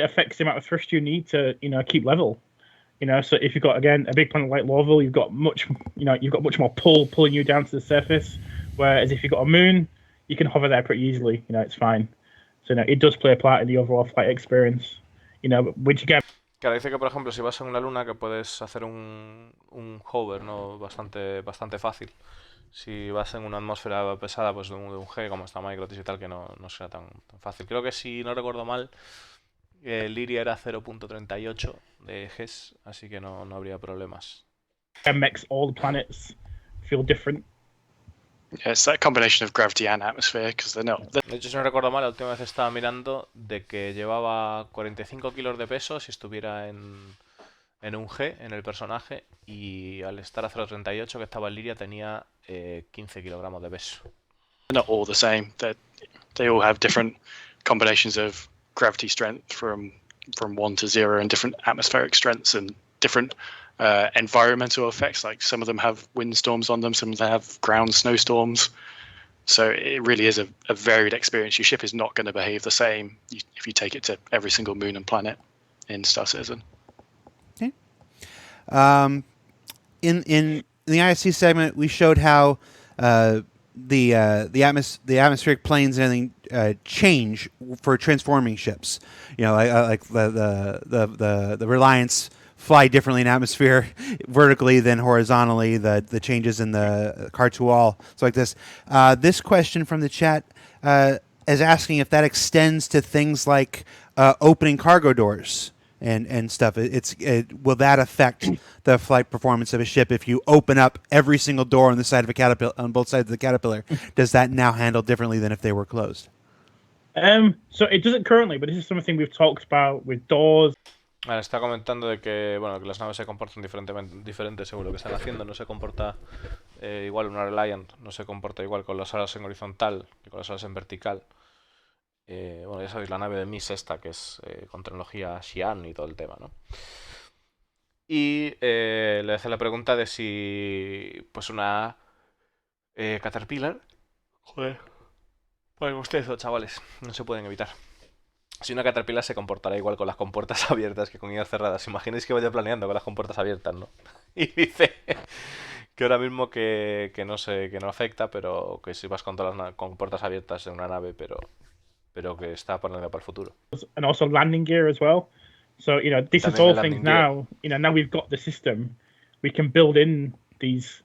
affects the amount of thrust you need to, keep level. So if you've got, again, a big planet like Lorville, you've got much more pull pulling you down to the surface. Whereas if you've got a moon, you can hover there pretty easily. It's fine. So it does play a part in the overall flight experience. Which again. Claro, dice que por ejemplo si vas en una luna que puedes hacer un hover, ¿no? Bastante fácil. Si vas en una atmósfera pesada, pues de un G, como está Microtis y tal, que no será tan fácil. Creo que si no recuerdo mal, Lyria era 0.38 de Gs, así que no habría problemas. It makes all the planets feel different. Yeah, it's that combination of gravity and atmosphere, because they're not. De hecho, si no recuerdo mal, la última vez estaba mirando de que llevaba 45 kilos de peso si estuviera en un G, en el personaje, y al estar a 0.38 que estaba en Lyria tenía 15 kilogramos de peso. Not all the same. They all have different combinations of gravity strength from 1 to 0 and different atmospheric strengths and different environmental effects. Like some of them have windstorms on them, some of them have ground snowstorms. So it really is a varied experience. Your ship is not going to behave the same if you take it to every single moon and planet in Star Citizen. Okay. In the ISC segment, we showed how the atmospheric planes and everything change for transforming ships. Like the Reliance fly differently in atmosphere vertically than horizontally. The changes in the Cartual, so like this. This question from the chat: is asking if that extends to things like opening cargo doors and stuff. Will that affect the flight performance of a ship if you open up every single door on the side of a caterpillar, on both sides of the caterpillar? Does that now handle differently than if they were closed? So it doesn't currently, but this is something we've talked about with doors. Vale, está comentando de que, bueno, que las naves se comportan diferente según lo que están haciendo. No se comporta igual una Reliant, no se comporta igual con las alas en horizontal que con las alas en vertical. Bueno, ya sabéis, la nave de Miss esta, que es con tecnología Xi'an y todo el tema, ¿no? Y le hace la pregunta de si, pues una Caterpillar... Joder. Pues ustedes, chavales, no se pueden evitar. Si una Caterpillar se comportará igual con las compuertas abiertas que con ellas cerradas. Imaginéis que vaya planeando con las compuertas abiertas, ¿no? Y dice que ahora mismo que no afecta, pero que si vas con todas las compuertas abiertas en una nave, pero que está planeando para el futuro. And also landing gear as well. So, this is all things now. Now we've got the system. We can build in these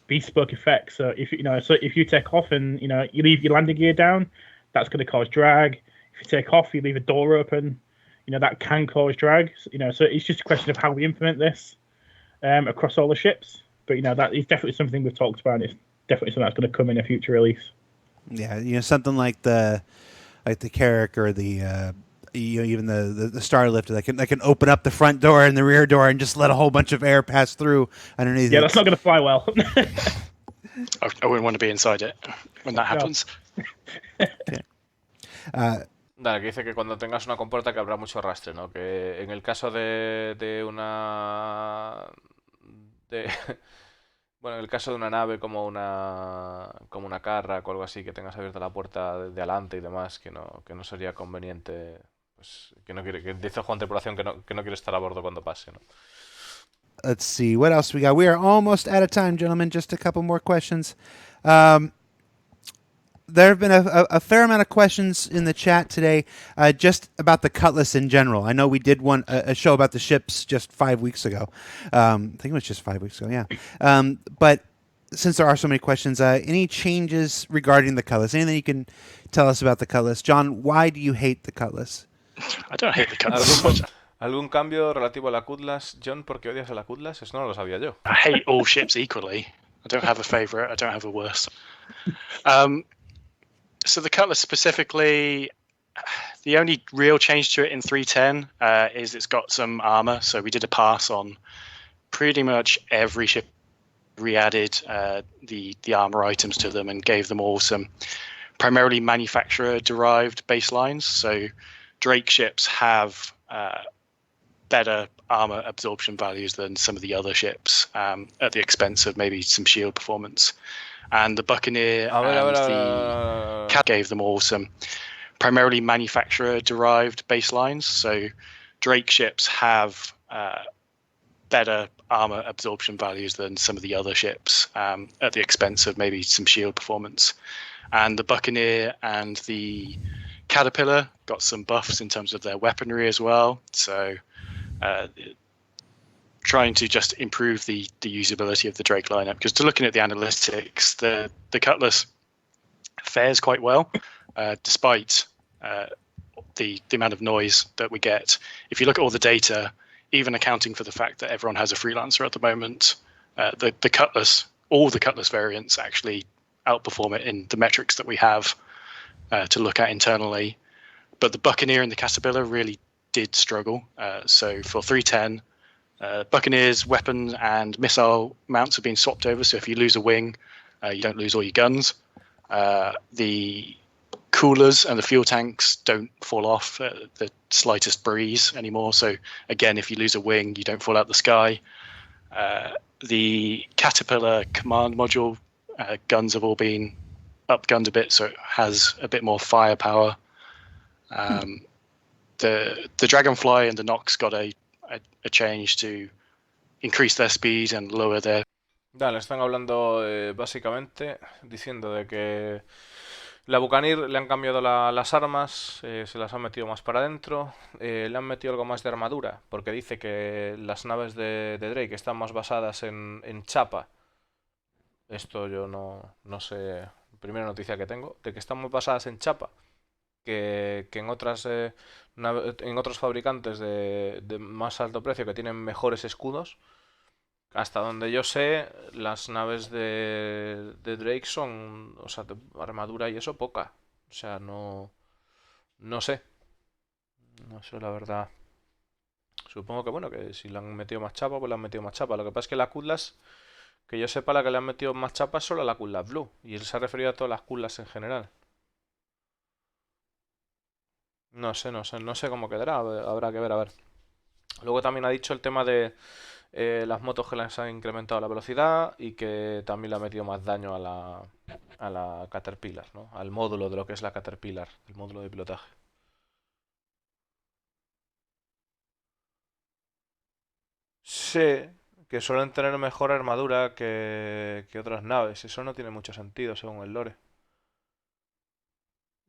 bespoke effects. So if you take off and you leave your landing gear down, that's going to cause drag. If you take off, you leave a door open, that can cause drag. So it's just a question of how we implement this across all the ships. But that is definitely something we've talked about. And it's definitely something that's going to come in a future release. Yeah, something like the Carrack or the even the Starlifter that can open up the front door and the rear door and just let a whole bunch of air pass through underneath. Yeah, that's not going to fly well. I wouldn't want to be inside it when that happens. Okay. Dale, que dice que cuando tengas una compuerta que habrá mucho arrastre, ¿no? Que en el caso de una... Bueno, en el caso de una nave como una Carrack o algo así, que tengas abierta la puerta de adelante y demás, que no sería conveniente, pues que dice Juan Tripulación que no quiere estar a bordo cuando pase, ¿no? Let's see, what else we got? We are almost out of time, gentlemen. Just a couple more questions. There have been a fair amount of questions in the chat today just about the Cutlass in general. I know we did a show about the ships just 5 weeks ago. I think it was just 5 weeks ago, yeah. But since there are so many questions, any changes regarding the Cutlass? Anything you can tell us about the Cutlass? John, why do you hate the Cutlass? I don't hate the Cutlass. ¿Algún cambio relativo a la Cutlass? John, ¿por qué odias a la Cutlass? Eso no lo sabía yo. I hate all ships equally. I don't have a favourite. I don't have a worst. So the Cutlass specifically, the only real change to it in 310 is it's got some armor. So we did a pass on pretty much every ship. We added the armor items to them and gave them all some primarily manufacturer-derived baselines. So Drake ships have better armor absorption values than some of the other ships at the expense of maybe some shield performance. And the Buccaneer the Cat gave them all some primarily manufacturer-derived baselines. So Drake ships have better armor absorption values than some of the other ships at the expense of maybe some shield performance. And the Buccaneer and the Caterpillar got some buffs in terms of their weaponry as well. So trying to just improve the usability of the Drake lineup, because to looking at the analytics, the Cutlass fares quite well despite the amount of noise that we get. If you look at all the data, even accounting for the fact that everyone has a freelancer at the moment, the Cutlass, all the Cutlass variants actually outperform it in the metrics that we have to look at internally. But the Buccaneer and the Caterpillar really did struggle. So for 310, Buccaneer's weapon and missile mounts have been swapped over. So if you lose a wing, you don't lose all your guns. The coolers and the fuel tanks don't fall off the slightest breeze anymore. So again, if you lose a wing, you don't fall out the sky. The Caterpillar command module guns have all been upgunned a bit, so it has a bit more firepower. The Dragonfly and the Nox got a change to increase their speed and lower their... Dale, están hablando básicamente diciendo de que la Buccaneer le han cambiado las armas, se las han metido más para adentro, le han metido algo más de armadura, porque dice que las naves de Drake están más basadas en chapa. Esto yo no sé, primera noticia que tengo, de que están muy basadas en chapa. que en otras en otros fabricantes de más alto precio que tienen mejores escudos. Hasta donde yo sé, las naves de Drake son, o sea, de armadura y eso poca. O sea, no sé. No sé, la verdad. Supongo que bueno, que si le han metido más chapa, pues le han metido más chapa. Lo que pasa es que la Cutlass, que yo sepa, la que le han metido más chapa es solo a la Cutlass Blue. Y él se ha referido a todas las Cutlass en general. No sé cómo quedará. Habrá que ver, a ver. Luego también ha dicho el tema de las motos que les han incrementado la velocidad y que también le ha metido más daño a la Caterpillar, ¿no? Al módulo de lo que es la Caterpillar, el módulo de pilotaje. Sí, que suelen tener mejor armadura que otras naves. Eso no tiene mucho sentido según el lore.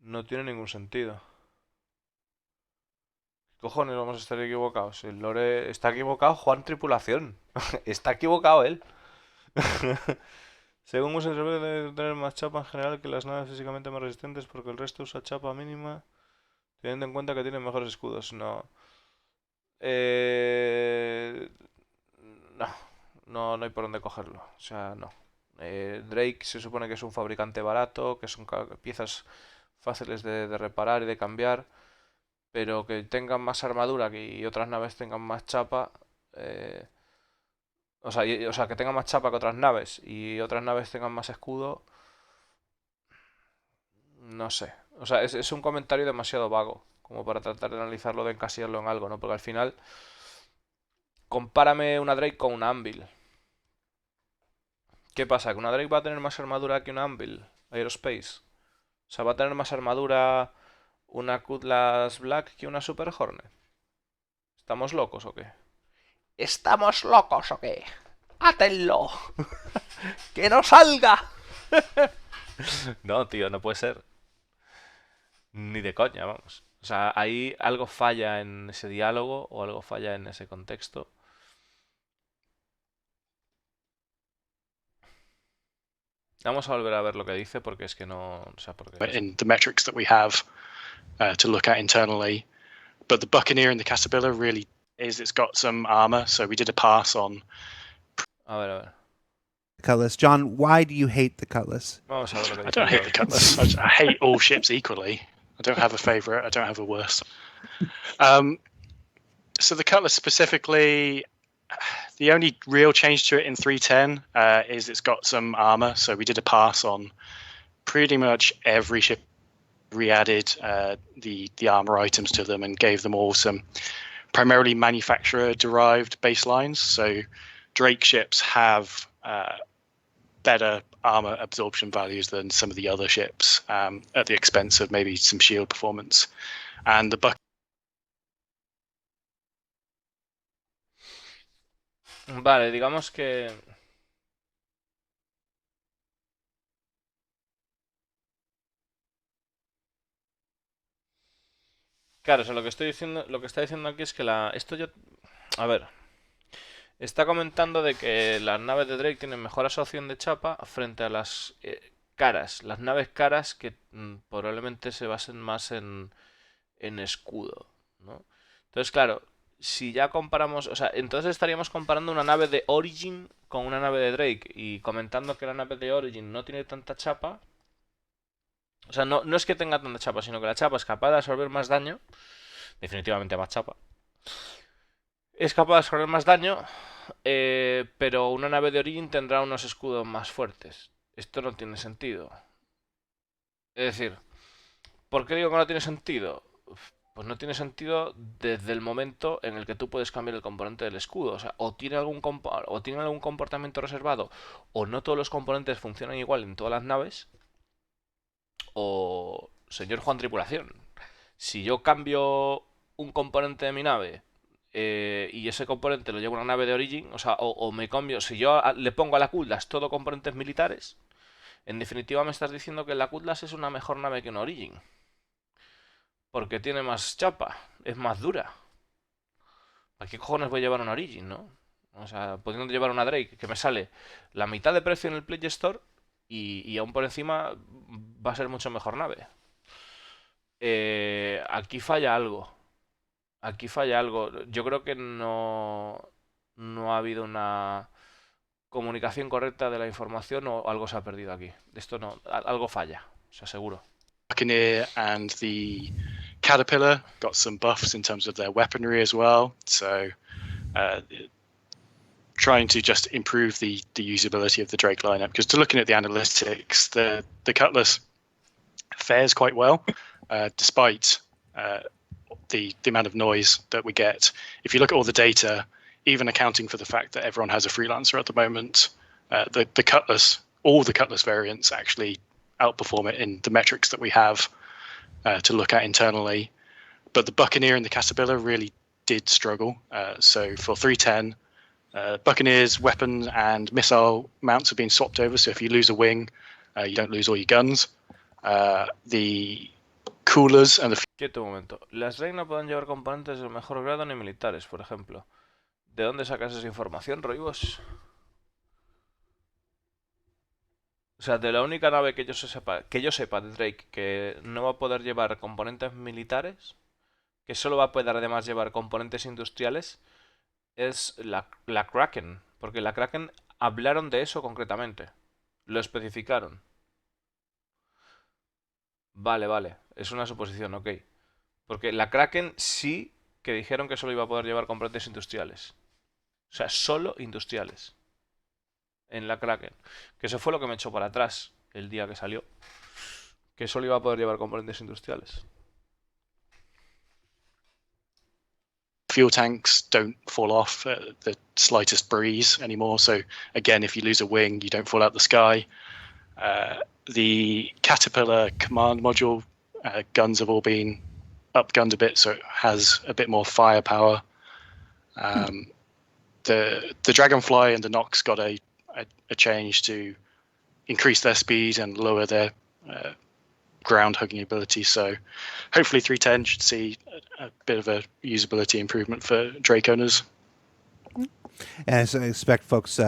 No tiene ningún sentido. ¿Qué cojones vamos a estar equivocados? El lore está equivocado Juan Tripulación. Está equivocado él. Según usa, debe tener más chapa en general que las naves físicamente más resistentes porque el resto usa chapa mínima, teniendo en cuenta que tienen mejores escudos. No. Eh... No. No hay por dónde cogerlo. O sea, no. Drake se supone que es un fabricante barato, que son piezas fáciles de reparar y de cambiar, pero que tengan más armadura y otras naves tengan más chapa. eh, o sea, que tengan más chapa que otras naves y otras naves tengan más escudo. No sé. O sea, es un comentario demasiado vago como para tratar de analizarlo, de encasillarlo en algo, ¿no? Porque al final, compárame una Drake con una Anvil. ¿Qué pasa? ¿Que una Drake va a tener más armadura que una Anvil Aerospace? O sea, ¿va a tener más armadura una Cutlass Black que una Super Hornet? ¿Estamos locos o qué? ¿Estamos locos o qué? ¡Átenlo! ¡Que no salga! No, tío, no puede ser. Ni de coña, vamos. O sea, ahí algo falla en ese diálogo o algo falla en ese contexto. Vamos a volver a ver lo que dice porque es que no... O sea, porque... in the metrics that we have to look at internally. But the Buccaneer and the Caterpillar really it's got some armor, so we did a pass on. A ver. Cutlass. John, why do you hate the Cutlass? Vamos a ver lo que I dice. don't hate the Cutlass. I hate all ships equally. I don't have a favorite. I don't have a worst. So the Cutlass specifically, the only real change to it in 310 is it's got some armor. So we did a pass on pretty much every ship. We added the armor items to them and gave them all some primarily manufacturer-derived baselines. So Drake ships have better armor absorption values than some of the other ships at the expense of maybe some shield performance. And the Vale, digamos que... Claro, o sea, lo que estoy diciendo, lo que está diciendo aquí es que esto yo... A ver, está comentando de que las naves de Drake tienen mejor absorción de chapa frente a las caras. Las naves caras que probablemente se basen más en escudo, ¿no? Entonces, claro, si ya comparamos... O sea, entonces estaríamos comparando una nave de Origin con una nave de Drake y comentando que la nave de Origin no tiene tanta chapa. O sea, no es que tenga tanta chapa, sino que la chapa es capaz de absorber más daño. Definitivamente más chapa. Es capaz de absorber más daño, pero una nave de Origin tendrá unos escudos más fuertes. Esto no tiene sentido. Es decir, ¿por qué digo que no tiene sentido? Pues no tiene sentido desde el momento en el que tú puedes cambiar el componente del escudo. O sea, o tiene algún comportamiento reservado, o no todos los componentes funcionan igual en todas las naves, o señor Juan Tripulación, si yo cambio un componente de mi nave y ese componente lo llevo a una nave de Origin, o sea, o me cambio, si yo le pongo a la Cutlass todo componentes militares, en definitiva me estás diciendo que la Cutlass es una mejor nave que una Origin. Porque tiene más chapa, es más dura. ¿Para qué cojones voy a llevar una Origin, no? O sea, pudiendo llevar una Drake que me sale la mitad de precio en el Play Store y aún por encima va a ser mucho mejor nave. Aquí falla algo. Aquí falla algo. Yo creo que no ha habido una comunicación correcta de la información o algo se ha perdido aquí. Esto no, algo falla, se aseguro. Buccaneer and the Caterpillar got some buffs in terms of their weaponry as well. So trying to just improve the usability of the Drake lineup, because to looking at the analytics, the Cutlass fares quite well, despite the amount of noise that we get. If you look at all the data, even accounting for the fact that everyone has a freelancer at the moment, the Cutlass, all the Cutlass variants actually outperform it in the metrics that we have to look at internally. But the Buccaneer and the Caterpillar really did struggle. So for 310, Buccaneer's weapons and missile mounts have been swapped over. So if you lose a wing, you don't lose all your guns. The coolers and the... Quieto un momento. Las Drake no pueden llevar componentes del mejor grado ni militares, por ejemplo. ¿De dónde sacas esa información, Roibos? O sea, de la única nave que yo sepa de Drake que no va a poder llevar componentes militares, que solo va a poder además llevar componentes industriales, es la Kraken. Porque la Kraken hablaron de eso concretamente. Lo especificaron. Vale. Es una suposición, ok. Porque la Kraken sí que dijeron que solo iba a poder llevar componentes industriales. O sea, solo industriales. En la Kraken. Que eso fue lo que me echó para atrás el día que salió. Que solo iba a poder llevar componentes industriales. Fuel tanks don't fall off the slightest breeze anymore. So again, if you lose a wing, you don't fall out the sky. The Caterpillar command module guns have all been upgunned a bit, so it has a bit more firepower. The Dragonfly and the Nox got a change to increase their speed and lower their ground hugging ability. So hopefully 310 should see a bit of a usability improvement for Drake owners. And so I expect folks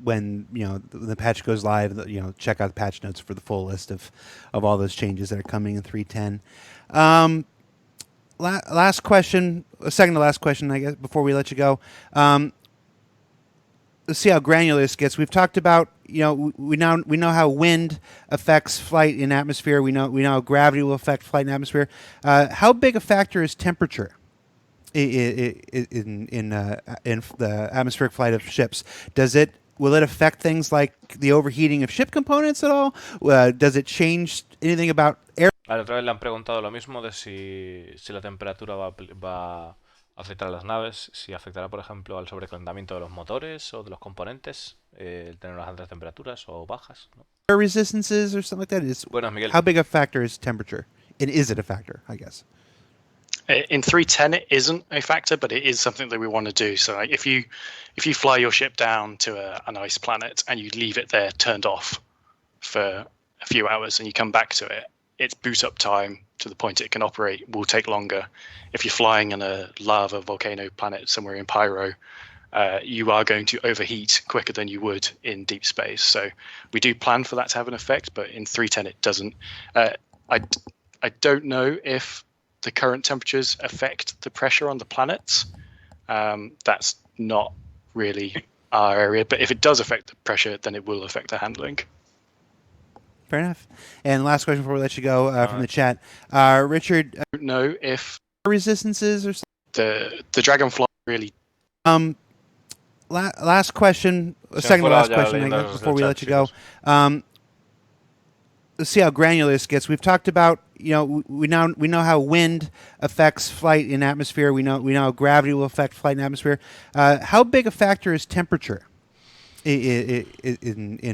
when the patch goes live, check out the patch notes for the full list of all those changes that are coming in 310. Last question, second to last question, I guess, before we let you go. Let's see how granular this gets. We've talked about, we know how wind affects flight in atmosphere. We know how gravity will affect flight in atmosphere. How big a factor is temperature in the atmospheric flight of ships? Will it affect things like the overheating of ship components at all? Does it change anything about air? A la otra vez le han preguntado lo mismo de si la temperatura va a afectar a las naves, si afectará, por ejemplo, al sobrecalentamiento de los motores o de los componentes, el tener unas altas temperaturas o bajas, ¿no? Air resistances or something like that. Buenas, Miguel. How big a factor is temperature? And is it a factor, I guess? In 310, it isn't a factor, but it is something that we want to do. So if you fly your ship down to an ice planet and you leave it there turned off for a few hours and you come back to it, its boot up time to the point it can operate will take longer. If you're flying in a lava volcano planet somewhere in Pyro, you are going to overheat quicker than you would in deep space. So we do plan for that to have an effect, but in 310 it doesn't. I don't know if the current temperatures affect the pressure on the planets. That's not really our area, but if it does affect the pressure, then it will affect the handling. Fair enough. And last question before we let you go from the chat. Richard, I don't know if resistances or something? The Dragonfly really... last question, second to last question, I guess, before we let you go. Let's see how granular this gets. We've talked about, we know how wind affects flight in atmosphere. We know how gravity will affect flight in atmosphere. How big a factor is temperature in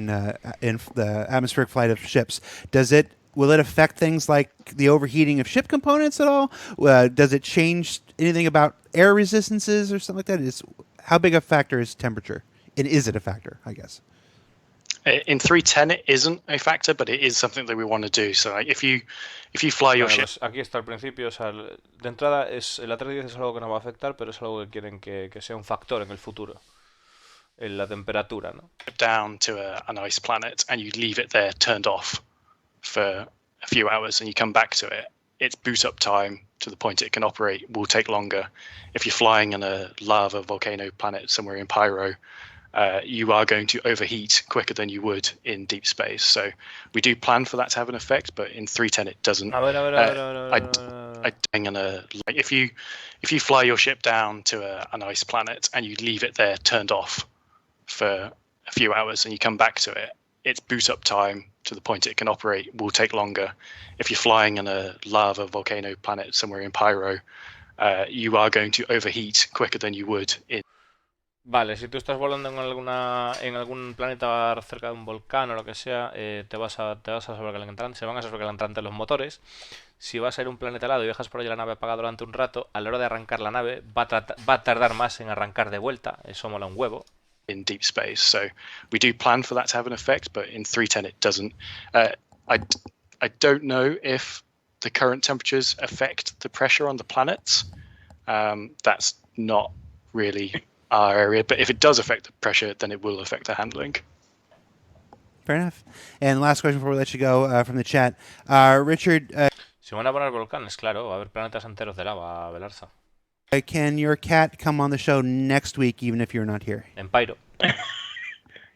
the atmospheric flight of ships? Will it affect things like the overheating of ship components at all? Does it change anything about air resistances or something like that? How big a factor is temperature? And is it a factor, I guess? In 310, it isn't a factor, but it is something that we want to do. So if you fly your ship... Aquí está al principio. O sea, de entrada, el A310 es algo que no va a afectar, pero es algo que quieren que sea un factor en el futuro. En la temperatura, ¿no? Down to an ice planet and you leave it there turned off for a few hours and you come back to it, its boot up time to the point it can operate will take longer. If you're flying in a lava volcano planet somewhere in Pyro, you are going to overheat quicker than you would in deep space. So we do plan for that to have an effect, but in 310 it doesn't. If you fly your ship down to an ice planet and you leave it there turned off for a few hours and you come back to it, its boot up time to the point it can operate will take longer. If you're flying in a lava volcano planet somewhere in Pyro, you are going to overheat quicker than you would in. Vale, si tú estás volando en algún planeta cerca de un volcán o lo que sea, te vas a sobrecalentar, se van a sobrecalentar los motores. Si vas a ir a un planeta helado y dejas por ahí la nave apagada durante un rato, a la hora de arrancar la nave va a tardar más en arrancar de vuelta. Eso mola un huevo. In deep space, so we do plan for that to have an effect, but in 310 it doesn't. I don't know if the current temperatures affect the pressure on the planets. That's not really our area, but if it does affect the pressure, then it will affect the handling. Fair enough. And last question before we let you go from the chat. Richard, Si van a poner volcanes, claro, va a haber planetas enteros de lava, Belarza. can your cat come on the show next week, even if you're not here? En Pyro.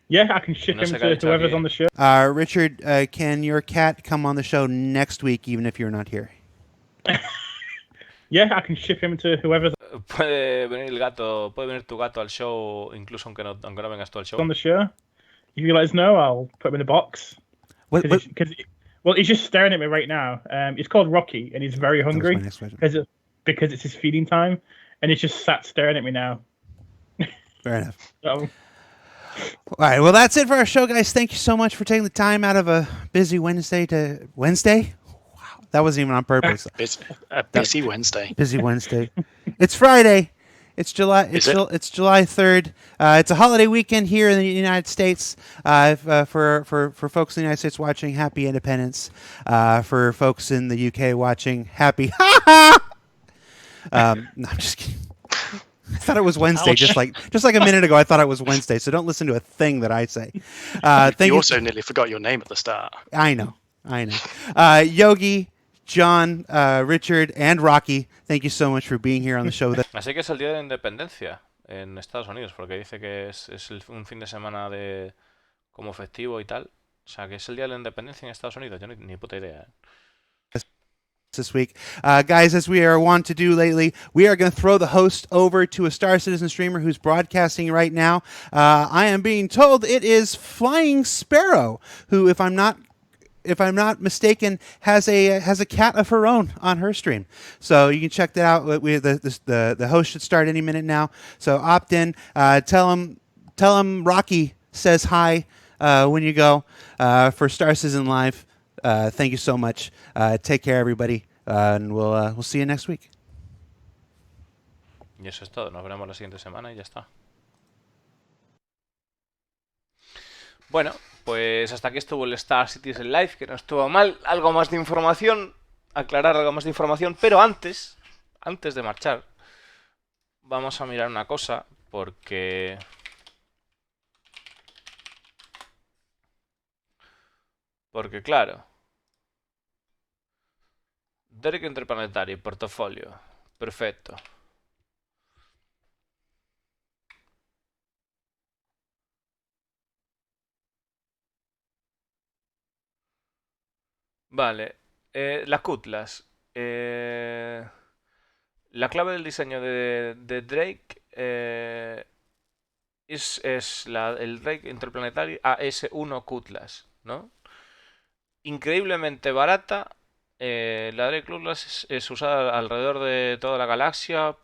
Yeah, I can ship No him sé qué ha to dicho whoever's aquí. on the show. Richard, can your cat come on the show next week, even if you're not here? Yeah, I can ship him to whoever's Puede venir tu gato al show, incluso aunque no vengas tú al show. on the show. If you let us know, I'll put him in a box. What, Well, he's just staring at me right now. He's called Rocky, and he's very that was hungry my next question. because it's his feeding time, and he's just sat staring at me now. Fair enough. So, All right. Well, that's it for our show, guys. Thank you so much for taking the time out of a busy Wednesday to Wednesday. Wow, that wasn't even on purpose. Busy Wednesday. Busy Wednesday. It's Friday. It's July. It's July 3rd. It's a holiday weekend here in the United States. For folks in the United States watching, Happy Independence. For folks in the UK watching, Happy. No, I'm just kidding. I thought it was Wednesday, Ouch. just like a minute ago. I thought it was Wednesday, so don't listen to a thing that I say. Thank You you. also nearly forgot your name at the start. I know. Yogi, John, Richard, and Rocky, thank you so much for being here on the show with us. Así que es el día de la independencia en Estados Unidos, porque dice que es un fin de semana como festivo y tal. O sea, que es el día de la independencia en Estados Unidos. Yo ni puta idea. This week. Guys, as we are wont to do lately, we are going to throw the host over to a Star Citizen streamer who's broadcasting right now. I am being told it is Flying Sparrow, who, if I'm not mistaken, has a cat of her own on her stream. So you can check that out. The host should start any minute now. So opt in. Tell him Rocky says hi when you go for Star Citizen Live. Thank you so much. Take care, everybody, and we'll see you next week. Y eso es todo. Nos veremos la siguiente semana y ya está. Bueno, pues hasta aquí estuvo el Star Citizen Live, que no estuvo mal. Algo más de información, aclarar algo más de información, pero antes de marchar, vamos a mirar una cosa, porque claro, Derek Interplanetario, portafolio, perfecto. Vale, las cutlas. La clave del diseño de Drake es el Drake Interplanetario AS1 Cutlass, ¿no? Increíblemente barata. La Drake Cutlass es usada alrededor de toda la galaxia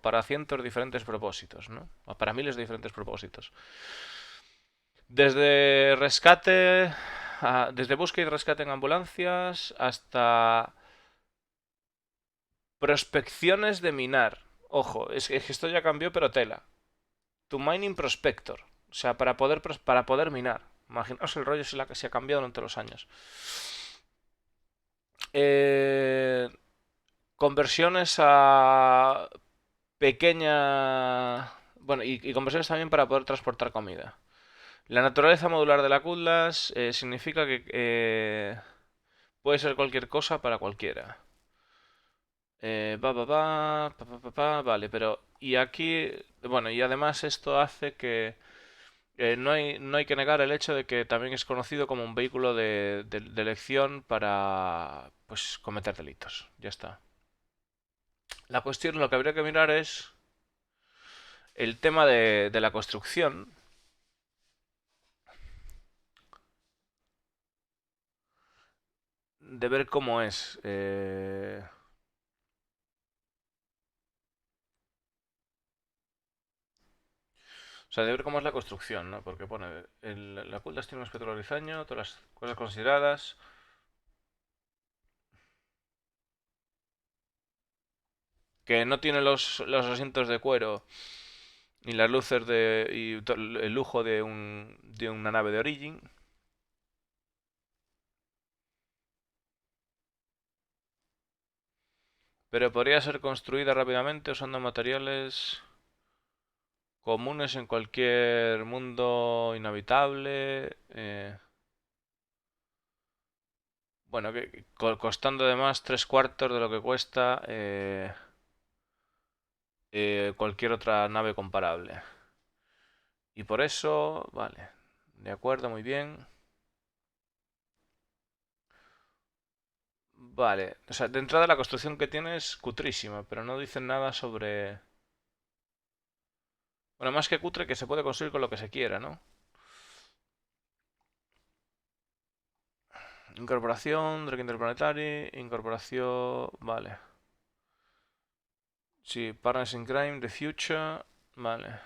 para cientos de diferentes propósitos, ¿no? Para miles de diferentes propósitos. Desde rescate, desde búsqueda y rescate en ambulancias hasta prospecciones de minar. Ojo, es que esto ya cambió, pero tela. To Mining Prospector. O sea, para poder minar. Imaginaos el rollo si ha cambiado durante los años. Conversiones a pequeña... Bueno, y conversiones también para poder transportar comida. La naturaleza modular de la Cutlass significa que puede ser cualquier cosa para cualquiera. Vale, pero y aquí, bueno, y además esto hace que no hay que negar el hecho de que también es conocido como un vehículo de elección para, pues, cometer delitos. Ya está. La cuestión, lo que habría que mirar es el tema de la construcción. De ver cómo es. O sea, de ver cómo es la construcción, ¿no? Porque pone, la cultas tiene un espectro rizaño, todas las cosas consideradas. Que no tiene los asientos de cuero ni las luces el lujo de una nave de Origin. Pero podría ser construida rápidamente usando materiales comunes en cualquier mundo inhabitable. Bueno, costando además tres cuartos de lo que cuesta cualquier otra nave comparable. Y por eso, vale, de acuerdo, muy bien. Vale, o sea, de entrada la construcción que tiene es cutrísima, pero no dicen nada sobre... Bueno, más que cutre, que se puede construir con lo que se quiera, ¿no? Incorporación, Drake Interplanetary, incorporación... Vale. Sí, Partners in Crime, The Future... Vale.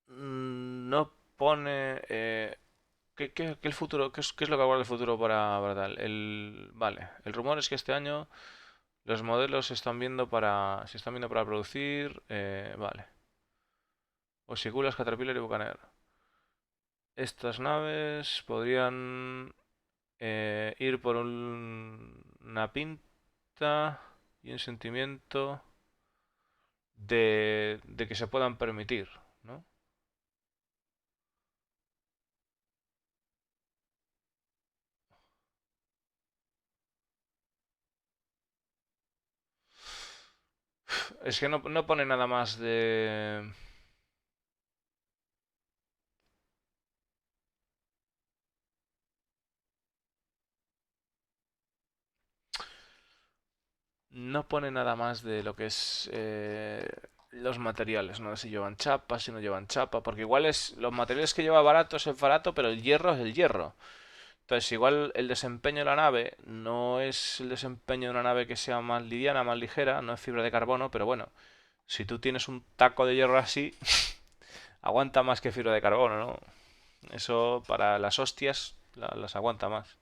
No pone... ¿qué el futuro? ¿Qué es lo que aguarda el futuro para tal? Vale. El rumor es que este año los modelos se están viendo para producir... vale. Osículas, Caterpillar y Buccaneer. Estas naves podrían ir por una pinta y un sentimiento de que se puedan permitir, ¿no? Es que no pone nada más de... No pone nada más de lo que es los materiales, no sé si llevan chapa, si no llevan chapa, porque igual es los materiales que lleva barato es el barato, pero el hierro es el hierro. Entonces, igual el desempeño de la nave no es el desempeño de una nave que sea más liviana, más ligera, no es fibra de carbono, pero bueno, si tú tienes un taco de hierro así, aguanta más que fibra de carbono, ¿no? Eso para las hostias las aguanta más.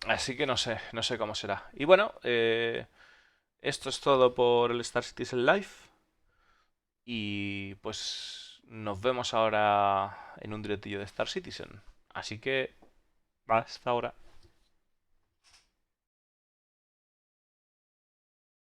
Así que no sé cómo será. Y bueno, esto es todo por el Star Citizen Live. Y pues nos vemos ahora en un directillo de Star Citizen. Así que hasta ahora.